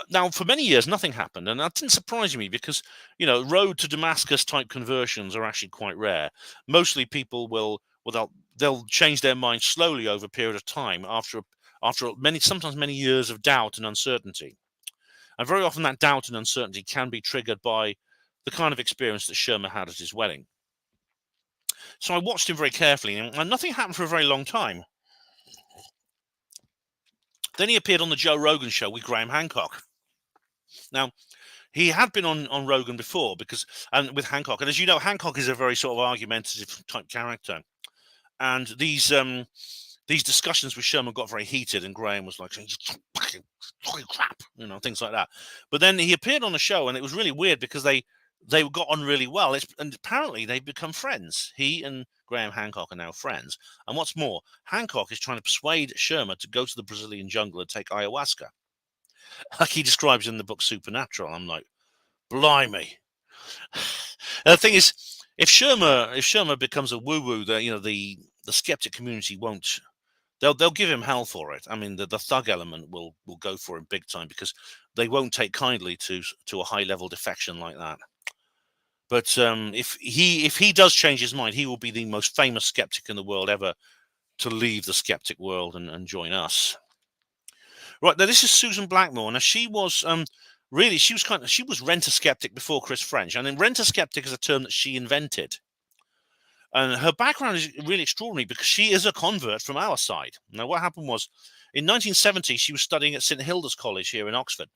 Now, for many years, nothing happened, and that didn't surprise me because, road to Damascus type conversions are actually quite rare. Mostly people they'll change their mind slowly over a period of time after sometimes many years of doubt and uncertainty. And very often that doubt and uncertainty can be triggered by the kind of experience that Sherman had at his wedding. So I watched him very carefully, and nothing happened for a very long time. Then he appeared on the Joe Rogan show with Graham Hancock. Now, he had been on Rogan before and with Hancock. And as you know, Hancock is a very sort of argumentative type character. And these discussions with Sherman got very heated, and Graham was like, fucking crap, things like that. But then he appeared on the show, and it was really weird because they got on really well. And apparently they've become friends. He and Graham Hancock are now friends. And what's more, Hancock is trying to persuade Sherman to go to the Brazilian jungle and take ayahuasca, like he describes in the book Supernatural. I'm like, blimey. And the thing is, if Sherman becomes a woo-woo, the skeptic community won't. They'll give him hell for it. I mean, the thug element will go for him big time because they won't take kindly to a high level defection like that. But if he does change his mind, he will be the most famous skeptic in the world ever to leave the skeptic world and join us. Right, now this is Susan Blackmore. Now she was she was rent-a-skeptic before Chris French, and then rent-a-skeptic is a term that she invented. And her background is really extraordinary because she is a convert from our side. Now, what happened was, in 1970, she was studying at St Hilda's College here in Oxford.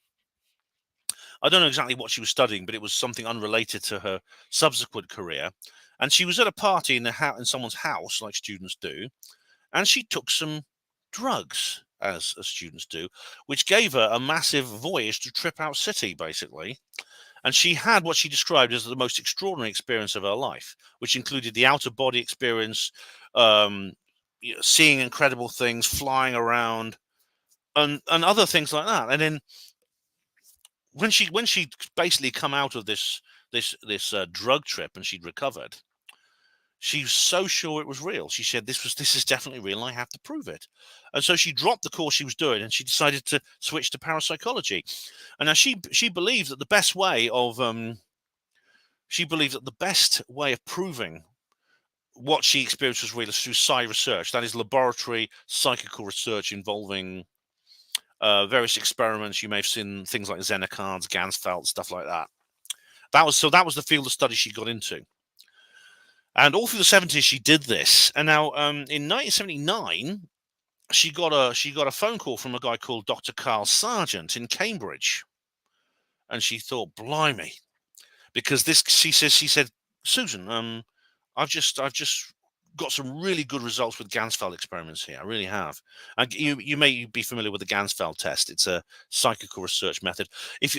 I don't know exactly what she was studying, but it was something unrelated to her subsequent career. And she was at a party in someone's house, like students do, and she took some drugs, as students do, which gave her a massive voyage to Trip Out City, basically. And she had what she described as the most extraordinary experience of her life, which included the outer-body experience, seeing incredible things, flying around, and other things like that. And then when she basically come out of this drug trip and she'd recovered, she was so sure it was real. She said, this is definitely real. I have to prove it. And so she dropped the course she was doing and she decided to switch to parapsychology. And now she believed that the best way of proving what she experienced was real is through psi research. That is laboratory psychical research involving various experiments. You may have seen things like Zener cards, Ganzfeld, stuff like that. That was the field of study she got into. And all through the 70s, she did this. And now in 1979, she got a phone call from a guy called Dr. Carl Sargent in Cambridge, and she thought, blimey, because she said, Susan, I've just got some really good results with Gansfeld experiments here. I really have. And you may be familiar with the Gansfeld test. It's a psychical research method. If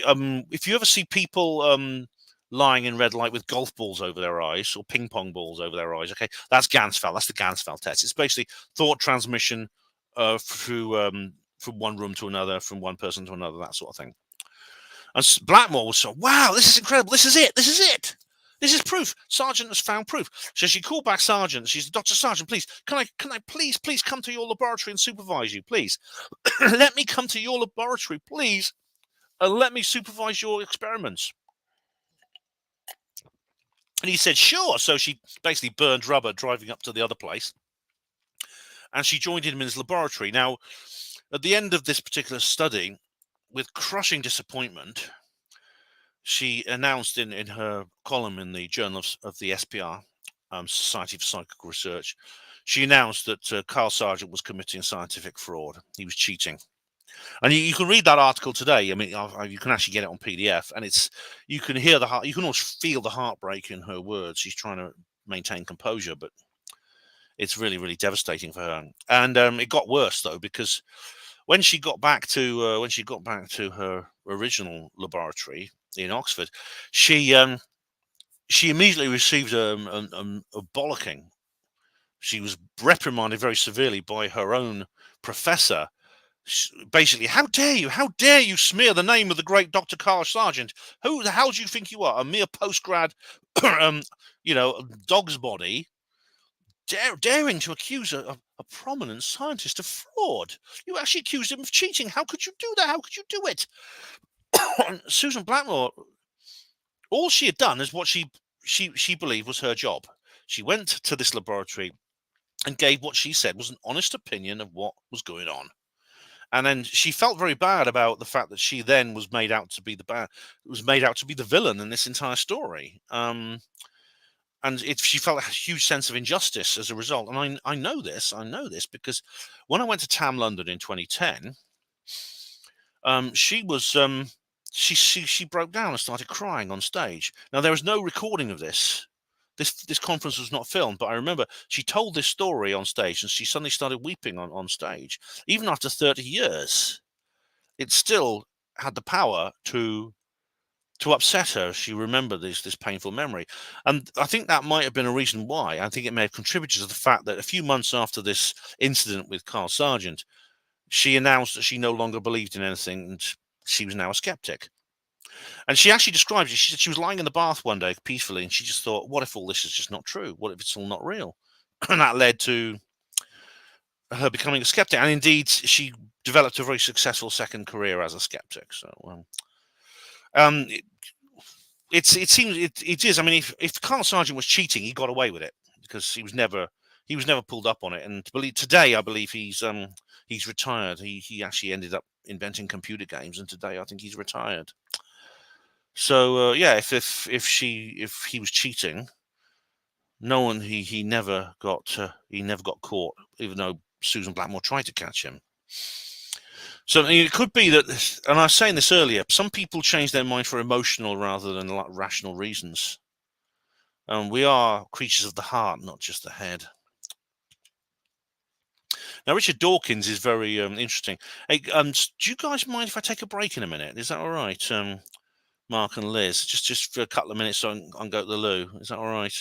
you ever see people lying in red light with golf balls over their eyes or ping pong balls over their eyes, okay, that's Gansfeld. That's the Gansfeld test. It's basically thought transmission through from one room to another, from one person to another, that sort of thing. And Blackmore was so, wow, this is incredible. This is it. This is it. This is proof. Sargent has found proof. So she called back Sargent. She's Dr. Sargent, please, can I please come to your laboratory and supervise you, please? Let me come to your laboratory, please, and let me supervise your experiments. And he said, sure. So she basically burned rubber driving up to the other place. And she joined him in his laboratory. Now, at the end of this particular study, with crushing disappointment, she announced in her column in the Journal of the SPR, Society for Psychical Research, she announced that Carl Sargent was committing scientific fraud. He was cheating. And you can read that article today. I mean, you can actually get it on PDF, and you can hear you can almost feel the heartbreak in her words. She's trying to maintain composure, but it's really, really devastating for her. And it got worse though, because when she got back to her original laboratory in Oxford, she immediately received a bollocking. She was reprimanded very severely by her own professor. Basically, how dare you smear the name of the great Dr. Carl Sargent? Who the hell do you think you are? A mere postgrad, dog's body, daring to accuse a prominent scientist of fraud. You actually accused him of cheating. How could you do that? How could you do it? Susan Blackmore, all she had done is what she believed was her job. She went to this laboratory and gave what she said was an honest opinion of what was going on. And then she felt very bad about the fact that she then was made out to be the villain in this entire story. And she felt a huge sense of injustice as a result. And I know this because when I went to TAM London in 2010, she was she broke down and started crying on stage. Now there was no recording of this. This conference was not filmed, but I remember she told this story on stage, and she suddenly started weeping on stage. Even after 30 years, it still had the power to upset her. She remembered this painful memory, and I think that might have been a reason why. I think it may have contributed to the fact that a few months after this incident with Carl Sargent, she announced that she no longer believed in anything, and she was now a skeptic. And she actually describes it. She said she was lying in the bath one day peacefully, and she just thought, what if all this is just not true? What if it's all not real? And that led to her becoming a skeptic. And indeed, she developed a very successful second career as a skeptic. So it seems it is. I mean, if Carl Sargent was cheating, he got away with it because he was never pulled up on it. And today, I believe he's retired. He actually ended up inventing computer games, and today I think he's retired. So if he was cheating, he never got caught, even though Susan Blackmore tried to catch him. So it could be that, and I was saying this earlier, some people change their mind for emotional rather than rational reasons. We are creatures of the heart, not just the head. Now, Richard Dawkins is very interesting. Hey, do you guys mind if I take a break in a minute? Is that all right? Mark and Liz, just for a couple of minutes so I can go to the loo. Is that all right?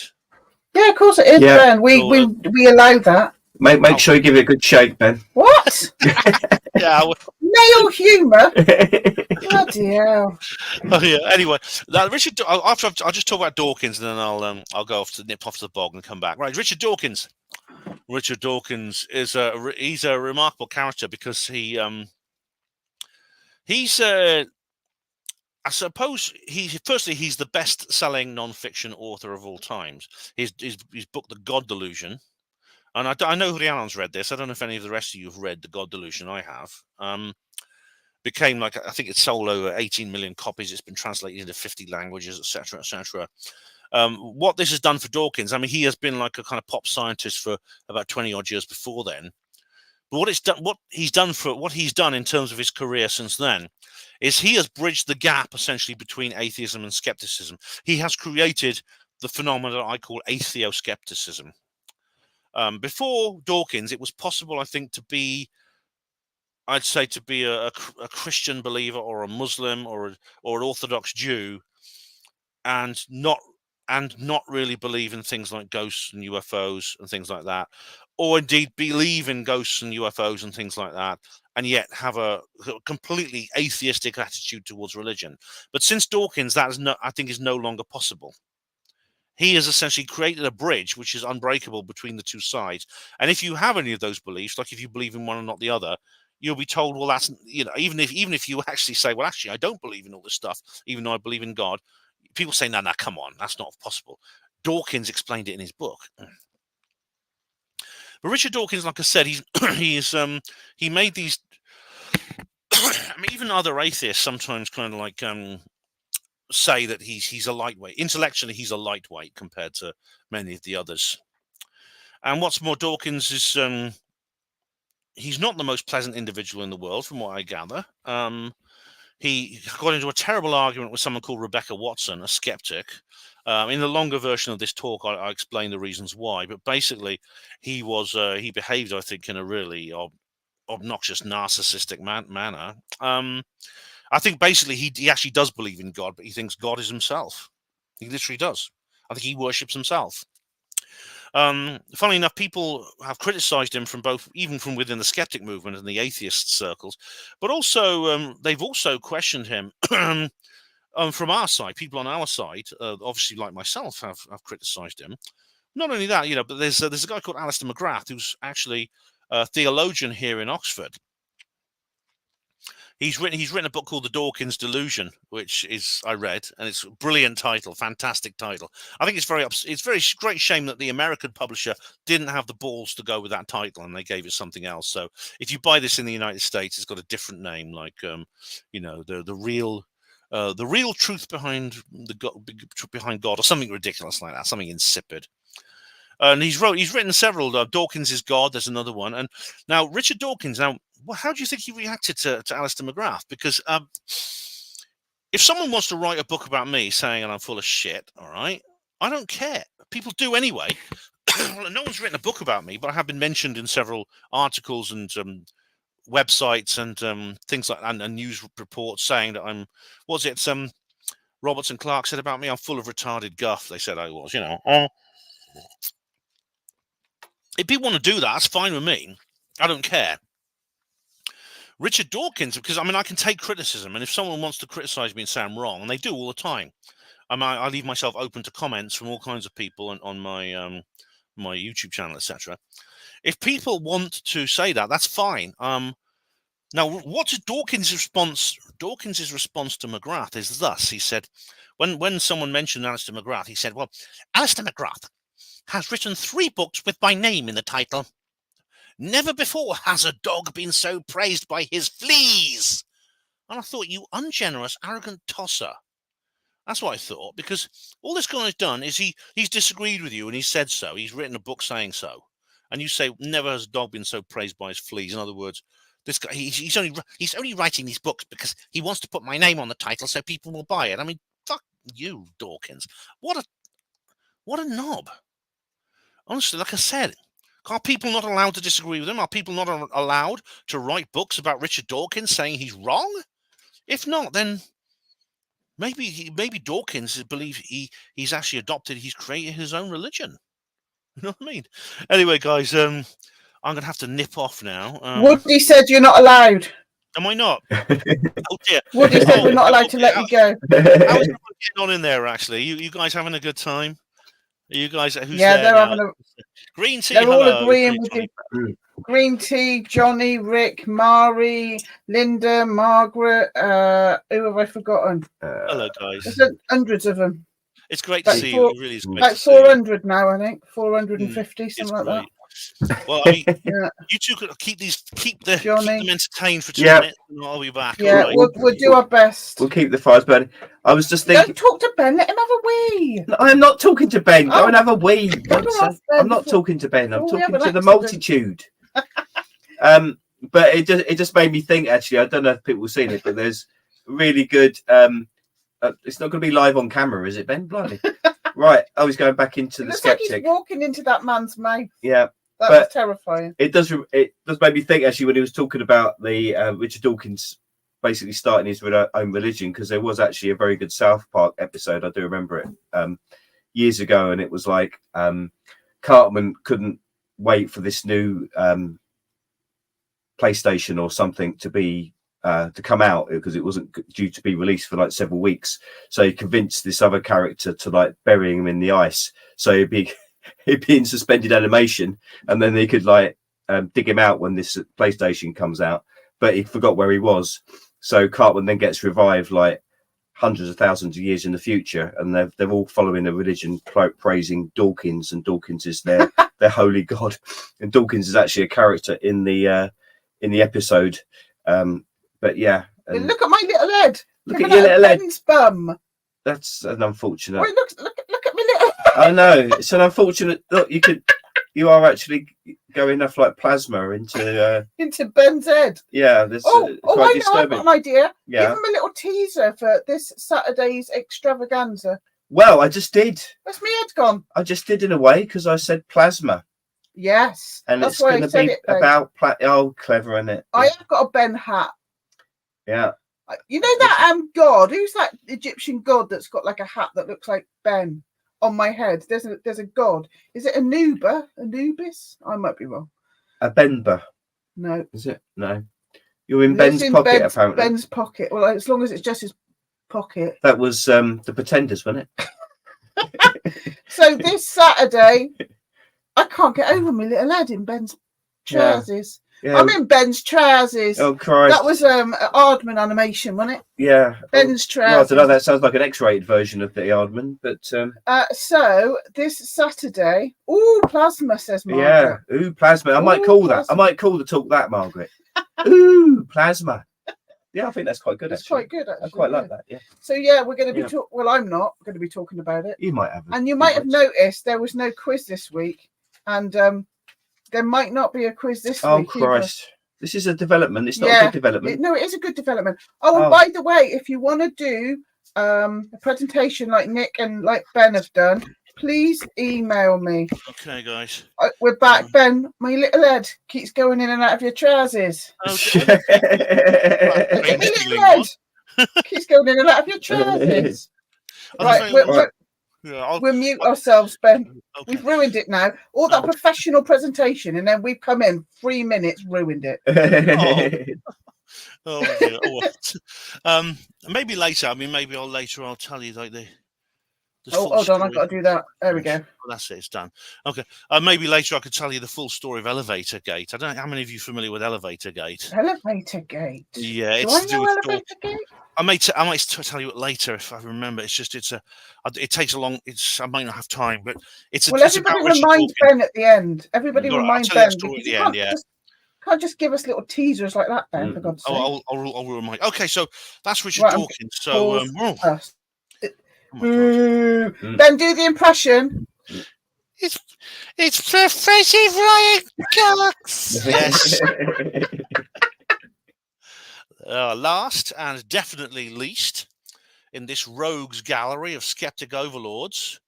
Yeah, of course it is, Yeah. Ben. We allow that. Make sure you give it a good shake, Ben. What? Yeah. Male humour? Bloody hell. Oh yeah. Anyway, Richard. I'll just talk about Dawkins, and then I'll go off to nip off to the bog and come back. Right, Richard Dawkins. Richard Dawkins is he's a remarkable character because he's I suppose he's the best-selling non-fiction author of all times. His book, The God Delusion, and I know Rihanna's read this. I don't know if any of the rest of you have read The God Delusion. I have. Became like, I think it's sold over 18 million copies. It's been translated into 50 languages, etc., etc. What this has done for Dawkins, I mean, he has been like a kind of pop scientist for about 20 odd years before then. But what he's done in terms of his career since then, is he has bridged the gap essentially between atheism and skepticism. He has created the phenomenon I call atheoskepticism. Before Dawkins, it was possible, I think, to be a Christian believer or a Muslim or an Orthodox Jew, and not really believe in things like ghosts and UFOs and things like that, or indeed believe in ghosts and UFOs and things like that, and yet have a completely atheistic attitude towards religion. But since Dawkins, I think is no longer possible. He has essentially created a bridge which is unbreakable between the two sides. And if you have any of those beliefs, like if you believe in one and not the other, you'll be told, well, that's, even if you actually say, well, actually, I don't believe in all this stuff, even though I believe in God, people say, no, come on, that's not possible. Dawkins explained it in his book. But Richard Dawkins, like I said, he made these. I mean, even other atheists sometimes kind of like say that he's a lightweight. Intellectually, he's a lightweight compared to many of the others. And what's more, Dawkins is he's not the most pleasant individual in the world, from what I gather. He got into a terrible argument with someone called Rebecca Watson, a skeptic. In the longer version of this talk, I explain the reasons why. But basically, he behaved, I think, in a really obnoxious, narcissistic manner. I think basically he actually does believe in God, but he thinks God is himself. He literally does. I think he worships himself. Funnily enough, people have criticized him even from within the skeptic movement and the atheist circles, but also they've also questioned him from our side. People on our side, obviously like myself, have criticized him. Not only that, but there's a guy called Alistair McGrath who's actually a theologian here in Oxford. He's written a book called The Dawkins Delusion, which I read, and it's a brilliant title, fantastic title. I think it's very great shame that the American publisher didn't have the balls to go with that title, and they gave it something else. So if you buy this in the United States, it's got a different name, like the real truth behind God, or something ridiculous like that, something insipid. And he's written several. Dawkins is God. There's another one. And now Richard Dawkins. Now, how do you think he reacted to Alistair McGrath? Because if someone wants to write a book about me saying I'm full of shit, all right, I don't care. People do anyway. No one's written a book about me, but I have been mentioned in several articles and websites and things like that, and news reports saying that Roberts and Clark said about me, I'm full of retarded guff. They said I was, If people want to do that, that's fine with me. I don't care. Richard Dawkins, because I can take criticism, and if someone wants to criticize me and say I'm wrong, and they do all the time, I leave myself open to comments from all kinds of people on my my YouTube channel, etc. If people want to say that, that's fine. Now, what's Dawkins' response? Dawkins' response to McGrath is thus: he said, when someone mentioned Alistair McGrath, he said, "Well, Alistair McGrath has written 3 books with my name in the title. Never before has a dog been so praised by his fleas." And I thought, you ungenerous, arrogant tosser. That's what I thought, because all this guy's done is he's disagreed with you, and he said so. He's written a book saying so. And you say, never has a dog been so praised by his fleas. In other words, this guy, he's only writing these books because he wants to put my name on the title so people will buy it. I mean, fuck you, Dawkins. What a knob. Honestly, like I said, are people not allowed to disagree with him? Are people not allowed to write books about Richard Dawkins saying he's wrong? If not, then maybe Dawkins believes he's actually he's created his own religion. You know what I mean? Anyway, guys, I'm going to have to nip off now. Woody said you're not allowed. Am I not? Oh dear. Woody said we're not allowed to let you go. How's everyone getting on in there, actually? You guys having a good time? Are you guys, who's there they're now? having a... Green tea, They're hello. all agreeing with you. Green Tea, Johnny, Rick, Mari, Linda, Margaret. Who have I forgotten? Hello, guys. There's hundreds of them. It's great to see you. It really is great like to see you. 400 now, I think. 450, something like that. Well, I mean, you two could keep them entertained for 2 minutes, and I'll be back. Yeah, right? we'll do our best. We'll keep the fires burning. I was just thinking. Don't talk to Ben. Let him have a wee. I'm not talking to Ben. Go and have a wee. Go off, Ben, I'm not talking to Ben. I'm talking to the accident. multitude. But it just made me think. Actually, I don't know if people have seen it, but there's really good. It's not going to be live on camera, is it, Ben? Blimey. Right. I was going back into the skeptic. Like he's walking into that man's mouth. Yeah. That was terrifying. It does make me think, actually, when he was talking about the Richard Dawkins basically starting his own religion, because there was actually a very good South Park episode. I do remember it years ago, and it was like Cartman couldn't wait for this new PlayStation or something to be to come out, because it wasn't due to be released for like several weeks. So he convinced this other character to like bury him in the ice, so he'd be in suspended animation, and then they could like dig him out when this PlayStation comes out. But he forgot where he was, so Cartman then gets revived like hundreds of thousands of years in the future, and they're all following a religion praising Dawkins, and Dawkins is their holy god, and Dawkins is actually a character in the episode. But yeah, and look at my little head. Look at your little head. Ben's bum. That's an unfortunate. Wait, look at me little. I know, it's an unfortunate. Look, you are actually going enough like plasma into Ben's head. Yeah, this. I know. I've got an idea. Yeah. Give him a little teaser for this Saturday's extravaganza. Well, I just did. Where's my head gone? I just did, in a way, because I said plasma. Yes, and that's it's going to be about oh, clever, isn't it? I have got a Ben hat. Yeah. You know that god? Who's that Egyptian god that's got like a hat that looks like Ben on my head? There's a god. Is it Anubis? I might be wrong. A Benba. No. Is it? No. You're in Ben's pocket, apparently. Ben's pocket. Well, as long as it's just his pocket. That was the Pretenders, wasn't it? So this Saturday, I can't get over my little head in Ben's trousers. Yeah. I'm in Ben's trousers. Oh, Christ. That was Aardman animation, wasn't it? Yeah. Ben's trousers. Well, I don't know, that sounds like an X-rated version of the Aardman, but... So, this Saturday... Ooh, plasma, says Margaret. Yeah, ooh, plasma. I might call the talk that, Margaret. Ooh, plasma. Yeah, I think that's quite good, It's actually. quite good, actually. I quite like that, yeah. So, yeah, we're going to be... Well, I'm not going to be talking about it. You might have. And you might have noticed there was no quiz this week. And... there might not be a quiz this week. Oh, Christ. Either. This is a development. It's not a good development. No, it is a good development. Oh, and by the way, if you want to do a presentation like Nick and like Ben have done, please email me. Okay, guys. We're back. Ben, my little head keeps going in and out of your trousers. Okay. My little head keeps going in and out of your trousers. Right, we'll mute ourselves, Ben. Okay. We've ruined it now. All that professional presentation, and then we've come in 3 minutes, ruined it. Yeah. Maybe later. I mean, maybe I'll tell you like the hold on, I've got to do that. There we go. Well, that's it. It's done. Okay. Maybe later I could tell you the full story of Elevator Gate. I don't know how many of you are familiar with Elevator Gate. Elevator Gate. Yeah, it's do I know Elevator Gate? I might tell you it later if I remember. It's just it takes a long. I might not have time, but it's. Well, everybody remind Ben at the end. Everybody remind Ben. At the end, yeah. Can't just give us little teasers like that, Ben. For God's sake. I'll remind. Okay, so that's Richard Dawkins. So Ben, do the impression. It's Professor Ryan Cox. Yes. Last and definitely least in this rogues gallery of skeptic overlords,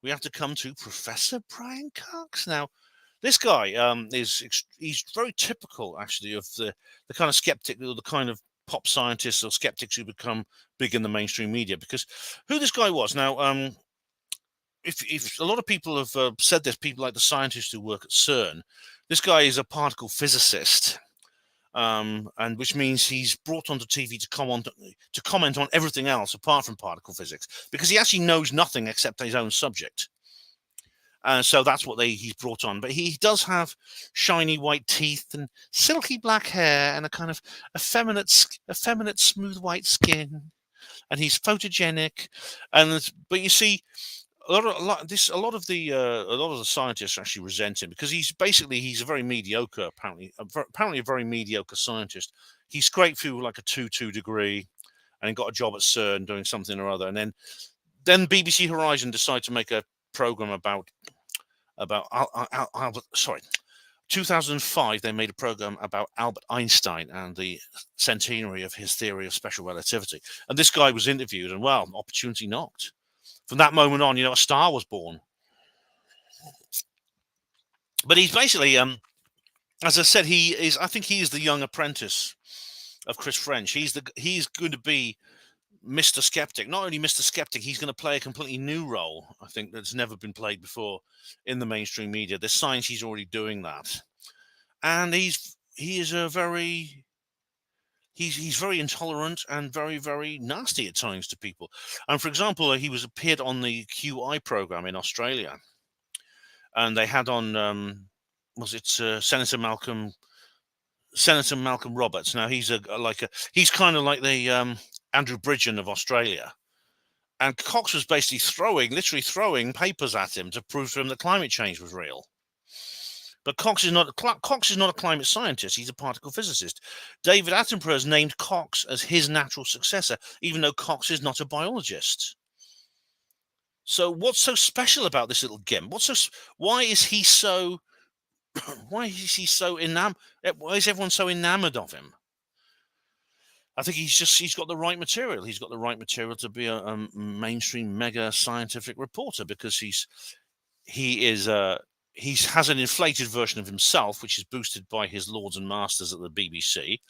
we have to come to Professor Brian Cox. Now, this guy he's very typical, actually, of the kind of skeptic, or the kind of pop scientists or skeptics who become big in the mainstream media. Because who this guy was. Now, if a lot of people have said this, people like the scientists who work at CERN, this guy is a particle physicist. And which means he's brought onto TV to comment on everything else apart from particle physics, because he actually knows nothing except his own subject. So that's what he's brought on. But he does have shiny white teeth and silky black hair and a kind of effeminate smooth white skin, and he's photogenic. But you see, a lot of the scientists actually resent him, because he's a very mediocre, apparently a very mediocre scientist. He scraped through like a 2.2 degree and got a job at CERN doing something or other, and then BBC Horizon decided to make a program about 2005, they made a program about Albert Einstein and the centenary of his theory of special relativity. And this guy was interviewed, and well, opportunity knocked. From that moment on, a star was born. But he's basically, as I said, I think he is the young apprentice of Chris French. He's going to be Mr. Skeptic. Not only Mr. Skeptic, he's going to play a completely new role, I think, that's never been played before in the mainstream media. There's signs he's already doing that. And he's very intolerant and very, very nasty at times to people. And for example, he appeared on the QI program in Australia. And they had on, Senator Malcolm Roberts. Now he's he's kind of like the Andrew Bridgen of Australia, and Cox was basically literally throwing papers at him to prove to him that climate change was real. But Cox is not a climate scientist; he's a particle physicist. David Attenborough has named Cox as his natural successor, even though Cox is not a biologist. So, what's so special about this little gimp? Why is he so? Why is everyone so enamored of him? I think he's got the right material. He's got the right material to be a mainstream mega scientific reporter, because he has an inflated version of himself, which is boosted by his lords and masters at the BBC.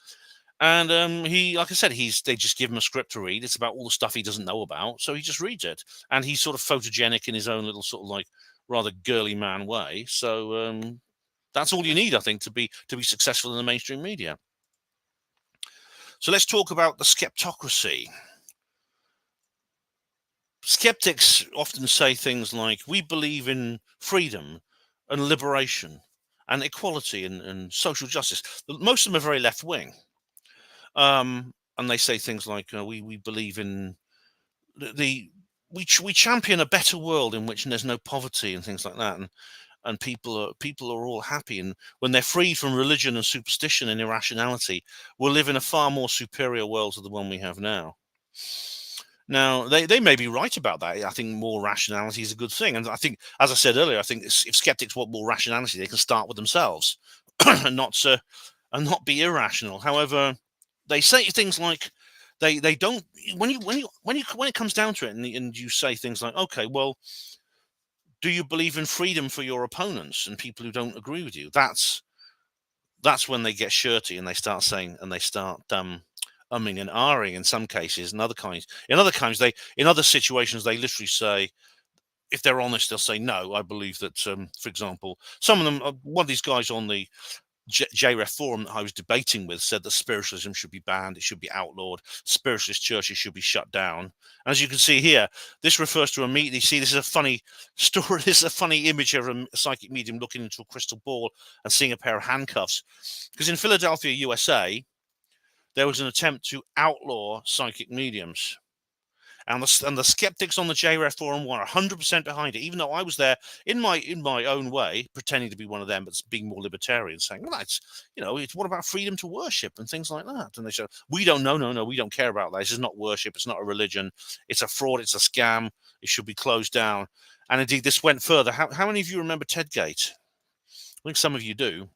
And like I said, they just give him a script to read. It's about all the stuff he doesn't know about, so he just reads it. And he's sort of photogenic in his own little sort of like rather girly man way. So that's all you need, I think, to be successful in the mainstream media. So let's talk about the skeptocracy. Skeptics often say things like, we believe in freedom and liberation and equality and social justice. Most of them are very left-wing. And they say things like, we believe in we champion a better world in which there's no poverty and things like that. And people are all happy, and when they're freed from religion and superstition and irrationality, we'll live in a far more superior world to the one we have now. Now, they may be right about that. I think more rationality is a good thing, and I think, as I said earlier, I think if skeptics want more rationality, they can start with themselves and not be irrational. However, they say things like they don't when it comes down to it, and you say things like, okay, well, do you believe in freedom for your opponents and people who don't agree with you? That's when they get shirty and they start saying, and they start umming and ahhing in some cases. In other situations, they literally say, if they're honest, they'll say, no, I believe that, for example, some of them, one of these guys on the JREF forum that I was debating with said that spiritualism should be banned, it should be outlawed, spiritualist churches should be shut down. And as you can see here, this refers to immediately, see, this is a funny story, this is a funny image of a psychic medium looking into a crystal ball and seeing a pair of handcuffs. Because in Philadelphia, USA, there was an attempt to outlaw psychic mediums. And the skeptics on the JREF forum were 100% behind it, even though I was there in my own way, pretending to be one of them, but being more libertarian, saying, well, it's what about freedom to worship and things like that? And they said, we don't we don't care about that. This is not worship. It's not a religion. It's a fraud. It's a scam. It should be closed down. And indeed, this went further. How many of you remember Tedgate? I think some of you do.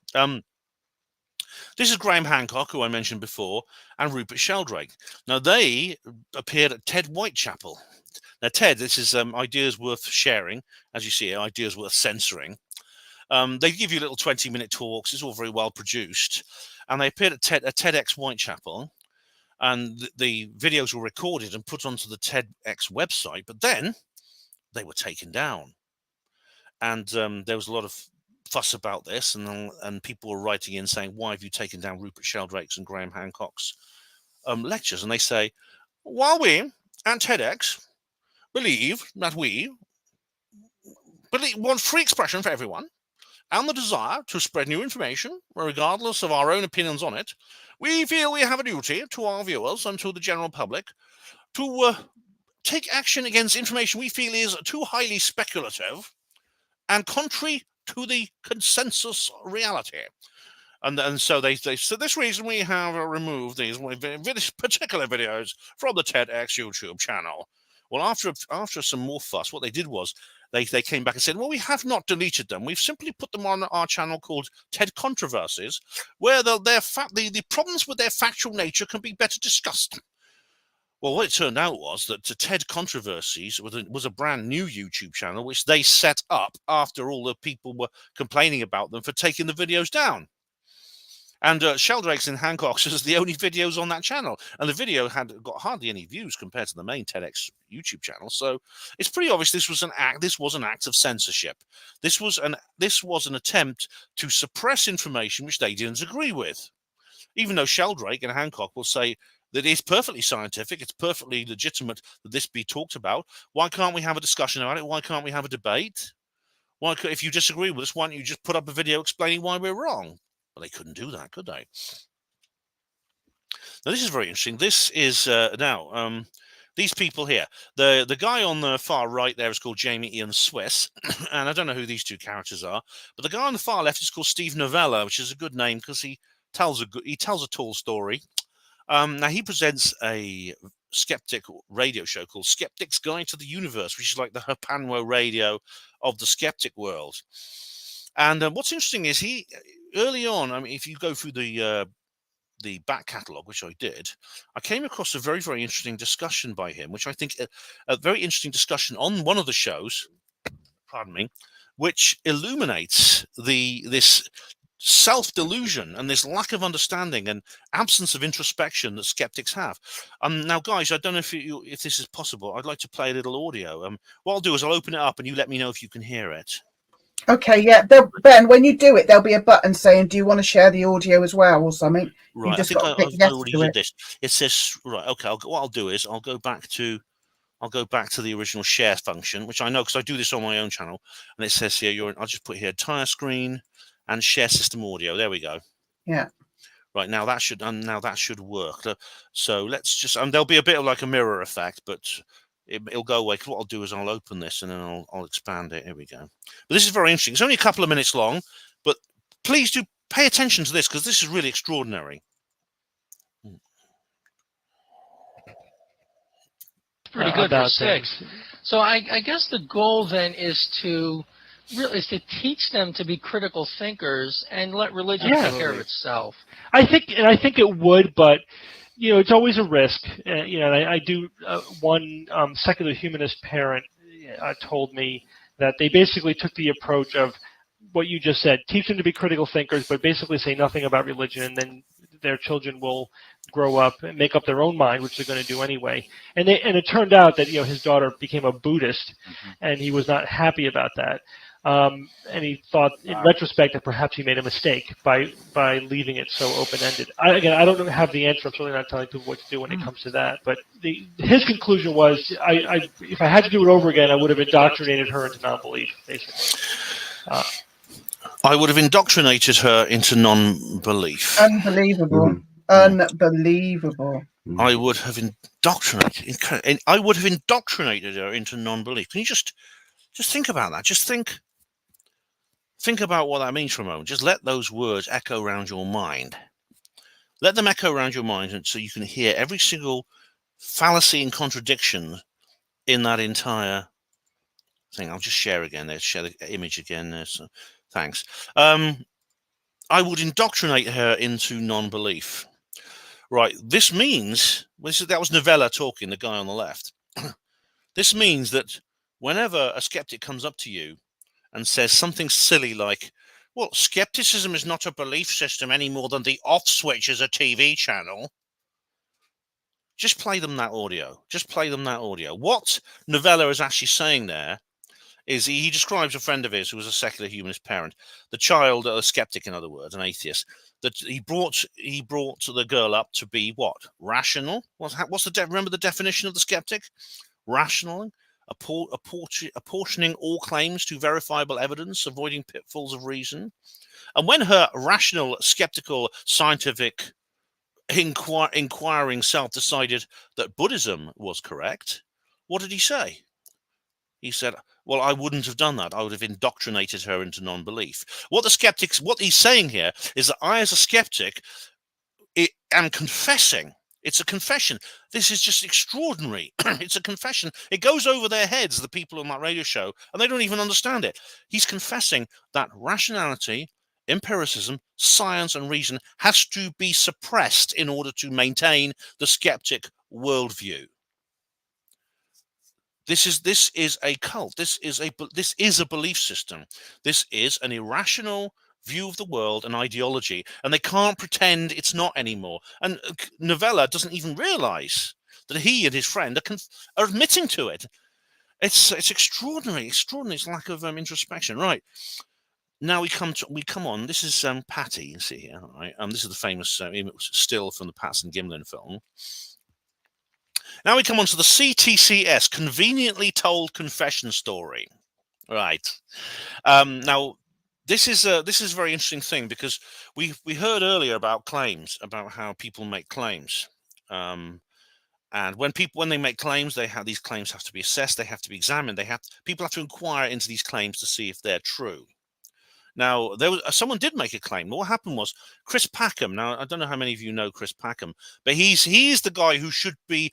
This is Graham Hancock, who I mentioned before, and Rupert Sheldrake. Now, they appeared at TED Whitechapel. Now, TED, this is ideas worth sharing, as you see, ideas worth censoring. They give you little 20-minute talks. It's all very well produced. And they appeared at TEDx Whitechapel, and the videos were recorded and put onto the TEDx website, but then they were taken down. And there was a lot of fuss about this, and people were writing in saying, why have you taken down Rupert Sheldrake's and Graham Hancock's lectures? And they say, while we at TEDx believe that we want free expression for everyone and the desire to spread new information regardless of our own opinions on it, we feel we have a duty to our viewers and to the general public to take action against information we feel is too highly speculative and contrary to the consensus reality. And so they so this reason we have removed these particular videos from the TEDx YouTube channel. Well, after some more fuss, what they did was they came back and said, well, we have not deleted them. We've simply put them on our channel called TED Controversies, where the problems with their factual nature can be better discussed. Well, what it turned out was that TED Controversies was a brand new YouTube channel, which they set up after all the people were complaining about them for taking the videos down. And Sheldrakes and Hancocks is the only videos on that channel. And the video had got hardly any views compared to the main TEDx YouTube channel. So it's pretty obvious this was an act of censorship. This was an attempt to suppress information which they didn't agree with. Even though Sheldrake and Hancock will say that it's perfectly scientific, it's perfectly legitimate that this be talked about. Why can't we have a discussion about it? Why can't we have a debate? If you disagree with us, why don't you just put up a video explaining why we're wrong? Well, they couldn't do that, could they? Now, this is very interesting. This is these people here. The guy on the far right there is called Jamie Ian Swiss, and I don't know who these two characters are, but the guy on the far left is called Steve Novella, which is a good name because he tells a tall story. Now, he presents a skeptic radio show called Skeptic's Guide to the Universe, which is like the Hapanwo radio of the skeptic world. And what's interesting is he, early on, I mean, if you go through the back catalogue, which I did, I came across a very, very interesting discussion by him, which I think a very interesting discussion on one of the shows, pardon me, which illuminates this self-delusion and this lack of understanding and absence of introspection that skeptics have. Now, guys, I don't know if this is possible. I'd like to play a little audio. What I'll do is I'll open it up and you let me know if you can hear it. Okay, yeah. Ben, when you do it, there'll be a button saying, do you want to share the audio as well or something? Right, I think I've already did this. It says, right, okay, what I'll do is I'll go back to the original share function, which I know because I do this on my own channel, and it says here, I'll just put here entire screen and share system audio. There we go. Yeah. Right, now that should work. So let's just, there'll be a bit of like a mirror effect, but it'll go away. What I'll do is I'll open this and then I'll expand it. Here we go. But this is very interesting. It's only a couple of minutes long, but please do pay attention to this because this is really extraordinary. Pretty good for 6. So I guess the goal then is to teach them to be critical thinkers and let religion take care of itself. I think it would, but it's always a risk. I do. One secular humanist parent told me that they basically took the approach of what you just said: teach them to be critical thinkers, but basically say nothing about religion, and then their children will grow up and make up their own mind, which they're going to do anyway. And it turned out that his daughter became a Buddhist, and he was not happy about that. And he thought, in retrospect, that perhaps he made a mistake by leaving it so open-ended. I don't have the answer. I'm certainly not telling people what to do when it comes to that. But his conclusion was, if I had to do it over again, I would have indoctrinated her into non-belief, basically. I would have indoctrinated her into non-belief. Unbelievable. Unbelievable. I would have indoctrinated her into non-belief. Can you just think about that? Just think about what that means for a moment. Just let those words echo around your mind. Let them echo around your mind so you can hear every single fallacy and contradiction in that entire thing. I'll just share again. There, share the image again. There's, thanks. I would indoctrinate her into non-belief. Right. This means, that was Novella talking, the guy on the left. This means that whenever a skeptic comes up to you and says something silly like, well, skepticism is not a belief system any more than the off switch is a TV channel, just play them that audio. Just play them that audio. What Novella is actually saying there is he describes a friend of his who was a secular humanist parent, the child, a skeptic, in other words, an atheist, that he brought the girl up to be what? Rational? Remember the definition of the skeptic? Rational, apportioning all claims to verifiable evidence, avoiding pitfalls of reason. And when her rational, skeptical, scientific, inquiring self decided that Buddhism was correct, what did he say? He said, well, I wouldn't have done that. I would have indoctrinated her into non-belief. What he's saying here is that I, as a skeptic, am confessing It's a confession. This is just extraordinary. It's a confession. It goes over their heads, the people on that radio show, and they don't even understand it. He's confessing that rationality, empiricism, science, and reason has to be suppressed in order to maintain the skeptic worldview. This is a cult. This is a belief system. This is an irrational view of the world and ideology, and they can't pretend it's not anymore. And Novella doesn't even realize that he and his friend are admitting to it. It's extraordinary. It's lack of introspection. Right now we come on. This is Patty. You see here, right? This is the famous still from the Patson Gimlin film. Now we come on to the CTCS, conveniently told confession story. Right. Now, this is a very interesting thing, because we heard earlier about claims, about how people make claims. And when they make claims, these claims have to be assessed, they have to be examined, people have to inquire into these claims to see if they're true. Now, someone did make a claim. What happened was Chris Packham. Now, I don't know how many of you know Chris Packham, but he's the guy who should be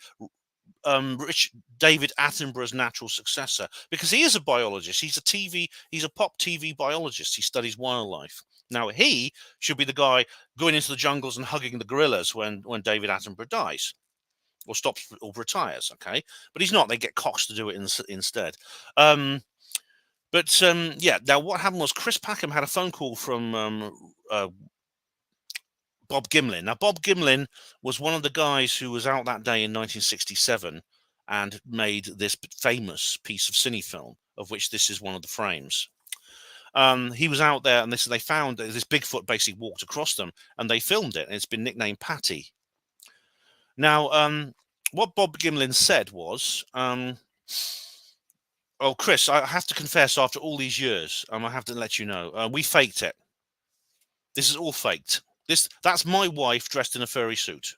David Attenborough's natural successor, because he is a biologist. He's a pop TV biologist. He studies wildlife. Now, he should be the guy going into the jungles and hugging the gorillas when David Attenborough dies or stops or retires. Okay, but he's not. They get Cox to do it instead. Yeah. Now, what happened was Chris Packham had a phone call from Bob Gimlin. Now, Bob Gimlin was one of the guys who was out that day in 1967 and made this famous piece of cine film, of which this is one of the frames. He was out there, and they found this Bigfoot basically walked across them, and they filmed it, and it's been nicknamed Patty. Now, what Bob Gimlin said was, "Oh, Chris, I have to confess, after all these years, I have to let you know, we faked it. This is all faked. That's my wife dressed in a furry suit.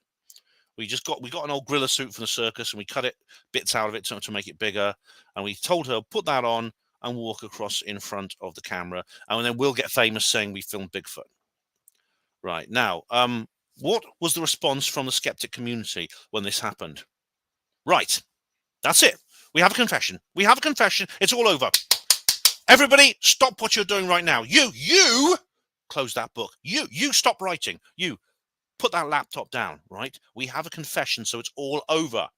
We got an old gorilla suit from the circus, and we cut bits out of it to make it bigger, and we told her, put that on and walk across in front of the camera, and then we'll get famous saying we filmed Bigfoot." Right. Now, what was the response from the skeptic community when this happened? Right. That's it. We have a confession. It's all over. Everybody, stop what you're doing right now. You close that book. You stop writing. You put that laptop down, right? We have a confession, so it's all over.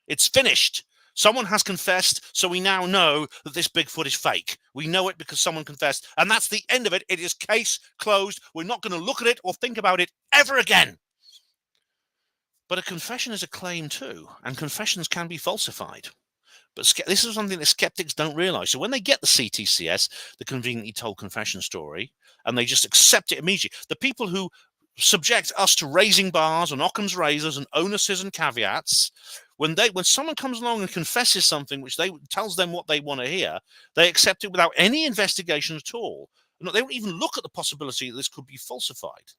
It's finished. Someone has confessed, so we now know that this Bigfoot is fake. We know it because someone confessed, and that's the end of it. It is case closed. We're not going to look at it or think about it ever again. But a confession is a claim too, and confessions can be falsified. But this is something that skeptics don't realize. So when they get the CTCS, the conveniently told confession story, and they just accept it immediately, the people who subject us to raising bars and Occam's razors and onuses and caveats, when someone comes along and confesses something which tells them what they want to hear, they accept it without any investigation at all. They don't even look at the possibility that this could be falsified.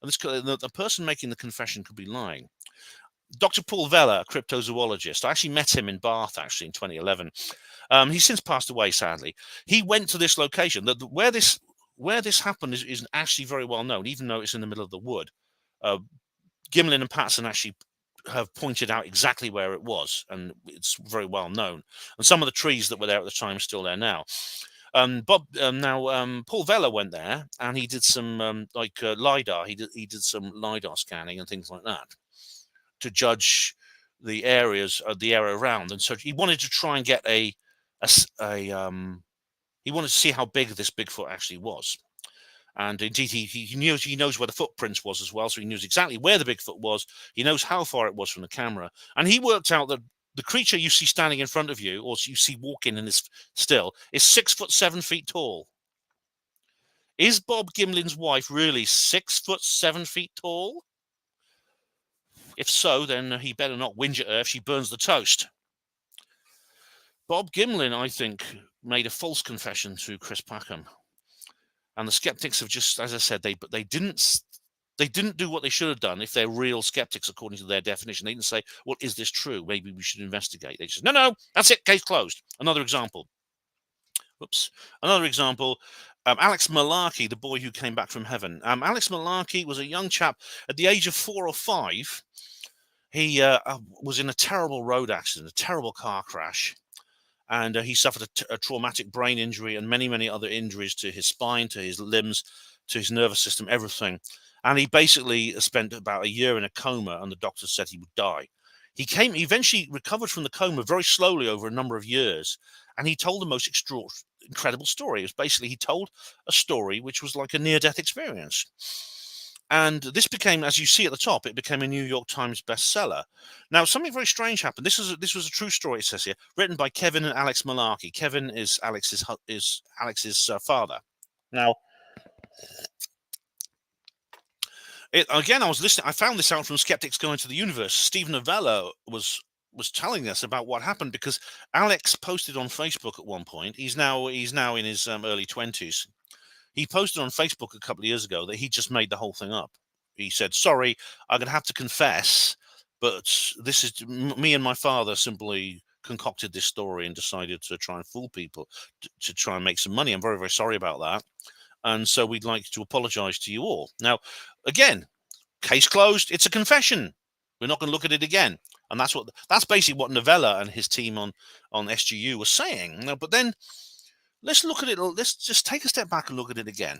And the person making the confession could be lying. Dr. Paul Vella, a cryptozoologist, I actually met him in Bath in 2011. He's since passed away, sadly. He went to this location. Where this happened is actually very well known, even though it's in the middle of the wood. Gimlin and Patson actually have pointed out exactly where it was, and it's very well known. And some of the trees that were there at the time are still there now. Paul Vella went there, and he did some LiDAR. He did some LiDAR scanning and things like that to judge the area around. And so he wanted to try and get he wanted to see how big this Bigfoot actually was. And indeed, he knows where the footprints was as well, so he knows exactly where the Bigfoot was. He knows how far it was from the camera, and he worked out that the creature you see standing in front of you, or you see walking in this still, is 6'7" tall. Is Bob Gimlin's wife really 6'7" tall? If so, then he better not whinge at her if she burns the toast. Bob Gimlin, I think, made a false confession to Chris Packham. And the skeptics have just, as I said, they didn't do what they should have done if they're real skeptics according to their definition. They didn't say, well, is this true? Maybe we should investigate. They just, no, that's it, case closed. Another example. Another example. Alex Malarkey, the boy who came back from heaven. Alex Malarkey was a young chap at the age of 4 or 5. He was in a terrible road accident, a terrible car crash, and he suffered a traumatic brain injury and many, many other injuries to his spine, to his limbs, to his nervous system, everything. And he basically spent about a year in a coma, and the doctors said he would die. He eventually recovered from the coma very slowly over a number of years, and he told the most incredible story. It was basically, he told a story which was like a near-death experience. And this became, as you see at the top, it became a New York Times bestseller. Now, something very strange happened. This was a true story, it says here, written by Kevin and Alex Malarkey. Kevin is Alex's father. Now, again, I was listening. I found this out from Skeptics Going to the Universe. Steve Novella was telling us about what happened, because Alex posted on Facebook at one point. He's now in his early 20s. He posted on Facebook a couple of years ago that he just made the whole thing up. He said, "Sorry, I'm going to have to confess, but this is me and my father simply concocted this story and decided to try and fool people to try and make some money. I'm very, very sorry about that. And so we'd like to apologize to you all." Now, again, case closed. It's a confession. We're not going to look at it again. And that's basically what Novella and his team on SGU were saying. Now, but then let's look at it. Let's just take a step back and look at it again.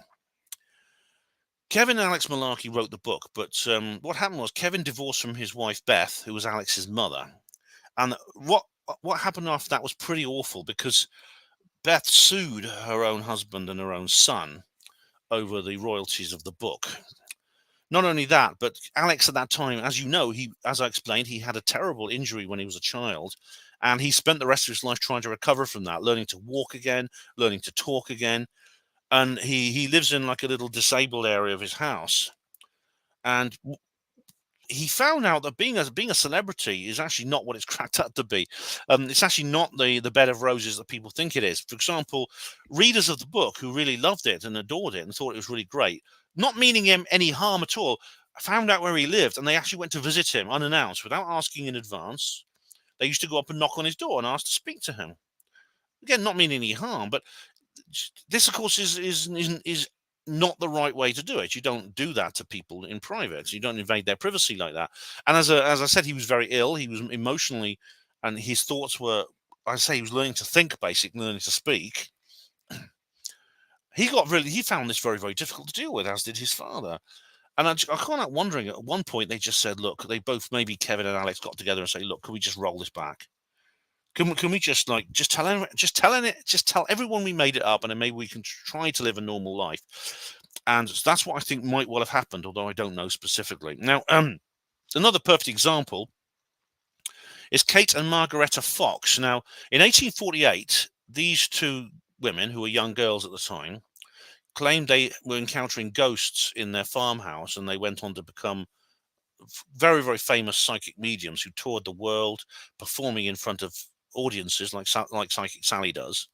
Kevin and Alex Malarkey wrote the book, but what happened was Kevin divorced from his wife, Beth, who was Alex's mother. And what happened after that was pretty awful, because Beth sued her own husband and her own son over the royalties of the book. Not only that, but Alex at that time, as you know, as I explained, he had a terrible injury when he was a child, and he spent the rest of his life trying to recover from that, learning to walk again, learning to talk again. And he lives in like a little disabled area of his house. And he found out that being a celebrity is actually not what it's cracked up to be. It's actually not the bed of roses that people think it is. For example, readers of the book who really loved it and adored it and thought it was really great, not meaning him any harm at all, found out where he lived, and they actually went to visit him unannounced without asking in advance. They used to go up and knock on his door and ask to speak to him. Again, not meaning any harm, but this, of course, is not the right way to do it. You don't do that to people in private. You don't invade their privacy like that. And as I said, he was very ill. He was emotionally, and his thoughts were, he was learning to think, basically learning to speak. He found this very, very difficult to deal with, as did his father. And I can't help wondering, at one point they just said, look, they both, maybe Kevin and Alex, got together and say, look, can we just roll this back? Can we just tell everyone we made it up, and then maybe we can try to live a normal life? And that's what I think might well have happened, although I don't know specifically. Now, another perfect example is Kate and Margaretta Fox. Now, in 1848, these two women, who were young girls at the time, claimed they were encountering ghosts in their farmhouse, and they went on to become very, very famous psychic mediums who toured the world, performing in front of audiences like Psychic Sally does.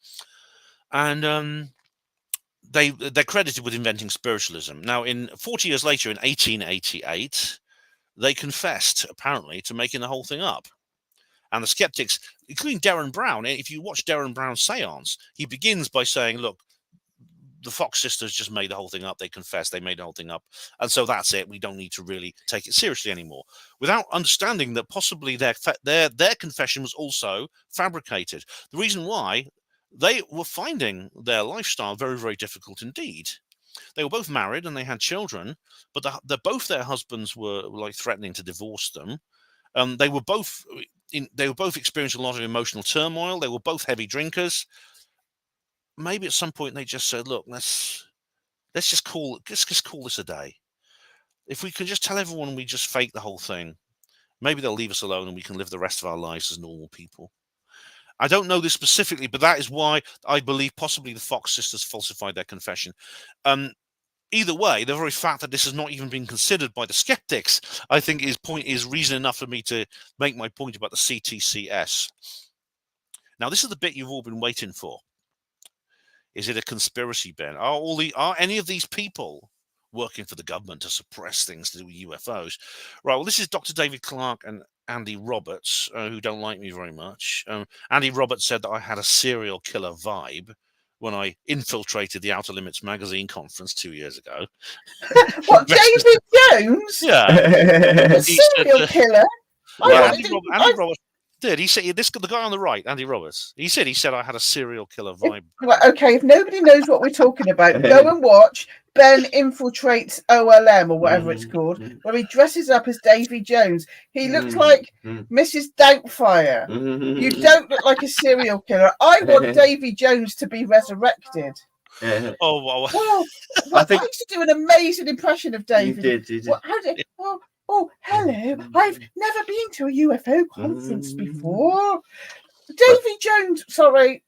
And they're credited with inventing spiritualism. Now, 40 years later, in 1888, they confessed, apparently, to making the whole thing up. And the skeptics, including Derren Brown, if you watch Derren Brown's seance, he begins by saying, look, the Fox sisters just made the whole thing up. They confessed they made the whole thing up. And so that's it. We don't need to really take it seriously anymore, without understanding that possibly their confession was also fabricated. The reason why, they were finding their lifestyle very, very difficult indeed. They were both married and they had children, but both their husbands were like threatening to divorce them. They were both experiencing a lot of emotional turmoil. They were both heavy drinkers. Maybe at some point they just said, look, let's just call this a day. If we can just tell everyone we just fake the whole thing, maybe they'll leave us alone and we can live the rest of our lives as normal people. I don't know this specifically, but that is why I believe possibly the Fox sisters falsified their confession. Either way, the very fact that this has not even been considered by the skeptics, I think is reason enough for me to make my point about the CTCS. Now, this is the bit you've all been waiting for. Is it a conspiracy, Ben? Are any of these people working for the government to suppress things to do with UFOs? Right, well, this is Dr. David Clark and Andy Roberts, who don't like me very much. Andy Roberts said that I had a serial killer vibe. when I infiltrated the Outer Limits magazine conference 2 years ago. What, David Jones? Yeah. The serial killer? Yeah, Andy Roberts did. He said the guy on the right, Andy Roberts. He said I had a serial killer vibe. Well, okay, if nobody knows what we're talking about, go and watch Ben Infiltrates OLM or whatever it's called, where he dresses up as Davy Jones. He looks like Mrs. Doubtfire. You don't look like a serial killer. I want Davy Jones to be resurrected. Oh, well, I used to do an amazing impression of Davy. You did. Oh, hello. I've never been to a UFO conference before. Davy Jones, sorry.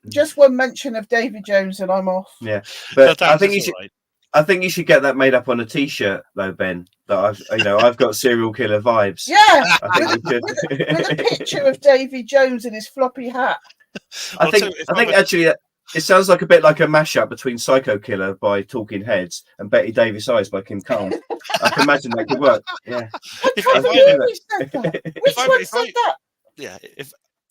Just one mention of Davy Jones and I'm off. Yeah. But I think you should get that made up on a t-shirt though, Ben. That I've got serial killer vibes. Yeah. I think with a picture of Davy Jones in his floppy hat. I think actually it sounds like a bit like a mashup between Psycho Killer by Talking Heads and Betty Davis Eyes by Kim Carnes. I can imagine that could work. Yeah. Which one said that? Yeah.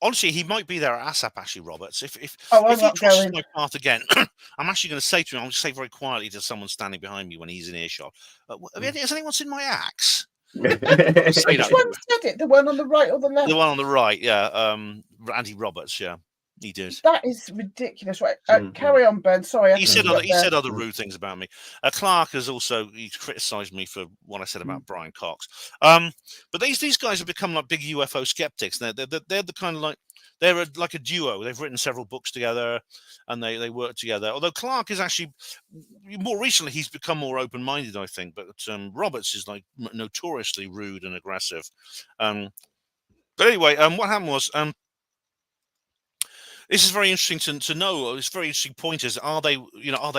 Honestly, he might be there at ASAP, actually, Roberts. If he crosses my path again, I'm actually going to say to him, I'll just say very quietly to someone standing behind me when he's in earshot, has anyone seen my axe? Which one said it? The one on the right or the left? The one on the right, yeah. Andy Roberts, yeah. He did. That is ridiculous, right? Carry on, Ben. Sorry. He said other rude things about me. Clark has also criticised me for what I said about Brian Cox. But these guys have become like big UFO skeptics. They're the kind of like a duo. They've written several books together, and they work together. Although Clark is actually more recently he's become more open-minded, I think. But Roberts is like notoriously rude and aggressive. But anyway, what happened was. This is very interesting to know. It's very interesting point is, are they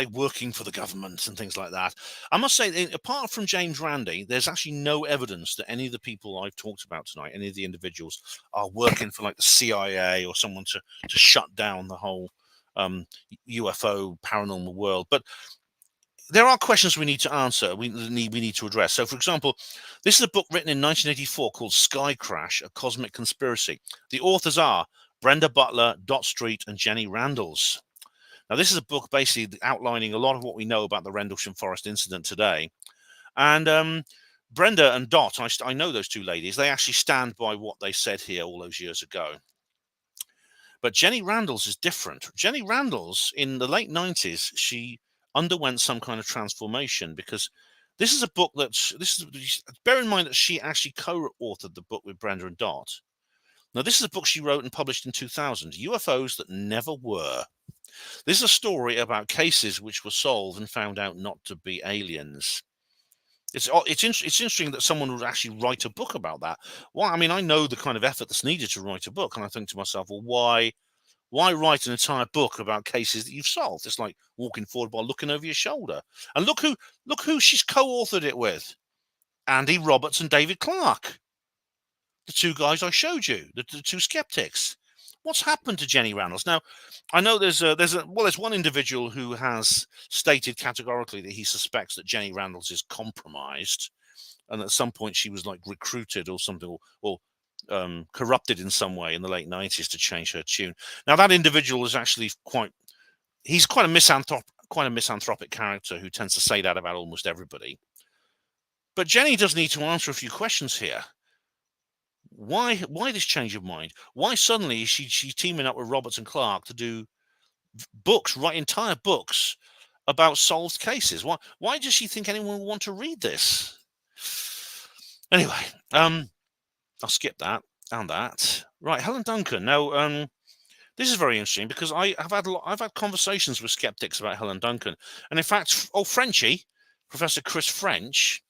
working for the government and things like that? I must say, apart from James Randi, there's actually no evidence that any of the people I've talked about tonight, any of the individuals, are working for like the CIA or someone to shut down the whole UFO paranormal world. But there are questions we need to answer. We need to address. So, for example, this is a book written in 1984 called Sky Crash: A Cosmic Conspiracy. The authors are Brenda Butler, Dot Street, and Jenny Randles. Now, this is a book basically outlining a lot of what we know about the Rendlesham Forest incident today. And Brenda and Dot, I know those two ladies, they actually stand by what they said here all those years ago. But Jenny Randles is different. Jenny Randles, in the late 90s, she underwent some kind of transformation because this is a book bear in mind that she actually co-authored the book with Brenda and Dot. Now, this is a book she wrote and published in 2000, UFOs That Never Were. This is a story about cases which were solved and found out not to be aliens. It's interesting that someone would actually write a book about that. Well, I mean, I know the kind of effort that's needed to write a book, and I think to myself, well, why write an entire book about cases that you've solved? It's like walking forward while looking over your shoulder. And look who she's co-authored it with. Andy Roberts and David Clark. The two guys I showed you, the two skeptics. What's happened to Jenny Randles? Now, I know there's one individual who has stated categorically that he suspects that Jenny Randles is compromised, and at some point she was like recruited or something, or corrupted in some way in the late 90s to change her tune. Now, that individual is actually quite a misanthropic character who tends to say that about almost everybody. But Jenny does need to answer a few questions here. Why this change of mind? Why suddenly is she teaming up with Roberts and Clark to do books, write entire books about solved cases? Why does she think anyone will want to read this? Anyway, I'll skip that and that. Right, Helen Duncan. Now, this is very interesting because I've had conversations with skeptics about Helen Duncan, and in fact, Frenchie, Professor Chris French,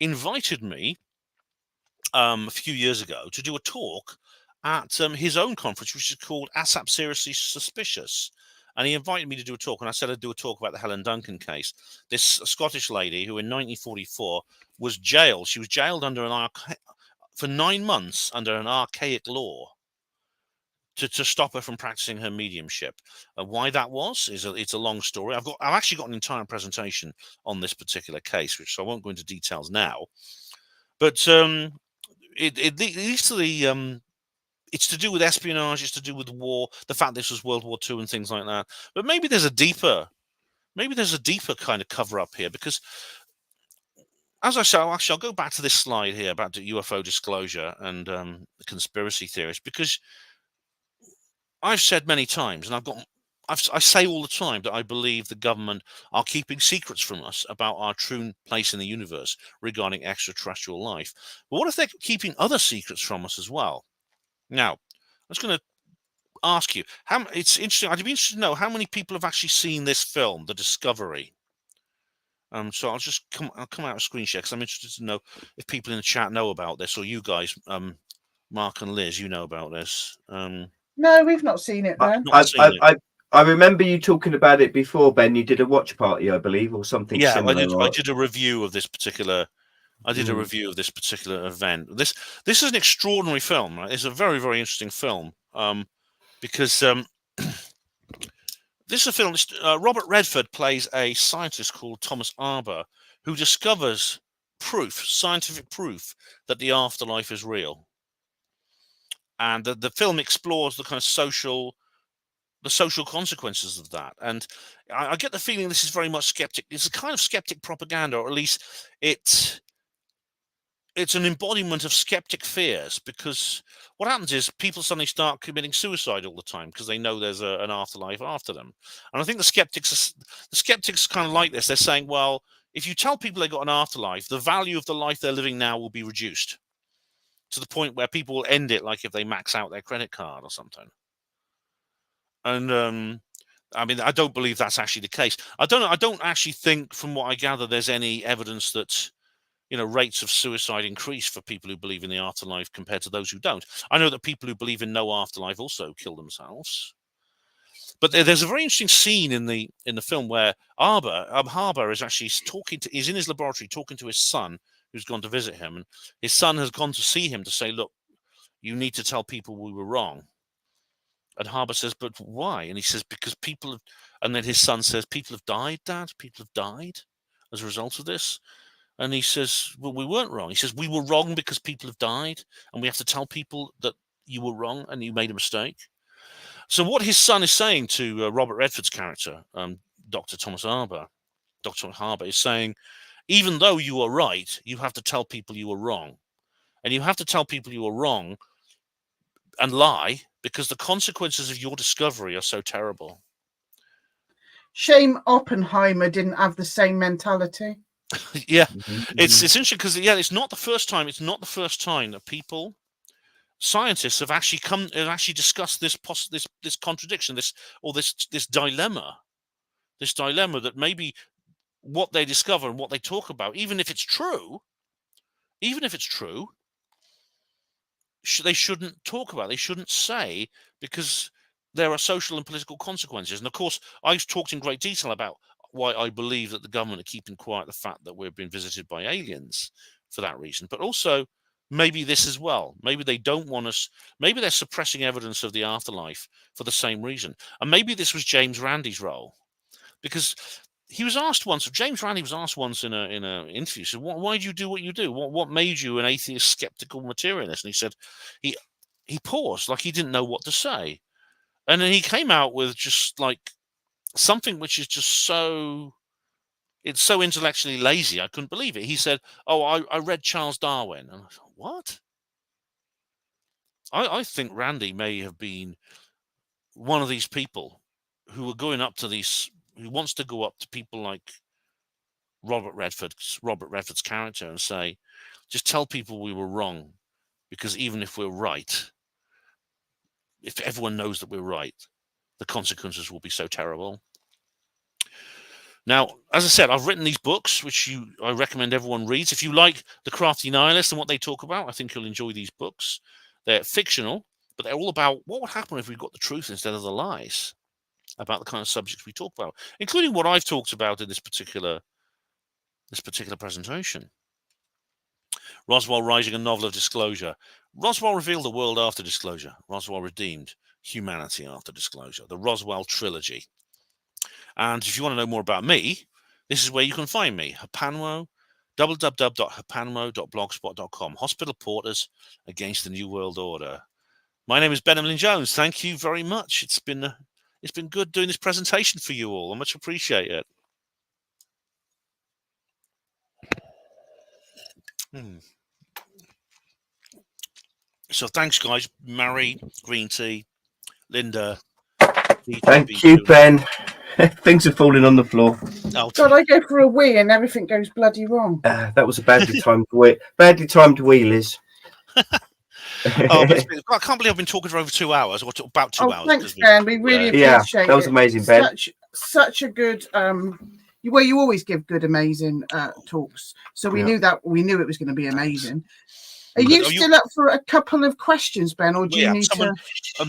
invited me a few years ago to do a talk at his own conference, which is called ASAP Seriously Suspicious. And he invited me to do a talk, and I said I'd do a talk about the Helen Duncan case. This Scottish lady who in 1944 was jailed. She was jailed for 9 months under an archaic law to stop her from practicing her mediumship. Why that was it's a long story. I've actually got an entire presentation on this particular case, which I won't go into details now. But it leads to the it's to do with espionage, it's to do with war, the fact this was World War II and things like that. But maybe there's a deeper kind of cover up here, because as I say, I'll go back to this slide here about the UFO disclosure and the conspiracy theories, because I've said many times, and I say all the time that I believe the government are keeping secrets from us about our true place in the universe regarding extraterrestrial life. But what if they're keeping other secrets from us as well? Now, I was going to ask you, it's interesting. I'd be interested to know how many people have actually seen this film, The Discovery. So I'll come out of screen share, because I'm interested to know if people in the chat know about this, or you guys, Mark and Liz, you know about this. No, we've not seen it, Ben. I remember you talking about it before, Ben. You did a watch party, I believe, or something similar. I did a review of this particular. I did a review of this particular event. This is an extraordinary film, right? It's a very, very interesting film, because this is a film. Robert Redford plays a scientist called Thomas Arber, who discovers scientific proof, that the afterlife is real. And the film explores the kind of social consequences of that. And I get the feeling this is very much skeptic. It's a kind of skeptic propaganda, or at least it's an embodiment of skeptic fears, because what happens is people suddenly start committing suicide all the time because they know there's an afterlife after them. And I think the skeptics kind of like this. They're saying, well, if you tell people they got an afterlife, the value of the life they're living now will be reduced to the point where people will end it, like if they max out their credit card or something. And I mean, I don't believe that's actually the case. I don't actually think, from what I gather, there's any evidence that rates of suicide increase for people who believe in the afterlife compared to those who don't. I know that people who believe in no afterlife also kill themselves. But there's a very interesting scene in the film where Harbour is actually he's in his laboratory talking to his son, who's gone to visit him, and his son has gone to see him to say, look, you need to tell people we were wrong. And Harbour says, but why? And he says, because people have, and then his son says, people have died, Dad. People have died as a result of this. And he says, well, we weren't wrong. He says, we were wrong because people have died, and we have to tell people that you were wrong and you made a mistake. So what his son is saying to Robert Redford's character, Dr. Thomas Harbour, Dr. Harbour, is saying, even though you are right, you have to tell people you were wrong. And you have to tell people you were wrong and lie, because the consequences of your discovery are so terrible. Shame Oppenheimer didn't have the same mentality. Yeah, it's interesting because it's not the first time. It's not the first time that scientists have actually discussed this contradiction, this dilemma, that maybe what they discover and what they talk about, even if it's true, they shouldn't talk about. They shouldn't say, because there are social and political consequences. And of course, I've talked in great detail about why I believe that the government are keeping quiet the fact that we've been visited by aliens for that reason. But also, maybe this as well. Maybe they don't want us. Maybe they're suppressing evidence of the afterlife for the same reason. And maybe this was James Randi's role, because he was asked once. James Randi was asked once in an interview. So why do you do what you do? What made you an atheist, skeptical materialist? And he said he paused, like he didn't know what to say, and then he came out with just like something which is just so intellectually lazy. I couldn't believe it. He said, "Oh, I read Charles Darwin." And I thought, what? I think Randi may have been one of these people who are going up to who wants to go up to people like Robert Redford's character and say, just tell people we were wrong, because even if we're right, if everyone knows that we're right, the consequences will be so terrible. Now, as I said, I've written these books, which I recommend everyone reads. If you like The Crafty Nihilist and what they talk about, I think you'll enjoy these books. They're fictional, but they're all about what would happen if we got the truth instead of the lies about the kind of subjects we talk about, including what I've talked about in this particular presentation. Roswell Rising, a novel of disclosure. Roswell revealed the world after disclosure. Roswell redeemed humanity after disclosure. The Roswell trilogy. And if you want to know more about me, this is where you can find me. Hapanwo, www.hapanwo.blogspot.com. Hospital Porters Against the New World Order. My name is Ben Emlyn-Jones. Thank you very much. It's been good doing this presentation for you all. I much appreciate it. So thanks, guys. Mary, Green Tea, Linda. Thank you, Ben. Things are falling on the floor. Oh, God, I go for a wee and everything goes bloody wrong. That was a badly timed wee. Badly timed wee, Liz. Oh, but I can't believe I've been talking for over 2 hours, or about 2 hours. Thanks, Ben. We really appreciate it. That was amazing, Ben. Such a good. You always give good, amazing talks. So we knew it was going to be amazing. Are you still up for a couple of questions, Ben, or do you need to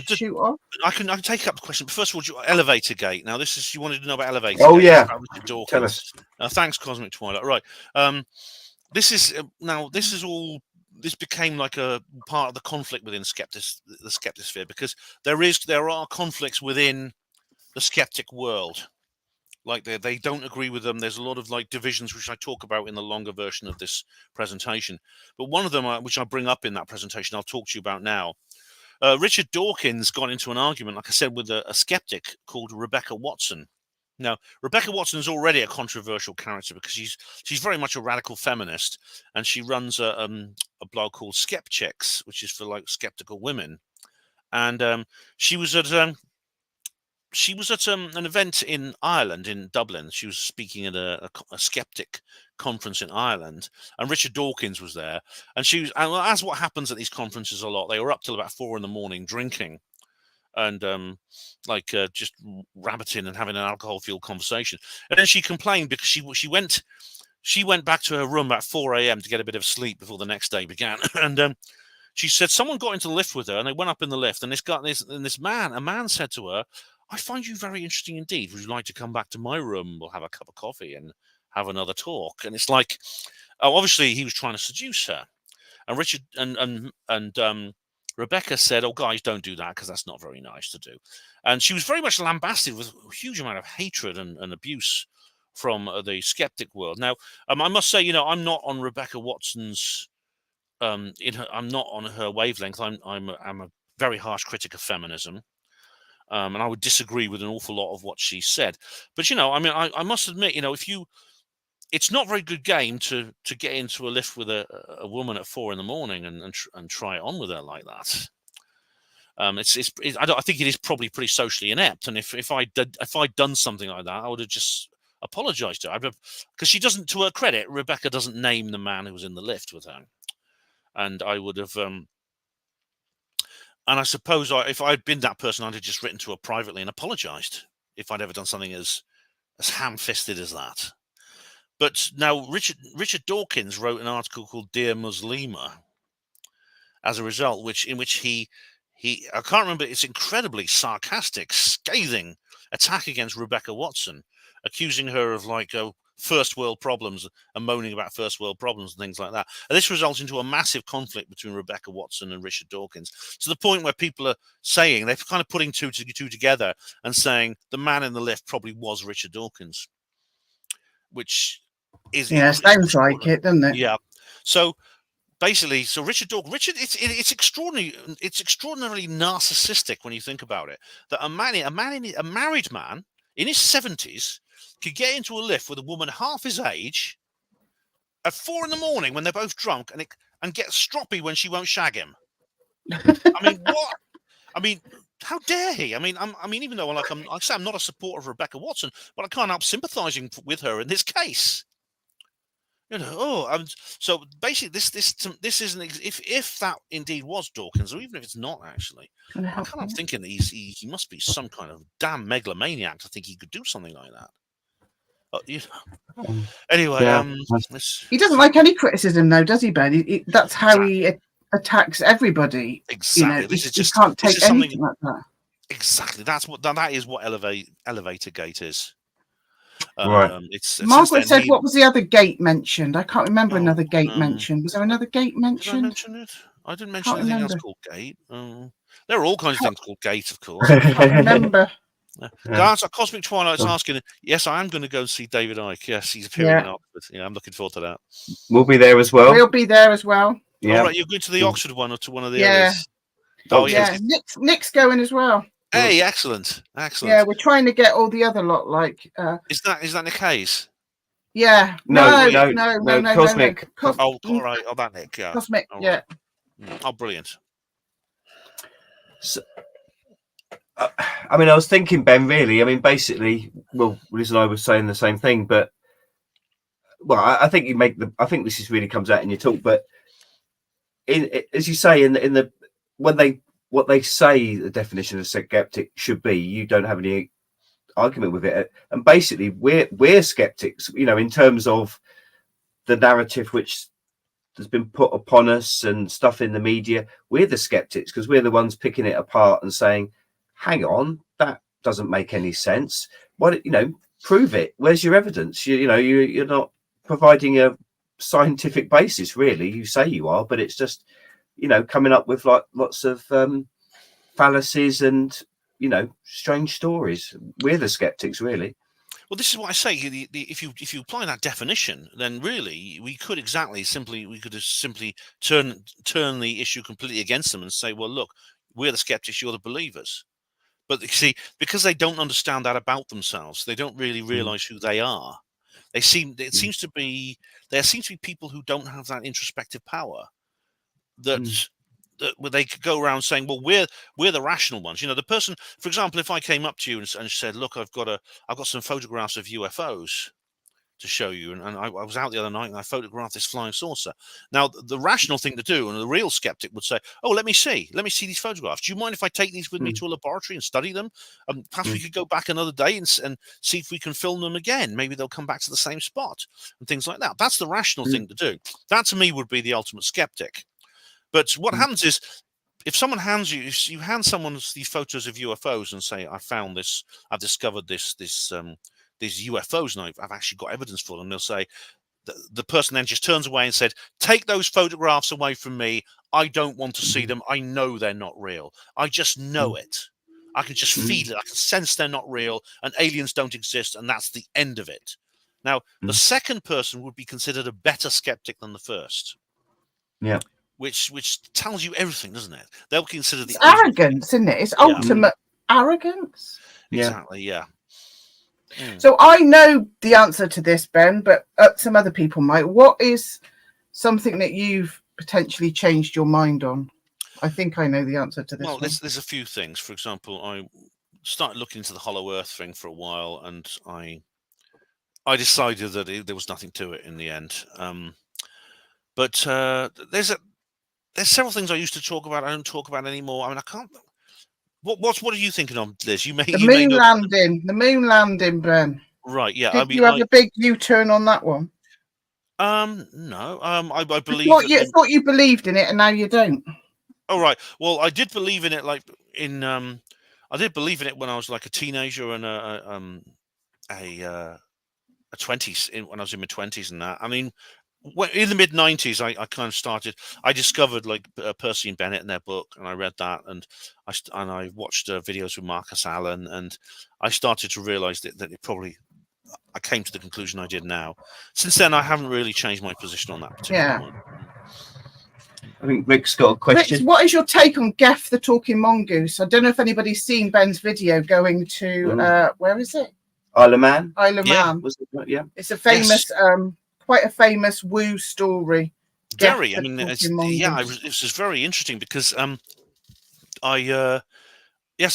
shoot off? I can take a couple of questions. But first of all, elevator gate. Now, you wanted to know about elevator gate. Oh, yeah. Tell us. Thanks, Cosmic Twilight. Right. This became like a part of the conflict within the skeptosphere, because there are conflicts within the skeptic world. Like they don't agree with them. There's a lot of like divisions, which I talk about in the longer version of this presentation. But one of them, which I bring up in that presentation, I'll talk to you about now. Richard Dawkins got into an argument, like I said, with a skeptic called Rebecca Watson. Now, Rebecca Watson is already a controversial character because she's very much a radical feminist, and she runs a blog called Skepchicks, which is for like skeptical women. And she was at an event in Ireland, in Dublin. She was speaking at a skeptic conference in Ireland, and Richard Dawkins was there. And as what happens at these conferences a lot, they were up till about 4 a.m. drinking and just rabbiting and having an alcohol-fueled conversation. And then she complained because she went back to her room at 4 a.m. to get a bit of sleep before the next day began. And she said someone got into the lift with her, and they went up in the lift, and a man said to her, "I find you very interesting indeed. Would you like to come back to my room? We'll have a cup of coffee and have another talk." And it's like, obviously he was trying to seduce her. And Richard and Rebecca said, "Oh, guys, don't do that, because that's not very nice to do." And she was very much lambasted with a huge amount of hatred and abuse from the skeptic world. Now, I must say, I'm not on Rebecca Watson's I'm not on her wavelength. I'm a very harsh critic of feminism. And I would disagree with an awful lot of what she said. But, I must admit, it's not a very good game to get into a lift with a woman at 4 a.m. and try it on with her like that. I think it is probably pretty socially inept. And if I'd done something like that, I would have just apologized to her. Because she doesn't, to her credit, Rebecca doesn't name the man who was in the lift with her. And I would have... and I suppose if I'd been that person, I'd have just written to her privately and apologized if I'd ever done something as ham-fisted as that. But now Richard Dawkins wrote an article called "Dear Muslima" as a result, in which he I can't remember, it's incredibly sarcastic, scathing attack against Rebecca Watson, accusing her of first world problems and moaning about first world problems and things like that. And this results into a massive conflict between Rebecca Watson and Richard Dawkins, to the point where people are saying, they're kind of putting two together and saying the man in the lift probably was Richard Dawkins, which is sounds like it, doesn't it? Yeah. So basically, Richard, it's extraordinary. It's extraordinarily narcissistic when you think about it, that a married man in his 70s could get into a lift with a woman half his age at 4 a.m. when they're both drunk and get stroppy when she won't shag him. I mean, what? I mean, how dare he? I mean, even though I'm not a supporter of Rebecca Watson, but I can't help sympathising with her in this case. So basically, this isn't. If that indeed was Dawkins, or even if it's not actually, I can't help thinking that he must be some kind of damn megalomaniac to think he could do something like that. Anyway, he doesn't like any criticism, though, does he, Ben? That's how he attacks everybody. Exactly. He can't take anything like that. Exactly. That is what elevator gate is. Right. Margaret said, "What was the other gate mentioned?" I can't remember another gate mentioned. Was there another gate mentioned? Did I mention it? I didn't mention anything else called gate. There are all kinds of things called gate, of course. I can't remember. Cosmic Twilight's asking, yes, I am going to go and see David Icke. Yes, he's appearing in Oxford. Yeah, I'm looking forward to that. We'll be there as well. We'll be there as well. Yeah. All right, you're going to the Oxford one or to one of the others? Oh, Yeah, Nick's going as well. Hey, excellent. Yeah, we're trying to get all the other lot. Like, is that Nick Hayes? Yeah. No, Cosmic. Oh, all right. Oh, that Nick. Yeah. Cosmic. All Yeah. right. Oh, brilliant. So, I mean, I was thinking, Ben. Really, I mean, basically, well, Liz and I were saying the same thing, but I think you make I think this is really comes out in your talk, but as you say, in the what they say the definition of skeptic should be, you don't have any argument with it, and basically we're skeptics, in terms of the narrative which has been put upon us and stuff in the media. We're the skeptics because we're the ones picking it apart and saying, hang on, that doesn't make any sense. What, prove it. Where's your evidence? You're not providing a scientific basis, really. You say you are, but it's just, coming up with like lots of fallacies and, strange stories. We're the skeptics, really. Well, this is what I say. If you apply that definition, then really we could just simply turn the issue completely against them and say, well, look, we're the skeptics, you're the believers. But you see, because they don't understand that about themselves, they don't really realize who they are. There seems to be people who don't have that introspective power that they could go around saying, well, we're the rational ones. The person, for example, if I came up to you and said, look, I've got some photographs of UFOs to show you, and I was out the other night and I photographed this flying saucer. Now, the rational thing to do, and the real skeptic would say, oh, let me see these photographs. Do you mind if I take these with me to a laboratory and study them? Perhaps we could go back another day and see if we can film them again. Maybe they'll come back to the same spot and things like that. That's the rational thing to do. That, to me, would be the ultimate skeptic. But what happens is, if someone if you hand someone these photos of UFOs and say, I've discovered these UFOs, and I've actually got evidence for them, they'll say, the person then just turns away and said, take those photographs away from me. I don't want to see them. I know they're not real. I just know it. I can just feel it. I can sense they're not real and aliens don't exist, and that's the end of it. Now, the second person would be considered a better skeptic than the first. Yeah. Which tells you everything, doesn't it? They'll consider the arrogance, isn't it? It's ultimate arrogance. Exactly, yeah. So I know the answer to this, Ben, but some other people might. What is something that you've potentially changed your mind on? I think I know the answer to this. Well, there's a few things. For example, I started looking into the Hollow Earth thing for a while, and I decided that there was nothing to it in the end. But there's several things I used to talk about I don't talk about anymore. I mean, I can't. What are you thinking of, Liz? The moon landing, Ben. Right. Yeah. Did you have a big U-turn on that one? No. I believe. I thought you believed in it, and now you don't. Oh, right. Well, I did believe in it. I did believe in it when I was like a teenager and a 20s, when I was in my 20s and that. I mean, in the mid-90s, I kind of started. I discovered like Percy and Bennett in their book, and I read that, and I watched videos with Marcus Allen, and I started to realize that it probably. I came to the conclusion I did now. Since then, I haven't really changed my position on that particular one. I think Rick's got a question. Rick, what is your take on Geff the Talking Mongoose? I don't know if anybody's seen Ben's video going to where is it? Isle of Man. Isle of Man. Yeah. It's a famous, quite a famous woo story. Very. I mean, this is very interesting because I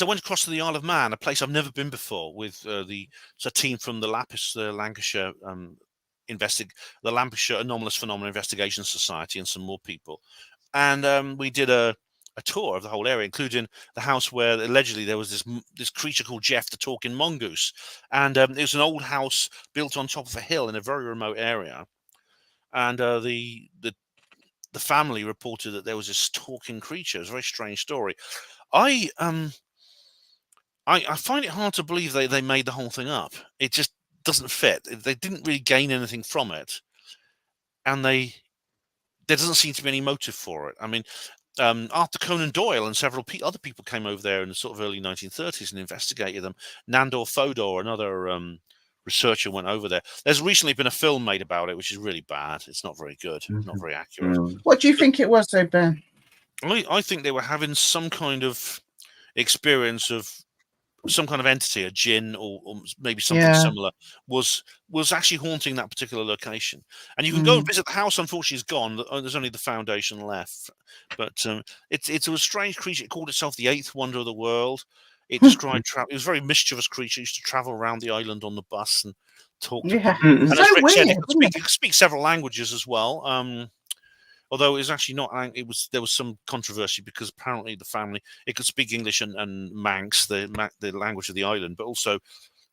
went across to the Isle of Man, a place I've never been before, with it's a team from the LAPIS, the Lancashire the Lancashire Anomalous Phenomena Investigation Society, and some more people, and we did a tour of the whole area, including the house where allegedly there was this creature called Geff the Talking Mongoose, and it was an old house built on top of a hill in a very remote area, and the family reported that there was this talking creature. It was a very strange story. I find it hard to believe they made the whole thing up. It just doesn't fit. They didn't really gain anything from it, and there doesn't seem to be any motive for it. I mean, Arthur Conan Doyle and several other people came over there in the sort of early 1930s and investigated them. Nandor Fodor, another researcher, went over there. There's recently been a film made about it, which is really bad. It's not very good, not very accurate. What do you think it was, though, Ben? I think they were having some kind of experience of some kind of entity, a djinn or maybe something similar, was actually haunting that particular location. And you can go and visit the house. Unfortunately, it's gone. There's only the foundation left. But it's a strange creature. It called itself the eighth wonder of the world. It described it was a very mischievous creature. It used to travel around the island on the bus and talk to people. And So as Rick said, weird, it could speak several languages as well. Although it was actually not, there was some controversy because apparently the family, it could speak English and Manx, the language of the island, but also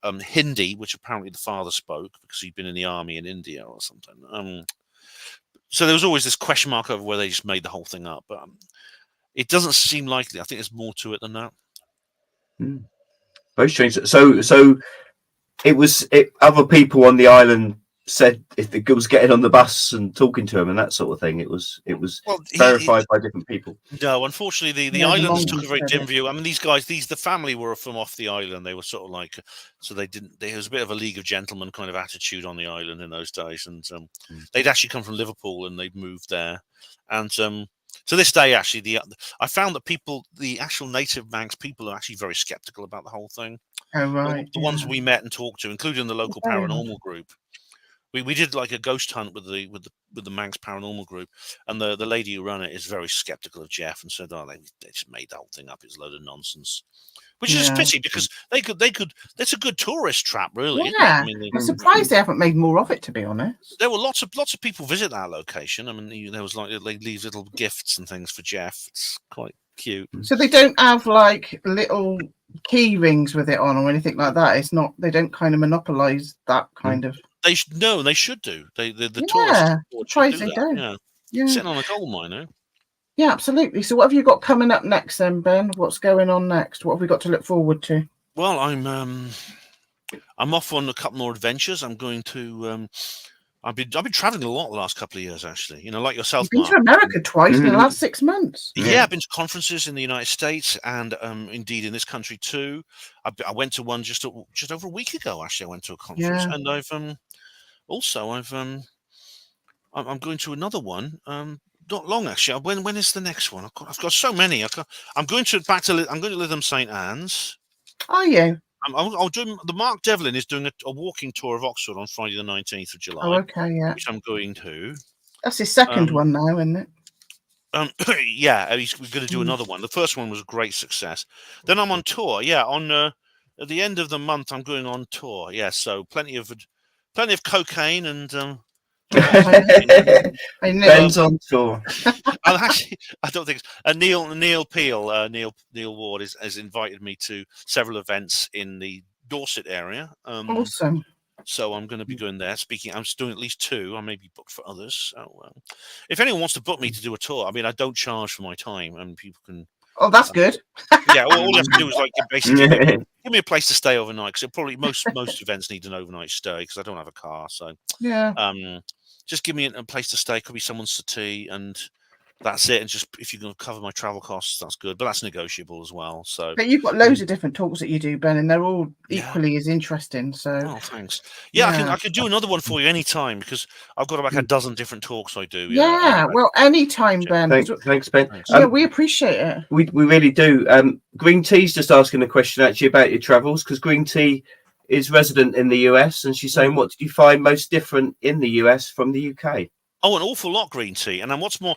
Hindi, which apparently the father spoke because he'd been in the army in India or something. So there was always this question mark over whether they just made the whole thing up, but it doesn't seem likely. I think there's more to it than that. Very strange. So other people on the island said if the girl was getting on the bus and talking to him and that sort of thing, it was verified by different people. No, unfortunately, the islanders took a very dim view. I mean, the family were from off the island. They were sort of like, so there was a bit of a League of Gentlemen kind of attitude on the island in those days, and they'd actually come from Liverpool and they'd moved there, and to this day, actually, I found that the actual native Manx people are actually very skeptical about the whole thing. Oh right, the ones we met and talked to, including the local paranormal group. We did like a ghost hunt with the Manx paranormal group, and the lady who ran it is very skeptical of Jeff and said, "Oh, they just made the whole thing up. It's a load of nonsense," which is a pity because they could. That's a good tourist trap, really. Yeah, I'm surprised they haven't made more of it. To be honest, there were lots of people visit that location. I mean, there was like they leave little gifts and things for Jeff. It's quite cute. So they don't have like little key rings with it on or anything like that. It's not. They don't kind of monopolize that kind of. They should do. The tourists they do. Yeah, sitting on a gold mine, eh? Yeah, absolutely. So, what have you got coming up next, then, Ben? What's going on next? What have we got to look forward to? Well, I'm off on a couple more adventures. I'm going to. I've been traveling a lot the last couple of years, actually. You know, like yourself, You've been to America twice in the last 6 months. Yeah, I've been to conferences in the United States and indeed in this country too. I went to one just over a week ago. Actually, I went to a conference, and I'm going to another one. Not long actually. When is the next one? I've got so many. I'm going to Lytham St Anne's. Are you? I'll do the Mark Devlin is doing a walking tour of Oxford on Friday the 19th of July. Oh, okay, yeah. Which I'm going to. That's his second one now, isn't it? Yeah, we're going to do another one. The first one was a great success. Then I'm on tour. Yeah, at the end of the month I'm going on tour. Yeah, so plenty of cocaine and. Ben's on tour. I don't think Neil Peel, Neil Ward has invited me to several events in the Dorset area. Awesome. So I'm going to be going there speaking. I'm doing at least 2. I may be booked for others. So, if anyone wants to book me to do a tour, I mean, I don't charge for my time, and people can. Oh, that's good. Yeah, all you have to do is like basically give me a place to stay overnight because probably most events need an overnight stay because I don't have a car. So just give me a place to stay. Could be someone's settee, and that's it. And just if you can cover my travel costs, that's good. But that's negotiable as well. So, but you've got loads of different talks that you do, Ben, and they're all equally as interesting. So, thanks. Yeah, I can do another one for you anytime because I've got about a dozen different talks I do. Yeah, well, anytime, Ben. Thanks, Ben. Yeah, we appreciate it. We really do. Green Tea's just asking a question actually about your travels because Green Tea is resident in the US, and she's saying, what did you find most different in the US from the UK? Oh, an awful lot, Green Tea. And then what's more,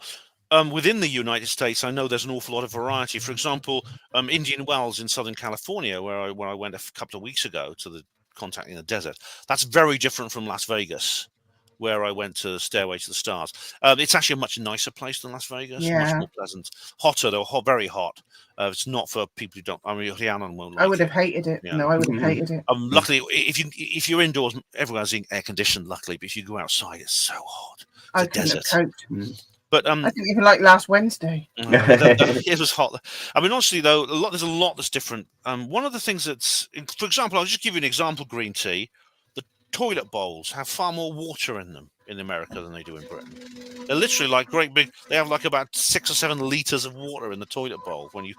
within the United States, I know there's an awful lot of variety. For example, Indian Wells in Southern California, where I went a couple of weeks ago to the Contacting the Desert, that's very different from Las Vegas, where I went to Stairway to the Stars. It's actually a much nicer place than Las Vegas, much more pleasant. Hotter, though, very hot. It's not for people who don't. I mean, Rhiannon won't like it. I would have hated it. Yeah. No, I would have hated it. Luckily, if you're indoors, everyone has air conditioned. Luckily, but if you go outside, it's so hot. It's I couldn't have coped. But I didn't even like last Wednesday. It was hot. I mean, honestly, though, there's a lot that's different. One of the things that's, for example, I'll just give you an example. Green Tea. The toilet bowls have far more water in them in America than they do in Britain. They're literally like great big. They have like about 6 or 7 liters of water in the toilet bowl. When you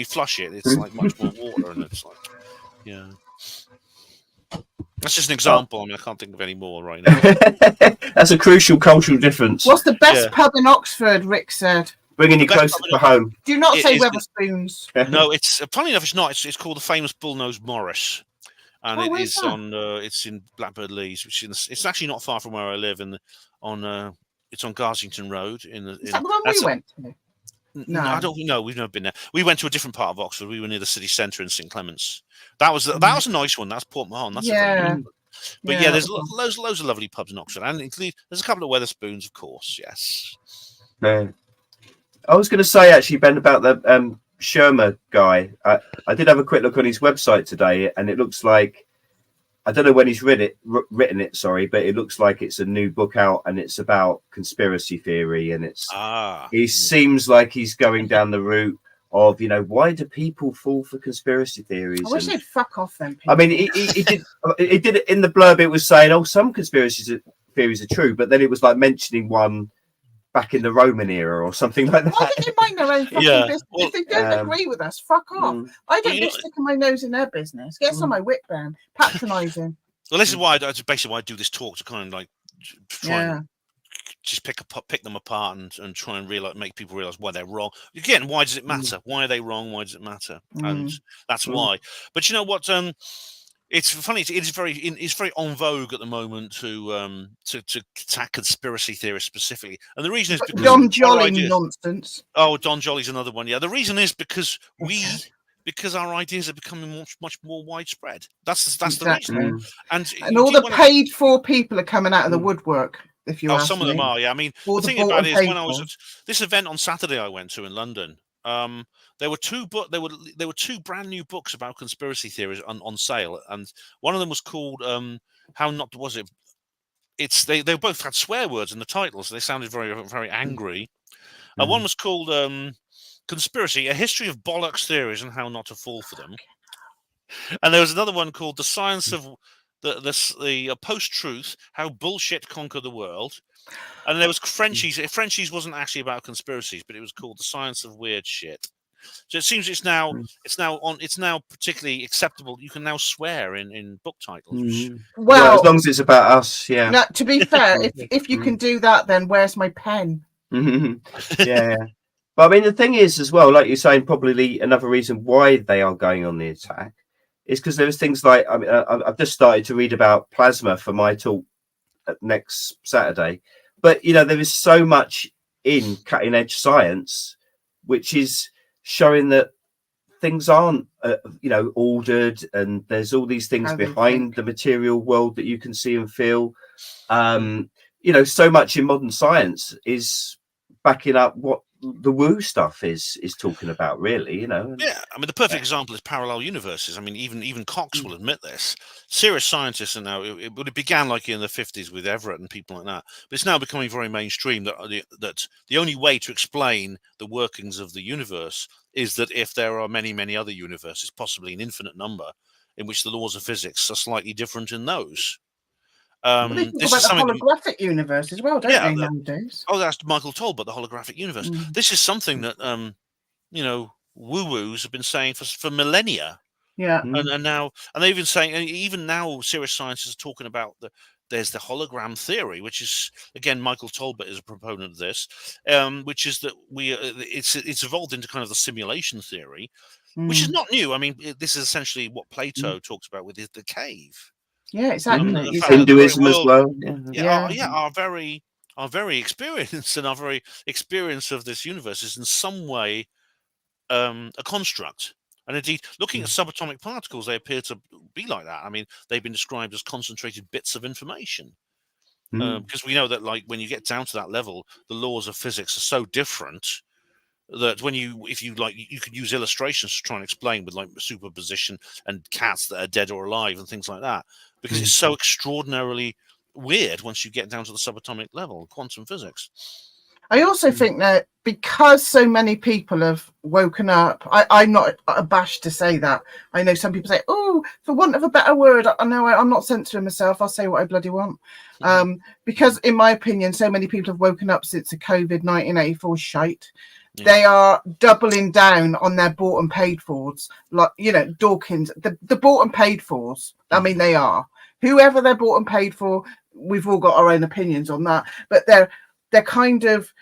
flush it, it's like much more water, and it's like, yeah. That's just an example. I mean, I can't think of any more right now. That's a crucial cultural difference. What's the best pub in Oxford? Rick said. bringing you closer to home. Do not say is- Weatherspoons. No, it's funny enough. It's not. It's called the famous Bullnose Morris, and it where's is that? on. It's in Blackbird Leys, which is it's actually not far from where I live. It's on Garsington Road. Is that the one we went to? No, I don't know. We've never been there. We went to a different part of Oxford. We were near the city centre in St Clements. That was a nice one. That's Port Mahon. That's a very yeah. nice one. But yeah, there's loads of lovely pubs in Oxford, and there's a couple of Weatherspoons, of course. Yes. No. I was going to say actually, Ben, about the Shermer guy. I did have a quick look on his website today, and it looks like I don't know when he's written it. Sorry, but it looks like it's a new book out, and it's about conspiracy theory, and he seems like he's going down the route of why do people fall for conspiracy theories? I wish they'd fuck off then. People. I mean, he did it in the blurb. It was saying, some conspiracy theories are true, but then it was like mentioning one back in the Roman era or something like that. I think they mind their own fucking business. If they don't agree with us, fuck off. I don't be sticking my nose in their business. Get some of my whip band. Patronising. Well, this is why that's basically why I do this talk, to kind of like try and just pick them apart and try and make people realize why they're wrong. Again, why does it matter? Why are they wrong? Why does it matter? And that's why. But you know what? It's funny. It's very en vogue at the moment to attack conspiracy theorists specifically, and the reason is because Don Jolly nonsense. Oh, Don Jolly's another one. Yeah, the reason is because our ideas are becoming much more widespread. That's the reason. And all the paid for people are coming out of the woodwork. If you ask some of them are. Yeah, I mean, the thing about it is when I was at this event on Saturday I went to in London. There were two brand new books about conspiracy theories on sale, and one of them was called "How Not Was It." They both had swear words in the titles, so they sounded very very angry. One was called "Conspiracy: A History of Bollocks Theories and How Not to Fall for Them," and there was another one called "The Science of the Post-Truth: How Bullshit Conquered the World." And there was Frenchies. Frenchies wasn't actually about conspiracies, but it was called "The Science of Weird Shit." So it seems it's now particularly acceptable. You can now swear in book titles. Well, as long as it's about us, yeah. No, to be fair, if you can do that, then where's my pen? Yeah. But I mean, the thing is, as well, like you're saying, probably another reason why they are going on the attack is because there's things like I've just started to read about plasma for my talk next Saturday. But there is so much in cutting edge science, which is showing that things aren't, ordered, and there's all these things behind the material world that you can see and feel. So much in modern science is backing up what the woo stuff is talking about, really. Yeah, I mean, the perfect example is parallel universes. I mean, even Cox will admit this. Serious scientists are now. It began like in the 50s with Everett and people like that, but it's now becoming very mainstream that the only way to explain the workings of the universe is that if there are many other universes, possibly an infinite number, in which the laws of physics are slightly different in those. They talk about the holographic universe as well, don't they, nowadays? Oh, that's Michael Talbot, the holographic universe. This is something that woo-woos have been saying for millennia. Yeah, and now, and they've been saying, and even now, serious scientists are talking about there's the hologram theory, which is again Michael Talbot is a proponent of this, which is that it's evolved into kind of the simulation theory, which is not new. I mean, this is essentially what Plato talks about with the cave. Yeah, exactly. Hinduism as well. Our very experience and our very experience of this universe is in some way a construct. And indeed, looking at subatomic particles, they appear to be like that. I mean, they've been described as concentrated bits of information. Because we know that, like, when you get down to that level, the laws of physics are so different that if you could use illustrations to try and explain with like superposition and cats that are dead or alive and things like that, because it's so extraordinarily weird once you get down to the subatomic level, quantum physics. I also think that because so many people have woken up, I'm not abashed to say that. I know some people say, oh, for want of a better word, I know I'm not censoring myself. I'll say what I bloody want. Because in my opinion, so many people have woken up since the COVID 1984 shite. Yeah. They are doubling down on their bought and paid fors, like, Dawkins, the bought and paid fors. I mean, they are. Whoever they're bought and paid for, we've all got our own opinions on that. But they're kind of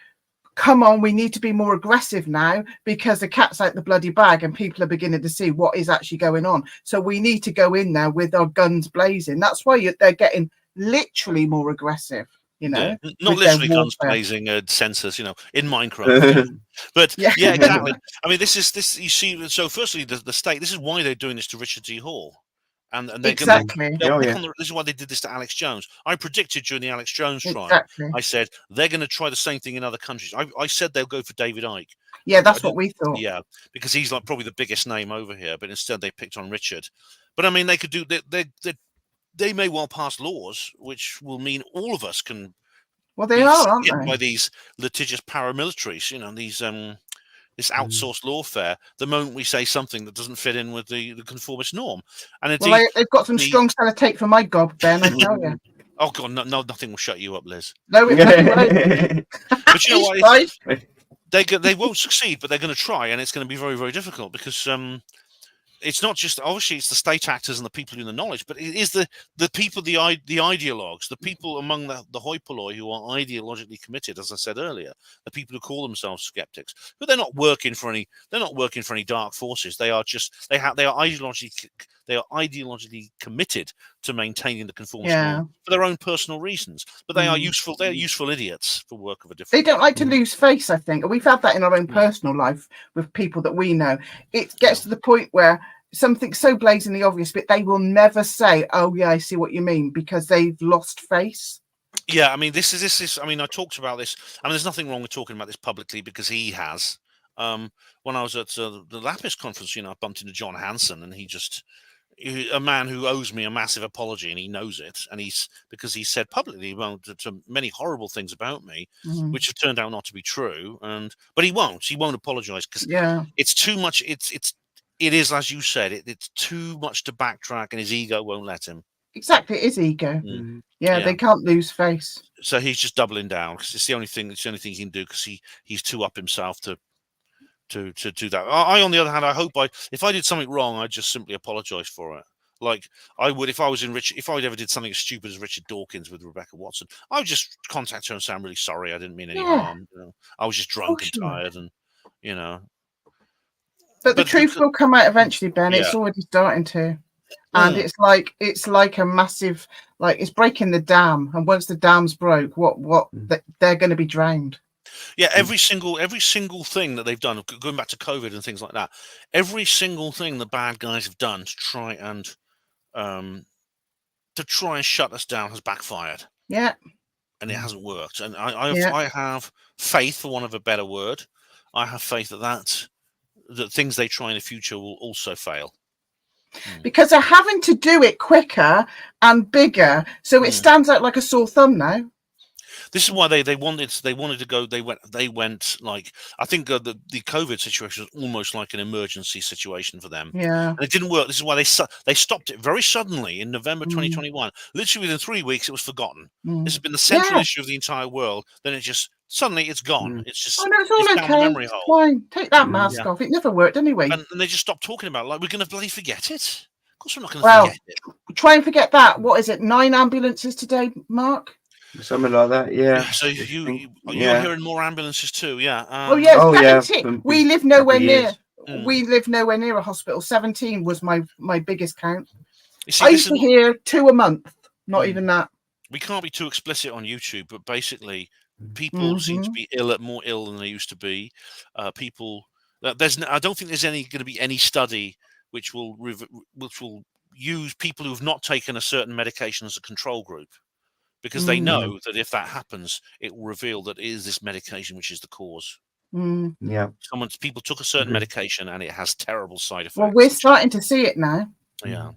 come on, we need to be more aggressive now because the cat's out the bloody bag and people are beginning to see what is actually going on. So we need to go in there with our guns blazing. That's why they're getting literally more aggressive, you know. Yeah. Not with their literally guns warfare. blazing sensors, in Minecraft. But Yeah. yeah, exactly. I mean, this you see. So, firstly, the state. This is why they're doing this to Richard D. Hall, and they're Exactly. this is why they did this to Alex Jones. I predicted during the Alex Jones trial. Exactly. I said they're going to try the same thing in other countries. I said they'll go for David Icke. Yeah, that's what we thought. Yeah, because he's like probably the biggest name over here, but instead they picked on Richard. But I mean, they could do. They may well pass laws which will mean all of us can. Well, they are, aren't hit they? by these litigious paramilitaries, these this outsourced lawfare. The moment we say something that doesn't fit in with the conformist norm, and indeed, well, they've got some strong sellotape for my gob, Ben. I tell you. Oh God, no, nothing will shut you up, Liz. No, it won't. But you know what? Right. They won't succeed, but they're going to try, and it's going to be very, very difficult because it's not just obviously it's the state actors and the people in the knowledge, but it is the people, the ideologues, the people among the hoi polloi who are ideologically committed, as I said earlier, the people who call themselves skeptics, but they're not working for any dark forces. They are ideologically committed to maintaining the conformist norm for their own personal reasons. But they are useful. They're useful idiots for work of a different. They don't like to lose face, I think. We've had that in our own personal life with people that we know. It gets to the point where something's so blazingly obvious, but they will never say, "Oh yeah, I see what you mean," because they've lost face. Yeah, I mean, this is. I mean, I talked about this. I mean, there's nothing wrong with talking about this publicly because he has. When I was at the Lapis conference, I bumped into John Hansen, and a man who owes me a massive apology, and he knows it, and because he said publicly to many horrible things about me, which have turned out not to be true, but he won't apologize because it's too much. It is, as you said, it's too much to backtrack, and his ego won't let him. Exactly, his ego. Yeah, they can't lose face. So he's just doubling down because it's the only thing he can do because he's too up himself to do that. I, on the other hand, I hope if I did something wrong, I'd just simply apologize for it. Like I would if I was if I ever did something as stupid as Richard Dawkins with Rebecca Watson, I would just contact her and say, "I'm really sorry. I didn't mean any harm. I was just drunk and tired, and But the truth will come out eventually, Ben. It's already starting to. And it's like a massive, it's breaking the dam. And once the dam's broke, they're going to be drowned. Yeah, every single thing that they've done, going back to COVID and things like that, every single thing the bad guys have done to try and shut us down has backfired. Yeah, and it hasn't worked. And I have faith, for want of a better word, I have faith that things they try in the future will also fail. Because they're having to do it quicker and bigger, so it stands out like a sore thumb now. This is why they wanted to go. They went like, I think the COVID situation was almost like an emergency situation for them. Yeah, and it didn't work. This is why they stopped it very suddenly in November 2021. Literally within 3 weeks, it was forgotten. This has been the central issue of the entire world. Then it just suddenly it's gone. It's just it's all okay. Memory hole. Fine. Take that mask off. It never worked anyway. And they just stopped talking about it. Like, we're going to bloody forget it. Of course, we're not going to forget it. Try and forget that. What is it? 9 ambulances today, Mark? Something like that, yeah. So you're hearing more ambulances too, yeah. We live nowhere near. We live nowhere near a hospital. 17 was my biggest count. I used to hear 2 a month. Not even that. We can't be too explicit on YouTube, but basically, people seem to be more ill than they used to be. I don't think there's going to be any study which will use people who have not taken a certain medication as a control group. Because they know that if that happens, it will reveal that it is this medication which is the cause. Yeah, people took a certain medication and it has terrible side effects. Well, we're starting to see it now. Yeah,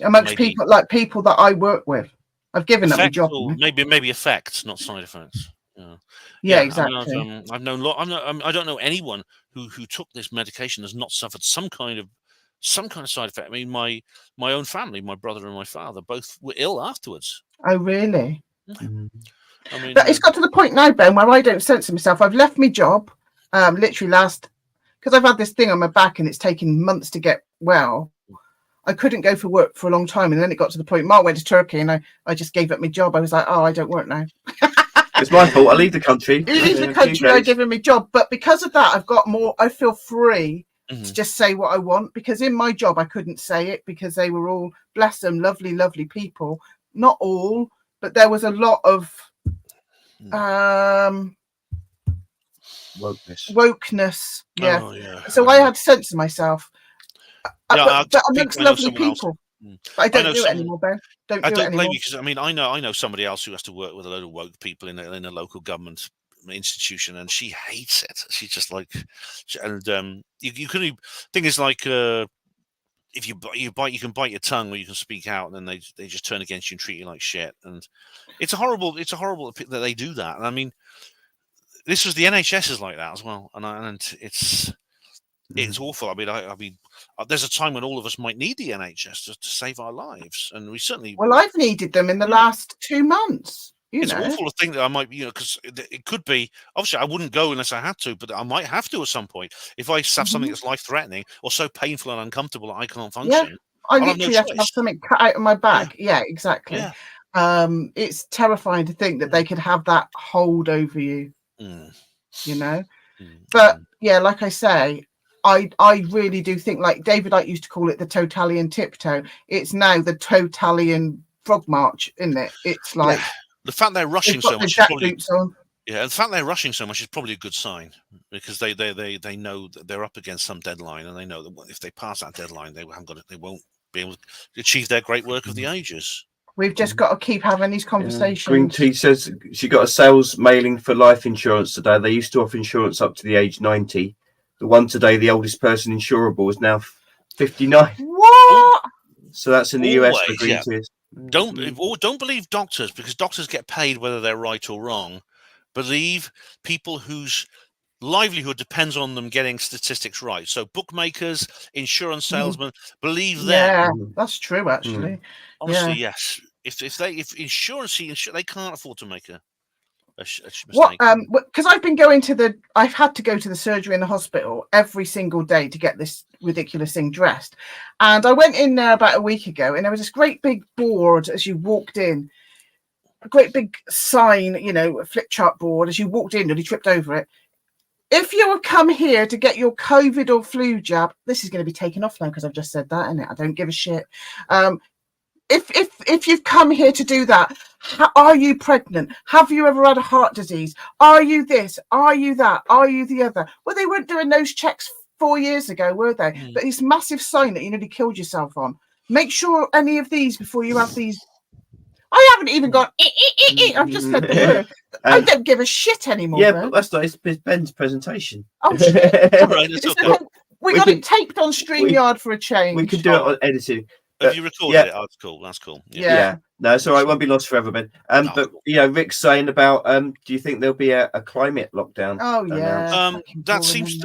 amongst people that I work with. I've given up my job. Maybe effects, not side effects. Yeah, exactly. I don't know anyone who took this medication has not suffered some kind of side effect. I mean, my own family, my brother and my father, both were ill afterwards. Oh, really? I mean, but it's got to the point now, Ben, where I don't censor myself. I've left my job, literally because I've had this thing on my back and it's taken months to get well. I couldn't go for work for a long time, and then it got to the point. Mark went to Turkey, and I just gave up my job. I was like, oh, I don't work now. It's my fault. I leave the country. You leave the country, I give him a job. But because of that, I've got more, I feel free to just say what I want, because in my job, I couldn't say it because they were all, bless them, lovely, lovely people. Not all, but there was a lot of wokeness. Yeah. Oh, yeah. So I had to censor myself. Yeah, but amongst lovely people. But I don't do it anymore, Ben. I don't blame you, because I mean, I know somebody else who has to work with a load of woke people in a local government institution, and she hates it. She's just like, and you couldn't. Thing is, like, if you bite, you can bite your tongue, or you can speak out, and then they just turn against you and treat you like shit. And it's horrible that they do that. And I mean, this was the NHS is like that as well, and it's awful. I mean, there's a time when all of us might need the NHS to save our lives, and we certainly. Well, I've needed them in the last 2 months. It's awful to think that I might, because it could be. Obviously, I wouldn't go unless I had to, but I might have to at some point if I have something that's life-threatening or so painful and uncomfortable that I can't function. Yeah, I literally have to have something cut out of my back. Yeah, exactly. Yeah. It's terrifying to think that they could have that hold over you. But yeah, like I say, I really do think, like David Icke used to call it, the Totalian tiptoe. It's now the Totalian frog march, isn't it? It's like the fact they're rushing so much. The fact they're rushing so much is probably a good sign, because they know that they're up against some deadline, and they know that if they pass that deadline, they won't be able to achieve their great work of the ages. We've just got to keep having these conversations. Green Tea says she got a sales mailing for life insurance today. They used to offer insurance up to the age 90. The one today, the oldest person insurable, is now 59. What? So that's in the US for Green Tea. Don't believe doctors, because doctors get paid whether they're right or wrong. Believe people whose livelihood depends on them getting statistics right. So bookmakers, insurance salesmen, believe them. Yeah, that's true, actually. Honestly, yes. If insurance, they can't afford to make a mistake. What? Because I've had to go to the surgery in the hospital every single day to get this ridiculous thing dressed. And I went in there about a week ago, and there was this great big board as you walked in, a great big sign, a flip chart board as you walked in, and he tripped over it. If you have come here to get your COVID or flu jab, this is going to be taken off now because I've just said that, innit? I don't give a shit. If you've come here to do that, are you pregnant? Have you ever had a heart disease? Are you this? Are you that? Are you the other? Well, they weren't doing those checks 4 years ago, were they? But this massive sign that you nearly killed yourself on. Make sure any of these before you have these. I haven't even gone. I've just said the word. I don't give a shit anymore. Yeah, but that's not. It's Ben's presentation. Oh shit! Right, we got it taped on StreamYard for a change. We could do it on editing. Have you recorded it? Oh, that's cool. That's cool. Yeah. No, it's all right. It won't be lost forever, Ben. But Rick's saying about do you think there'll be a climate lockdown? Oh yeah. That seems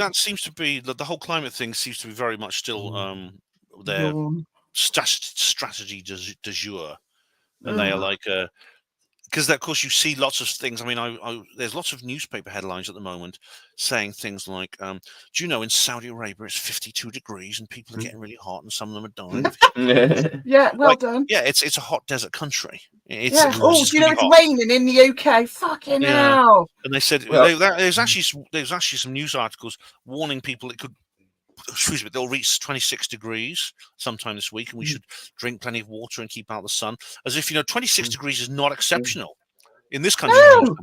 to be the whole climate thing seems to be very much still their strategy du jour. And they are like, because of course you see lots of things. I mean, there's lots of newspaper headlines at the moment saying things like, do you know in Saudi Arabia it's 52 degrees and people are getting really hot and some of them are dying? Yeah, well done. Yeah, it's a hot desert country. Do you know it's raining in the UK? Fucking hell! And they said there's actually some news articles warning people it could. Excuse me, they'll reach 26 degrees sometime this week, and we should drink plenty of water and keep out the sun. As if 26 degrees is not exceptional in this country. No.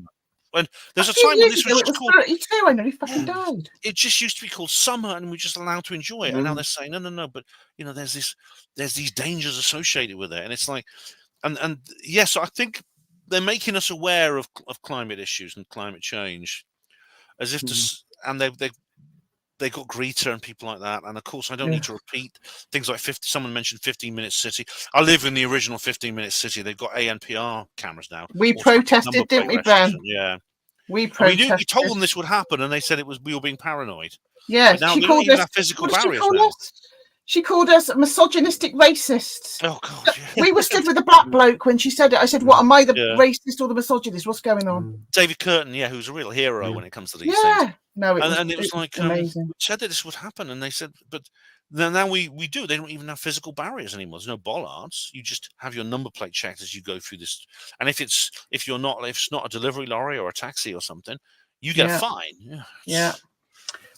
When there's a time when this was just called 32, I nearly fucking died. It just used to be called summer, and we're just allowed to enjoy it. And now they're saying no. But there's these dangers associated with it, and it's like, and yes, so I think they're making us aware of climate issues and climate change, as if and they got Greta and people like that. And of course, I don't need to repeat things like someone mentioned 15-minute city. I live in the original 15-minute city. They've got ANPR cameras now. We protested, didn't we, Ben? Yeah. We protested. We told them this would happen, and they said we were being paranoid. Yeah, now she called us physical barriers now. She called us misogynistic racists. Oh, God. Yeah. We were stood with a black bloke when she said it. I said, what, am I the racist or the misogynist? What's going on? David Curtin, who's a real hero when it comes to these things. No, and it was like, amazing. said that this would happen. And they said, but Now we do. They don't even have physical barriers anymore. There's no bollards. You just have your number plate checked as you go through this. And if it's not a delivery lorry or a taxi or something, you get a fine. Yeah.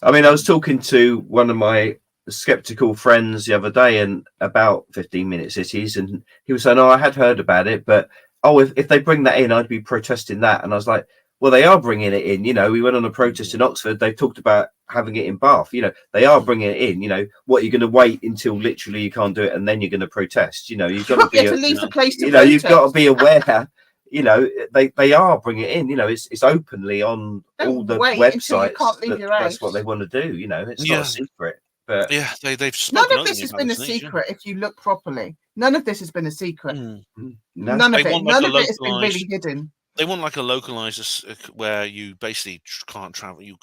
I mean, I was talking to one of my skeptical friends the other day and about 15-minute cities, and he was saying, "Oh, I had heard about it, but if they bring that in, I'd be protesting that." And I was like, "Well, they are bringing it in. You know, we went on a protest in Oxford. They've talked about having it in Bath. You know, they are bringing it in. You know, what, you're going to wait until literally you can't do it, and then you're going to protest? You know, you've got to be leave the place to you know, you've got to be aware." You know, they are bringing it in. You know, it's openly on all the websites. That's what they want to do. You know, it's not a secret. But yeah, they've none of this has been a secret. If you look properly, none of this has been a secret. None of it. None of it has been really hidden. They want like a localized where you basically can't travel. You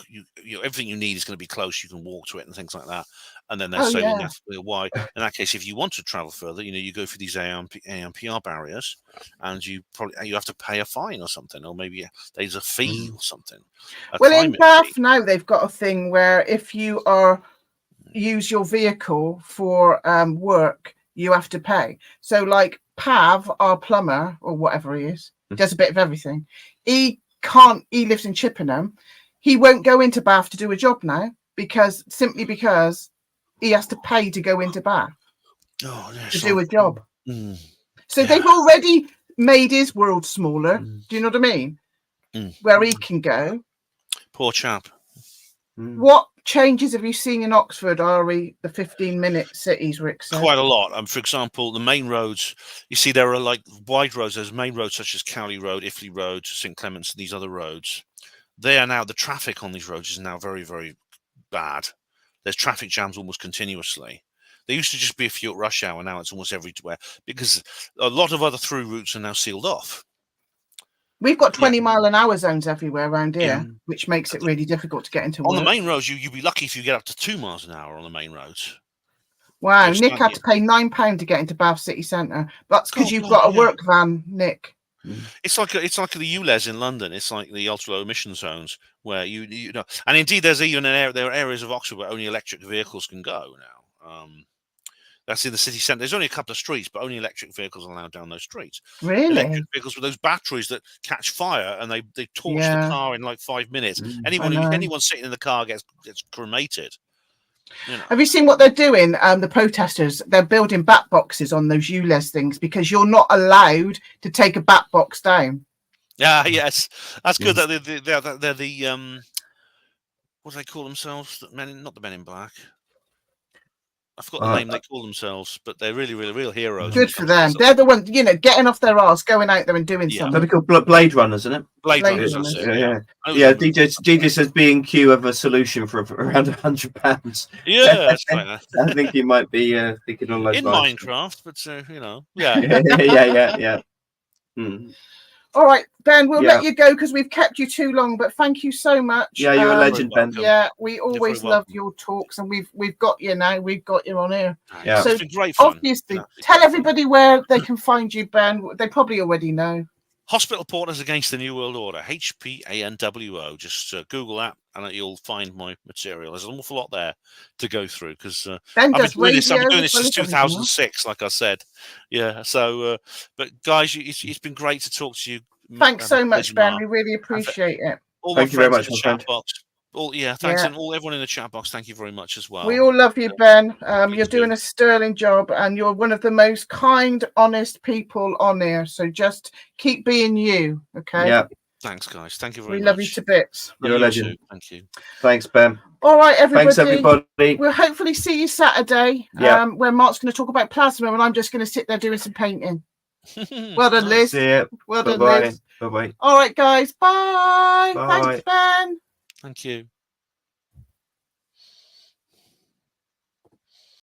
everything you need is going to be close. You can walk to it and things like that. And then they're saying why. In that case, if you want to travel further, you know, you go through these ANPR barriers, and you have to pay a fine or something, or maybe there's a fee or something. Well, in Bath now they've got a thing where if you use your vehicle for work, you have to pay. So, like Pav, our plumber or whatever he is, does a bit of everything. He lives in Chippenham. He won't go into Bath to do a job now because he has to pay to go into Bath to do a job. So they've already made his world smaller. Do you know what I mean? Where he can go. Poor chap. What changes have you seen in Oxford, Ari, the 15-minute cities, Rick said? Quite a lot. For example, the main roads, you see there are like wide roads. There's main roads such as Cowley Road, Iffley Road, St Clements, and these other roads. The traffic on these roads is now very, very bad. There's traffic jams almost continuously. There used to just be a few at rush hour. Now it's almost everywhere because a lot of other through routes are now sealed off. We've got 20-mile-an-hour zones everywhere around here, which makes it really difficult to get into work. On the main roads, you'd be lucky if you get up to 2 miles an hour on the main roads. Wow, Nick had to pay £9 to get into Bath City Centre. That's because you've got a work van, Nick. It's like the ULEZ in London. It's like the ultra low emission zones where you know, and indeed there's even there are areas of Oxford where only electric vehicles can go now. That's in the city centre. There's only a couple of streets, but only electric vehicles are allowed down those streets. Really? Electric vehicles with those batteries that catch fire and they torch the car in like 5 minutes. Anyone sitting in the car gets cremated. You know. Have you seen what they're doing? The protesters, they're building bat boxes on those ULEZ things because you're not allowed to take a bat box down. Yeah, yes, that's good. That they're the what do they call themselves? Not the Men in Black. I forgot the name they call themselves, but they're really, really real heroes. Good for them. They're the ones, you know, getting off their arse, going out there and doing something. They're called Blade Runners, isn't it? Blade Runners. Yeah. DJ says B&Q have a solution for around £100. Yeah, that's right. I think you might be thinking on those lines. In Minecraft, but you know, yeah. yeah. All right, Ben, we'll let you go because we've kept you too long, but thank you so much. Yeah, you're a legend, Ben. Yeah, we always love your talks, and we've got you now. We've got you on here. Yeah, so it's been great fun. Obviously, tell everybody where they can find you, Ben. They probably already know. Hospital Porters Against the New World Order, HPANWO. Just Google that, and you'll find my material. There's an awful lot there to go through because I've been doing this since 2006, like I said. Yeah. So, but guys, it's been great to talk to you. Thanks so much, Ben. We really appreciate it. Thank you very much, my friend. Thanks, and everyone in the chat box. Thank you very much as well. We all love you, Ben. You're doing a sterling job, and you're one of the most kind, honest people on here. So just keep being you, okay? Yeah. Thanks, guys. Thank you very much. We love you to bits. You're a legend. Too. Thank you. Thanks, Ben. All right, everybody. Thanks, everybody. We'll hopefully see you Saturday. Where Mark's going to talk about plasma, and I'm just going to sit there doing some painting. Well done, Liz. See you. Well done, Liz. Bye-bye. All right, guys. Bye. Bye. Thanks, Ben. Thank you.